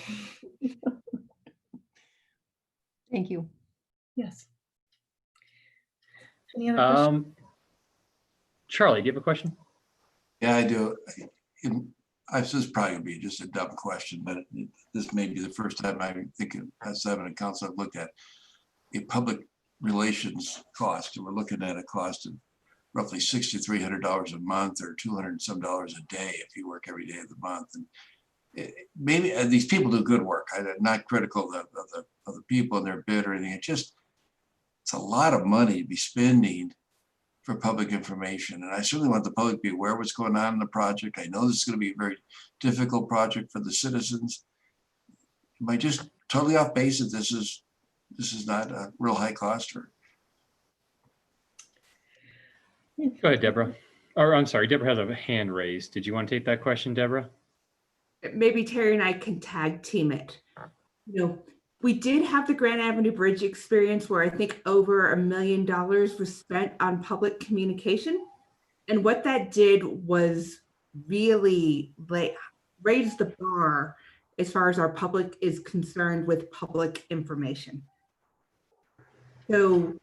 Thank you. Yes. Any other questions? Charlie, do you have a question? Yeah, I do. This is probably gonna be just a dumb question, but this may be the first time I think as having a council I've looked at a public relations cost. And we're looking at a cost of roughly $6,300 a month or $200 and some a day if you work every day of the month. And maybe these people do good work. I'm not critical of the people and their bid or anything. It's a lot of money to be spending for public information. And I certainly want the public to be aware of what's going on in the project. I know this is going to be a very difficult project for the citizens. Am I just totally off base that this is not a real high cost? Or go ahead, Deborah. Or I'm sorry, Deborah has a hand raised. Did you want to take that question, Deborah? Maybe Terry and I can tag team it. You know, we did have the Grand Avenue Bridge experience where I think over $1 million was spent on public communication. And what that did was really raise the bar as far as our public is concerned with public information. So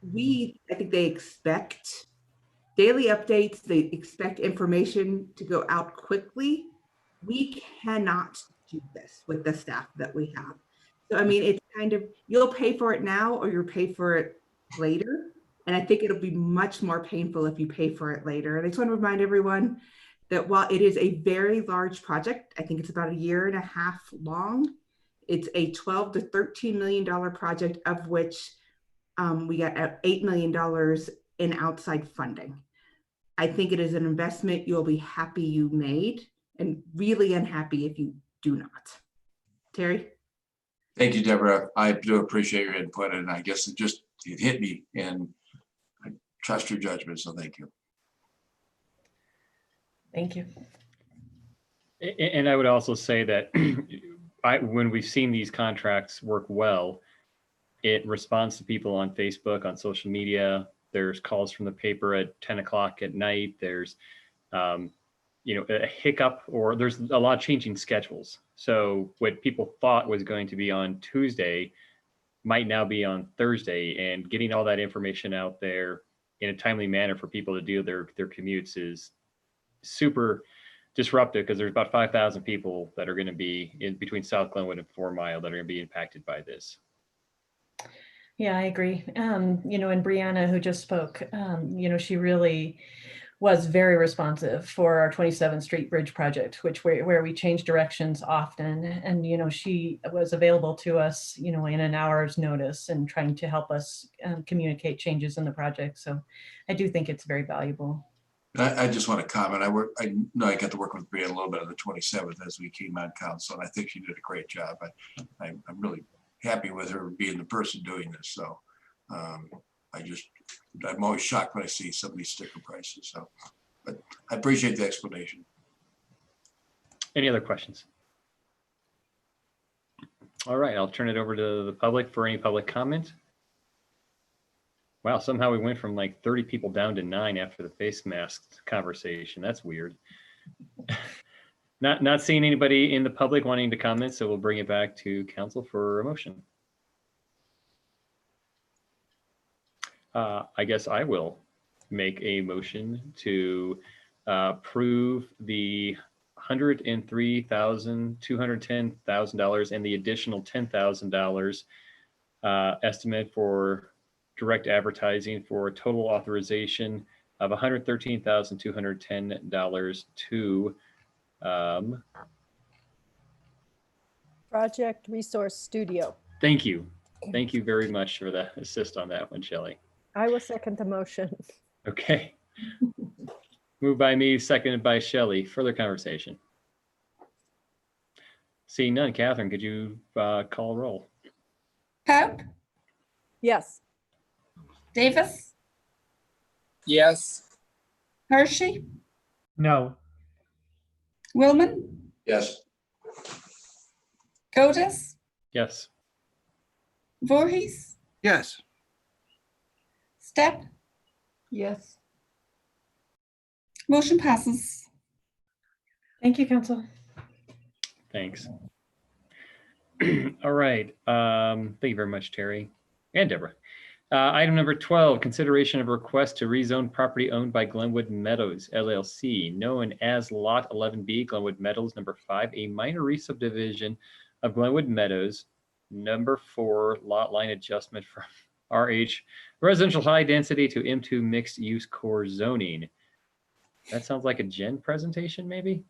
I think they expect daily updates, they expect information to go out quickly. We cannot do this with the staff that we have. So, I mean, it's kind of, you'll pay for it now or you'll pay for it later. And I think it'll be much more painful if you pay for it later. And I just want to remind everyone that while it is a very large project, I think it's about 1.5 years long, it's a $12 to $13 million project, of which we got $8 million in outside funding. I think it is an investment you'll be happy you made and really unhappy if you do not. Terry? thank you, Deborah. I do appreciate your input, and I guess it hit me, and I trust your judgment, so thank you. Thank you. And I would also say that when we've seen these contracts work well, it responds to people on Facebook, on social media. There's calls from the paper at 10 o'clock at night. There's, a hiccup, or there's a lot of changing schedules. So what people thought was going to be on Tuesday might now be on Thursday, and getting all that information out there in a timely manner for people to do their commutes is super disruptive, because there's about 5,000 people that are going to be in between South Glenwood and 4 Mile that are going to be impacted by this. Yeah, I agree. And Brianna, who just spoke, she really was very responsive for our 27th Street Bridge project, where we change directions often. And, she was available to us, in an hour's notice and trying to help us communicate changes in the project. So I do think it's very valuable. I just want to comment. I know I got to work with Brianna a little bit on the 27th as we came on council, and I think she did a great job. I'm really happy with her being the person doing this. So I'm always shocked when I see some of these sticker prices. So, but I appreciate the explanation. Any other questions? All right, I'll turn it over to the public for any public comment. Wow, somehow we went from like 30 people down to 9 after the face mask conversation. That's weird. Not seeing anybody in the public wanting to comment, so we'll bring it back to council for a motion. I guess I will make a motion to approve the $103,210,000 and the additional $10,000 estimate for direct advertising for a total authorization of $113,210 to Project Resource Studio. Thank you. Thank you very much for the assist on that one, Shelley. I will second the motion. Okay. Moved by me, seconded by Shelley. Further conversation. Seeing none, Catherine, could you call a roll? Pope, Yes. Davis, Yes. Hershey, No. Willman, Yes. Godes, Yes. Voorhees, Yes. Stepp. Yes. Motion passes. Thank you, council. Thanks. All right. Thank you very much, Terry. And Deborah. Item number 12, consideration of a request to rezone property owned by Glenwood Meadows LLC, known as Lot 11B, Glenwood Meadows number 5, a minor re-subdivision of Glenwood Meadows, number 4, lot line adjustment from RH residential high density to M2 mixed use core zoning. That sounds like a Jen presentation, maybe?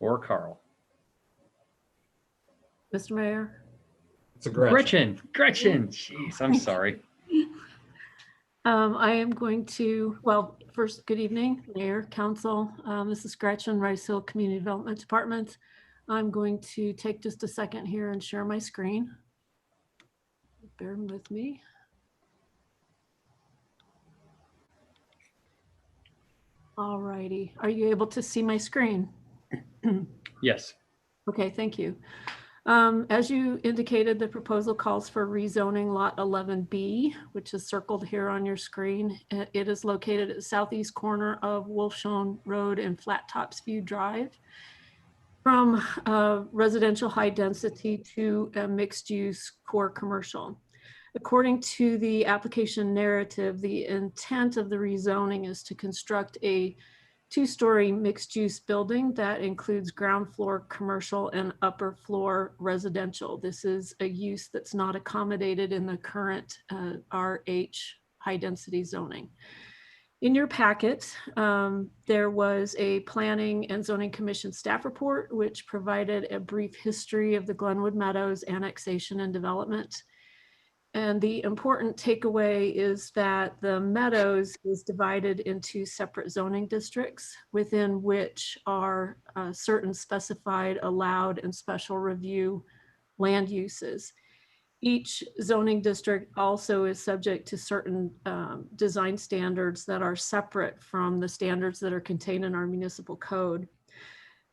Or Carl. Mr. Mayor. It's a Gretchen. Gretchen. Jeez, I'm sorry. I am going to, well, first, good evening, Mayor, Council. This is Gretchen, Rice Hill Community Development Department. I'm going to take just a second here and share my screen. Bear with me. All righty. Are you able to see my screen? Yes. Okay, thank you. As you indicated, the proposal calls for rezoning lot 11B, which is circled here on your screen. It is located at the southeast corner of Wolfshone Road and Flat Tops View Drive, from residential high density to a mixed use core commercial. According to the application narrative, the intent of the rezoning is to construct a 2-story mixed-use building that includes ground floor commercial and upper floor residential. This is a use that's not accommodated in the current RH high-density zoning. In your packet, there was a Planning and Zoning Commission staff report, which provided a brief history of the Glenwood Meadows annexation and development. And the important takeaway is that the Meadows is divided into separate zoning districts within which are certain specified allowed and special review land uses. Each zoning district also is subject to certain design standards that are separate from the standards that are contained in our municipal code.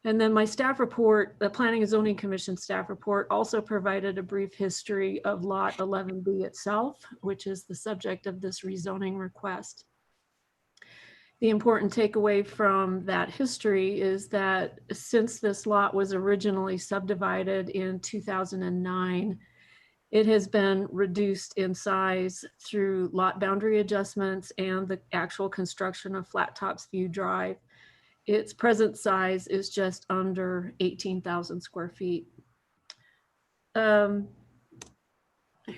And then my staff report, the Planning and Zoning Commission staff report, also provided a brief history of Lot 11B itself, which is the subject of this rezoning request. The important takeaway from that history is that since this lot was originally subdivided in 2009, it has been reduced in size through lot boundary adjustments and the actual construction of Flat Tops View Drive. Its present size is just under 18,000 square feet. There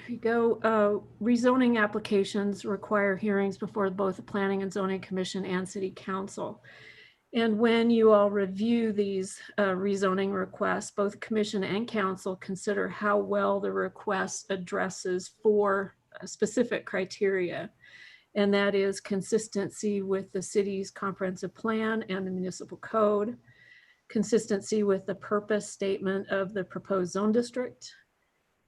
you go. Rezoning applications require hearings before both the Planning and Zoning Commission and City Council. And when you all review these rezoning requests, both Commission and Council consider how well the request addresses 4 specific criteria. And that is consistency with the city's comprehensive plan and the municipal code, consistency with the purpose statement of the proposed zone district,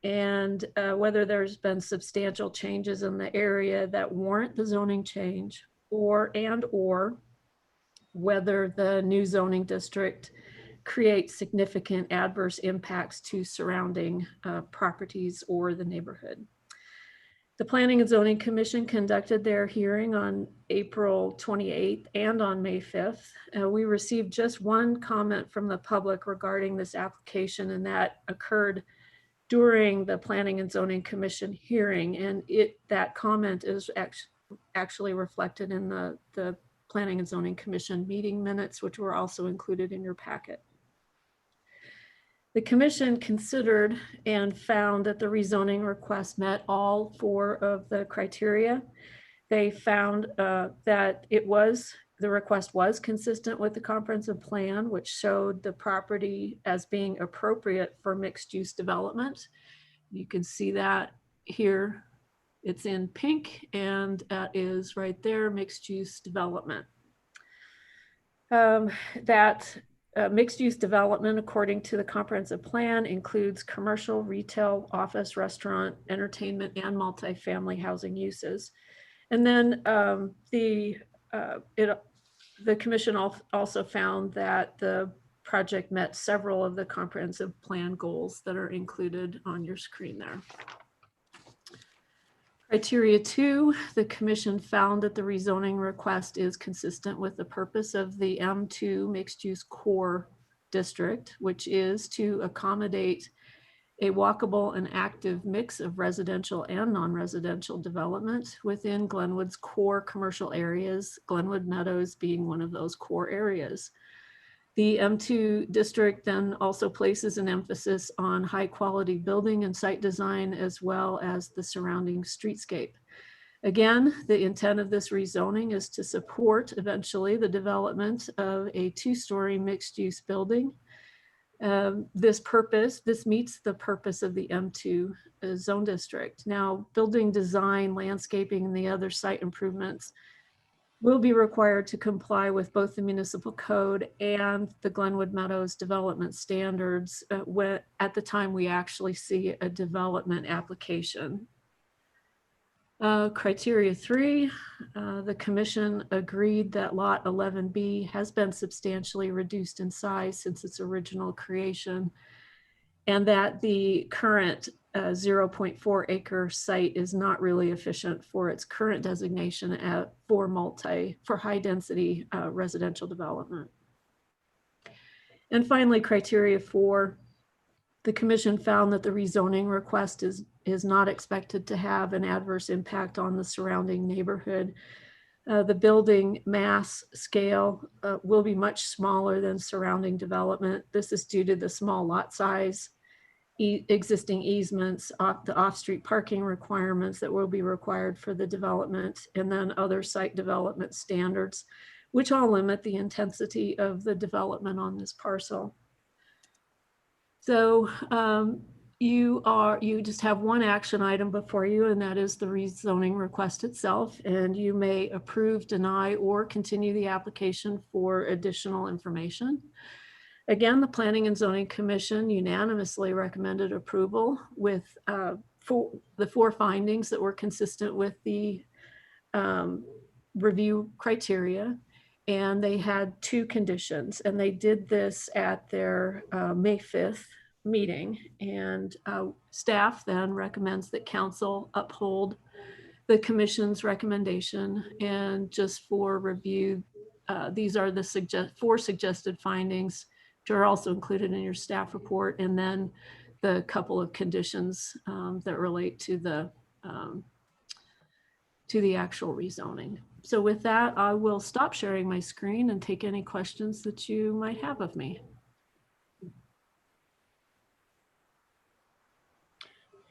and whether there's been substantial changes in the area that warrant the zoning change, or whether the new zoning district creates significant adverse impacts to surrounding properties or the neighborhood. The Planning and Zoning Commission conducted their hearing on April 28th and on May 5th. We received just one comment from the public regarding this application, and that occurred during the Planning and Zoning Commission hearing. And that comment is actually reflected in the Planning and Zoning Commission meeting minutes, which were also included in your packet. The Commission considered and found that the rezoning request met all 4 of the criteria. They found that the request was consistent with the comprehensive plan, which showed the property as being appropriate for mixed use development. You can see that here. It's in pink, and that is right there, mixed use development. Mixed use development, according to the comprehensive plan, includes commercial, retail, office, restaurant, entertainment, and multifamily housing uses. And then the Commission also found that the project met several of the comprehensive plan goals that are included on your screen there. Criteria 2, the Commission found that the rezoning request is consistent with the purpose of the M2 mixed use core district, which is to accommodate a walkable and active mix of residential and non-residential development within Glenwood's core commercial areas, Glenwood Meadows being one of those core areas. The M2 district then also places an emphasis on high quality building and site design, as well as the surrounding streetscape. Again, the intent of this rezoning is to support eventually the development of a 2-story mixed-use building. This meets the purpose of the M2 zone district. Now, building design, landscaping, and the other site improvements will be required to comply with both the municipal code and the Glenwood Meadows development standards at the time we actually see a development application. Criteria 3, the commission agreed that lot 11B has been substantially reduced in size since its original creation, and that the current 0.4 acre site is not really efficient for its current designation for high density residential development. And finally, criteria 4, the commission found that the rezoning request is not expected to have an adverse impact on the surrounding neighborhood. The building mass scale will be much smaller than surrounding development. This is due to the small lot size, existing easements, the off-street parking requirements that will be required for the development, and then other site development standards, which all limit the intensity of the development on this parcel. So you just have one action item before you, and that is the rezoning request itself, and you may approve, deny, or continue the application for additional information. Again, the Planning and Zoning Commission unanimously recommended approval with the 4 findings that were consistent with the review criteria. And they had 2 conditions, and they did this at their May 5th meeting. And staff then recommends that council uphold the commission's recommendation. And just for review, these are the 4 suggested findings, which are also included in your staff report, and then the couple of conditions that relate to the actual rezoning. So with that, I will stop sharing my screen and take any questions that you might have of me.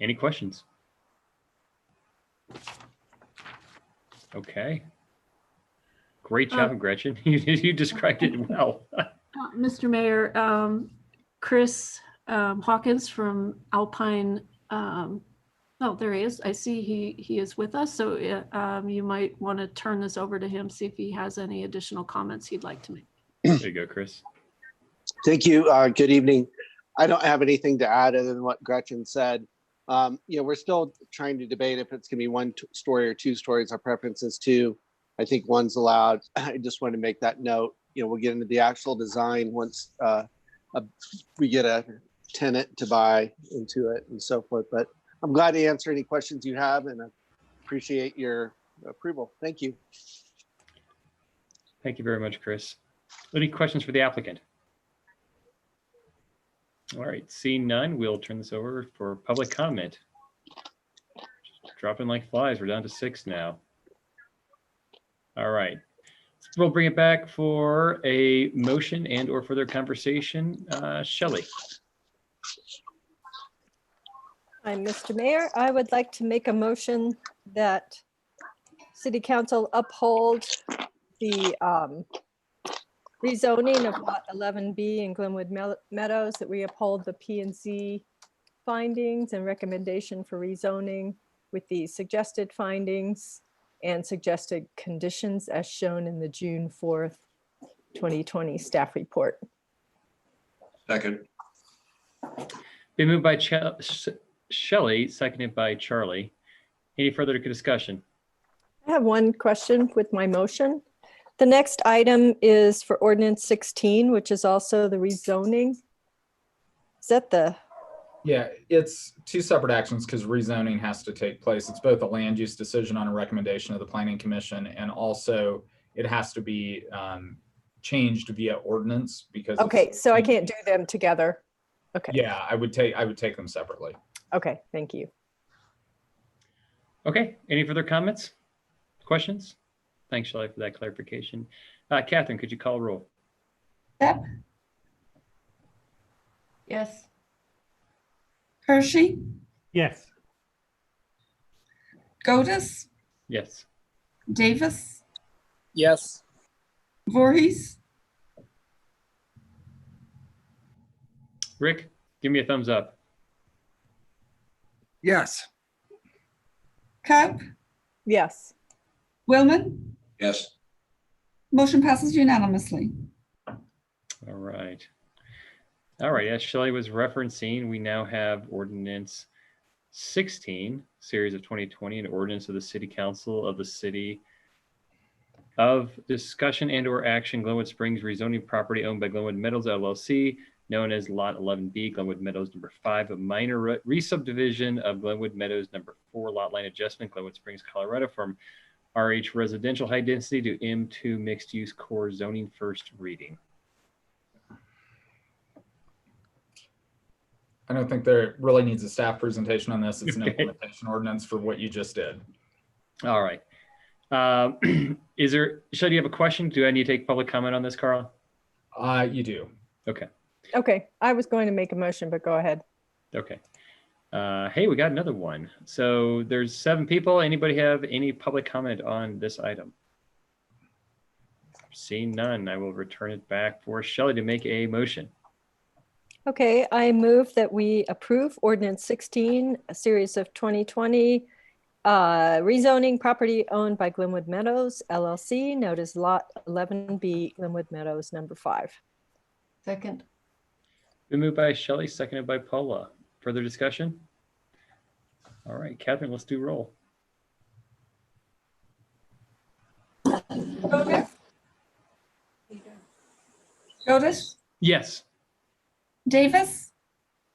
Any questions? Okay. Great job, Gretchen. You described it well. Mr. Mayor, Chris Hawkins from Alpine, oh, there he is. I see he is with us. So you might want to turn this over to him, see if he has any additional comments he'd like to make. There you go, Chris. Thank you. Good evening. I don't have anything to add other than what Gretchen said. We're still trying to debate if it's going to be 1 story or 2 stories. Our preference is 2. I think 1's allowed. I just want to make that note. We'll get into the actual design once we get a tenant to buy into it and so forth. But I'm glad to answer any questions you have, and I appreciate your approval. Thank you. Thank you very much, Chris. Any questions for the applicant? All right, seeing none, we'll turn this over for public comment. Just dropping like flies. We're down to 6 now. All right. We'll bring it back for a motion and or further conversation. Shelley. Hi, Mr. Mayor. I would like to make a motion that City Council uphold the rezoning of Lot 11B in Glenwood Meadows, that we uphold the P&Z findings and recommendation for rezoning with the suggested findings and suggested conditions as shown in the June 4th, 2020 staff report. Second. Been moved by Shelley, seconded by Charlie. Any further discussion? I have one question with my motion. The next item is for ordinance 16, which is also the rezoning. Is that the? Yeah, it's 2 separate actions because rezoning has to take place. It's both a land use decision on a recommendation of the Planning Commission, and also it has to be changed via ordinance because. Okay, so I can't do them together. Okay. Yeah, I would take them separately. Okay, thank you. Okay, any further comments, questions? Thanks, Shelley, for that clarification. Catherine, could you call roll? Stepp, Yes. Hershey, Yes. Godus, Yes. Davis, Yes. Voorhees, Rick, give me a thumbs up. Yes. Cobb, Yes. Willman. Yes. Motion passes unanimously. All right. All right, as Shelley was referencing, we now have ordinance 16, series of 2020, an ordinance of the City Council of the City of Discussion and or Action, Glenwood Springs rezoning property owned by Glenwood Meadows LLC, known as Lot 11B, Glenwood Meadows number 5, a minor re-subdivision of Glenwood Meadows number 4, lot line adjustment, Glenwood Springs, Colorado, from RH residential high density to M2 mixed use core zoning, first reading. I don't think there really needs a staff presentation on this. It's an Okay. implementation ordinance for what you just did. All right. Is there, Shelley, do you have a question? Do I need to take public comment on this, Carl? You do. Okay. Okay, I was going to make a motion, but go ahead. Okay. Hey, we got another one. So there's 7 people. Anybody have any public comment on this item? Seeing none, I will return it back for Shelley to make a motion. Okay, I move that we approve ordinance 16, a series of 2020, rezoning property owned by Glenwood Meadows LLC, known as Lot 11B, Glenwood Meadows number 5. Second. Been moved by Shelley, seconded by Paula. Further discussion? All right, Catherine, let's do roll. Godus, Yes. Davis,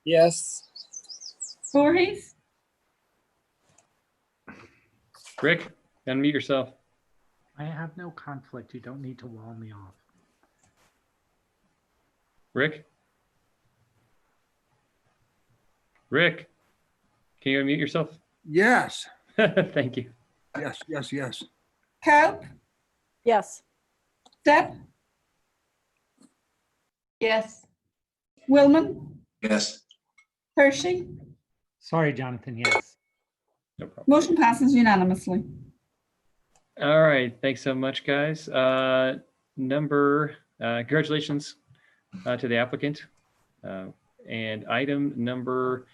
Yes. Voorhees, Rick, unmute yourself. I have no conflict. You don't need to wall me off. Rick? Rick, can you unmute yourself? Yes. Thank you. Yes. Yes. Yes. Cobb, Yes. Stepp, Yes. Willman, Yes. Hershey. Sorry, Jonathan. Yes. No problem. Motion passes unanimously. All right, thanks so much, guys. Congratulations to the applicant. And item number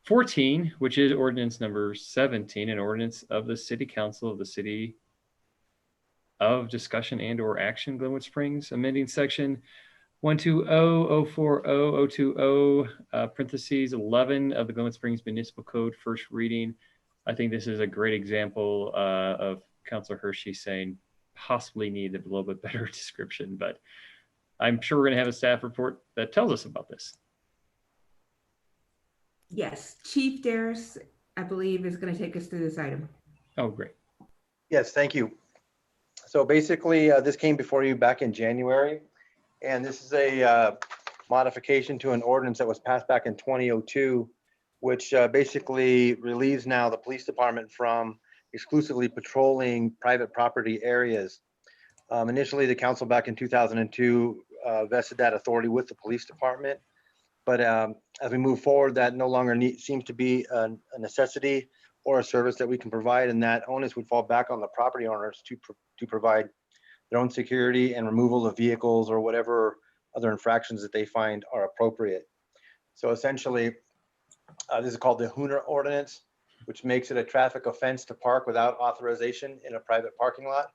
14, which is ordinance number 17, an ordinance of the City Council of the City of Discussion and or Action, Glenwood Springs, amending section 120040020 parentheses 11 of the Glenwood Springs Municipal Code, first reading. I think this is a great example of Councilor Hershey saying possibly need a little bit better description, but I'm sure we're going to have a staff report that tells us about this. Yes, Chief Darris, I believe, is going to take us through this item. Oh, great. Yes, thank you. So basically, this came before you back in January, and this is a modification to an ordinance that was passed back in 2002, which basically relieves now the police department from exclusively patrolling private property areas. Initially, the council back in 2002 vested that authority with the police department. But as we move forward, that no longer seems to be a necessity or a service that we can provide, and that onus would fall back on the property owners to provide their own security and removal of vehicles or whatever other infractions that they find are appropriate. So essentially, this is called the Hooner Ordinance, which makes it a traffic offense to park without authorization in a private parking lot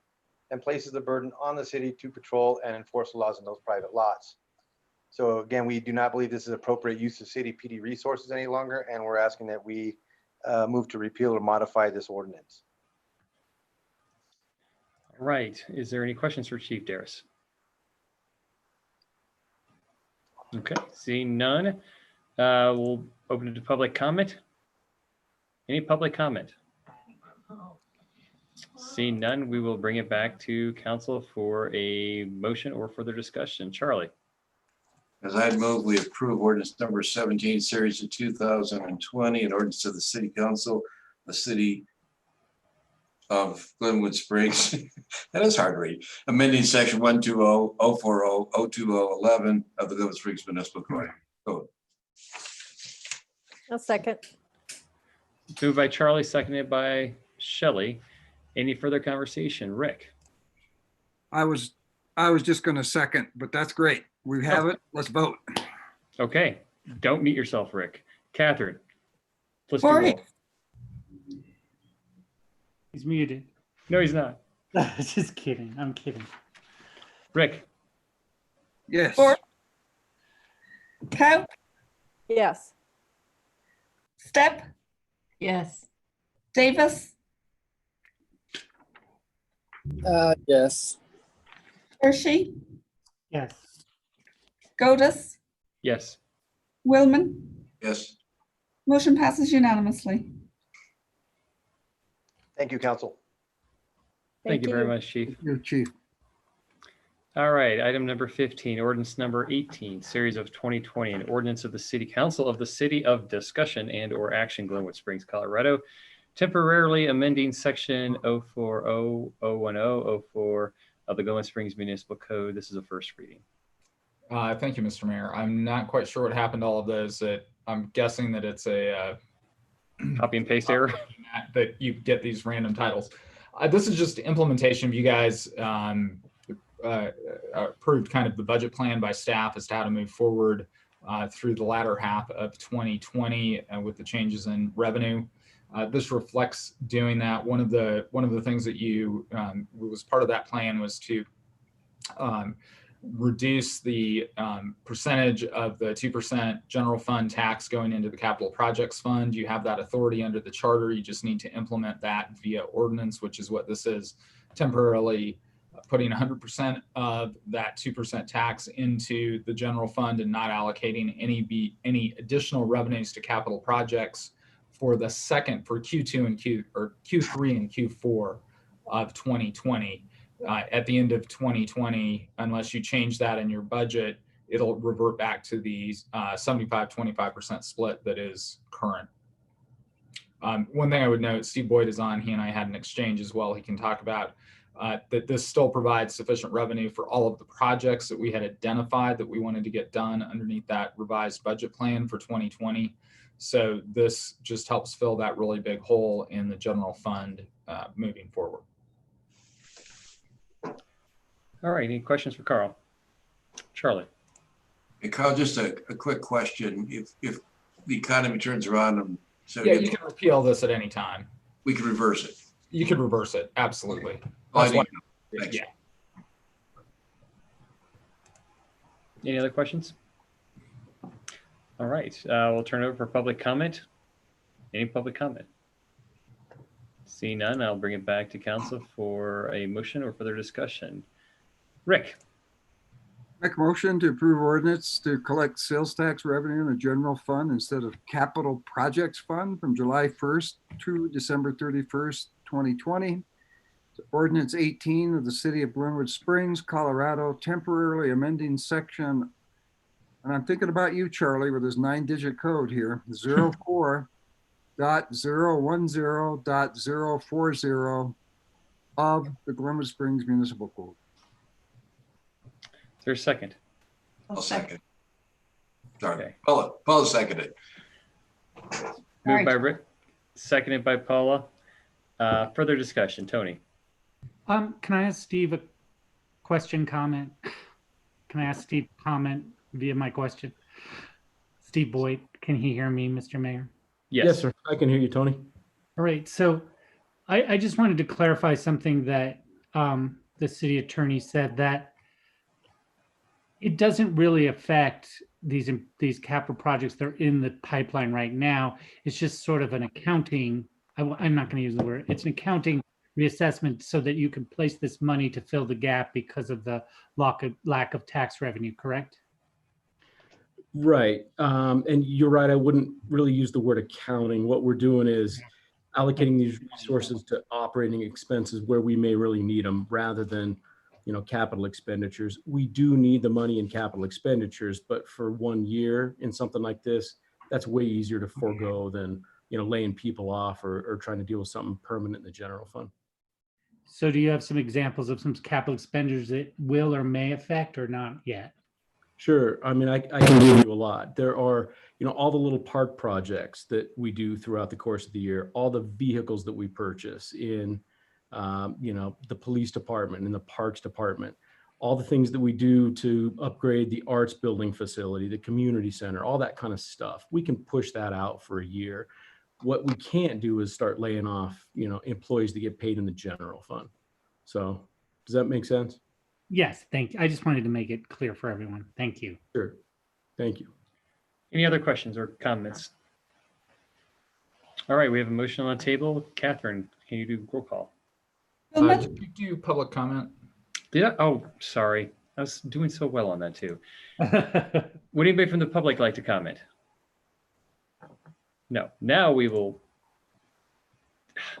and places the burden on the city to patrol and enforce the laws in those private lots. So again, we do not believe this is appropriate use of city PD resources any longer, and we're asking that we move to repeal or modify this ordinance. All right. Is there any questions for Chief Darris? Okay, seeing none, we'll open it to public comment. Any public comment? Seeing none, we will bring it back to council for a motion or further discussion. Charlie. As I'd move, we approve ordinance number 17, series of 2020, an ordinance of the City Council, the City of Glenwood Springs. That is hard to read. Amending section 120-040-02011 of the Glenwood Springs Municipal Code. A second. Moved by Charlie, seconded by Shelley. Any further conversation? Rick? I was just going to second, but that's great. We have it. Let's vote. Okay. Don't mute yourself, Rick. Catherine? Let's do Cory? roll. He's muted. No, he's not. Just kidding. I'm kidding. Rick? Yes. Coe? Yes. Step? Yes. Davis? Yes. Hershey? Yes. Godus? Yes. Willman? Yes. Motion passes unanimously. Thank you, council. Thank you very much, Chief. Thank you, Chief. All right, item number 15, ordinance number 18, series of 2020, an ordinance of the City Council of the City of Discussion and or Action, Glenwood Springs, Colorado, temporarily amending section 040-010-04 of the Glenwood Springs Municipal Code. This is a first reading. Thank you, Mr. Mayor. I'm not quite sure what happened to all of those. I'm guessing that it's a copy and paste error that you get these random titles. This is just implementation of you guys approved kind of the budget plan by staff as to how to move forward through the latter half of 2020 with the changes in revenue. This reflects doing that. One of the things that was part of that plan was to reduce the percentage of the 2% general fund tax going into the capital projects fund. You have that authority under the charter. You just need to implement that via ordinance, which is what this is, temporarily putting 100% of that 2% tax into the general fund and not allocating any additional revenues to capital projects for Q2 and Q3 and Q4 of 2020. At the end of 2020, unless you change that in your budget, it'll revert back to the 75-25% split that is current. One thing I would note, Steve Boyd is on. He and I had an exchange as well. He can talk about that this still provides sufficient revenue for all of the projects that we had identified that we wanted to get done underneath that revised budget plan for 2020. So this just helps fill that really big hole in the general fund moving forward. All right, any questions for Carl? Charlie? Hey, Carl, just a quick question. If the economy turns around and so yeah, you can repeal this at any time. We can reverse it. You could reverse it, absolutely. That's why. Yeah. Any other questions? All right, we'll turn it over for public comment. Any public comment? See none, I'll bring it back to council for a motion or further discussion. Rick? Make a motion to approve ordinance to collect sales tax revenue in the general fund instead of capital projects fund from July 1st to December 31st, 2020. Ordinance 18 of the City of Glenwood Springs, Colorado, temporarily amending section, and I'm thinking about you, Charlie, with his 9-digit code here, 04.010.040 of the Glenwood Springs Municipal Code. Is there a second? I'll second. Sorry, Paula seconded. Moved by Rick, seconded by Paula. Further discussion, Tony? Can I ask Steve a question, comment? Can I ask Steve comment via my question? Steve Boyd, can he hear me, Mr. Mayor? Yes, sir. I can hear you, Tony. All right. So I just wanted to clarify something that the city attorney said, that it doesn't really affect these capital projects that are in the pipeline right now. It's just sort of an accounting, I'm not going to use the word, it's an accounting reassessment so that you can place this money to fill the gap because of the lack of tax revenue, correct? Right. And you're right. I wouldn't really use the word accounting. What we're doing is allocating these resources to operating expenses where we may really need them, rather than, capital expenditures. We do need the money in capital expenditures, but for 1 year in something like this, that's way easier to forego than, laying people off or trying to deal with something permanent in the general fund. So do you have some examples of some capital expenditures that will or may affect or not yet? Sure. I mean, I can give you a lot. There are, all the little park projects that we do throughout the course of the year, all the vehicles that we purchase in, the police department, in the parks department, all the things that we do to upgrade the arts building facility, the community center, all that kind of stuff. We can push that out for a year. What we can't do is start laying off, employees that get paid in the general fund. So does that make sense? Yes, thank you. I just wanted to make it clear for everyone. Thank you. Sure. Thank you. Any other questions or comments? All right, we have a motion on the table. Catherine, can you do roll call? Did you do public comment? Did I? Oh, sorry. I was doing so well on that too. Would anybody from the public like to comment? No. Now we will.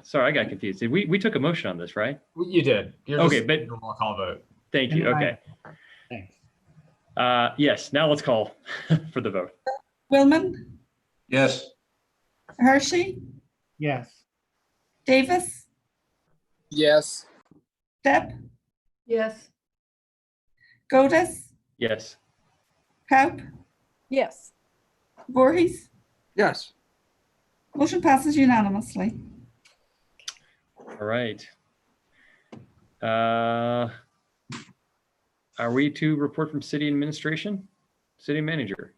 Sorry, I got confused. We took a motion on this, right? You did. You're Okay, just but doing a roll call vote. thank you. Okay. Thanks. Yes, now let's call for the vote. Willman, Yes. Hershey, Yes. Davis, Yes. Deb, Yes. Godus, Yes. Kaup, Yes. Voorhees. Yes. Motion passes unanimously. All right. Are we to report from city administration? City manager?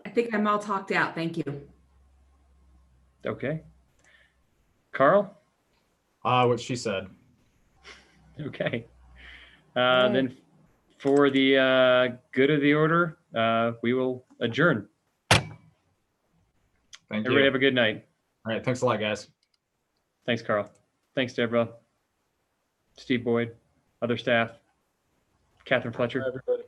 I think I'm all talked out. Thank you. Okay. Carl? What she said. Okay. Then for the good of the order, we will adjourn. Thank Everybody you. have a good night. All right. Thanks a lot, guys. Thanks, Carl. Thanks, Deborah. Steve Boyd, other staff, Catherine Fletcher. Everybody.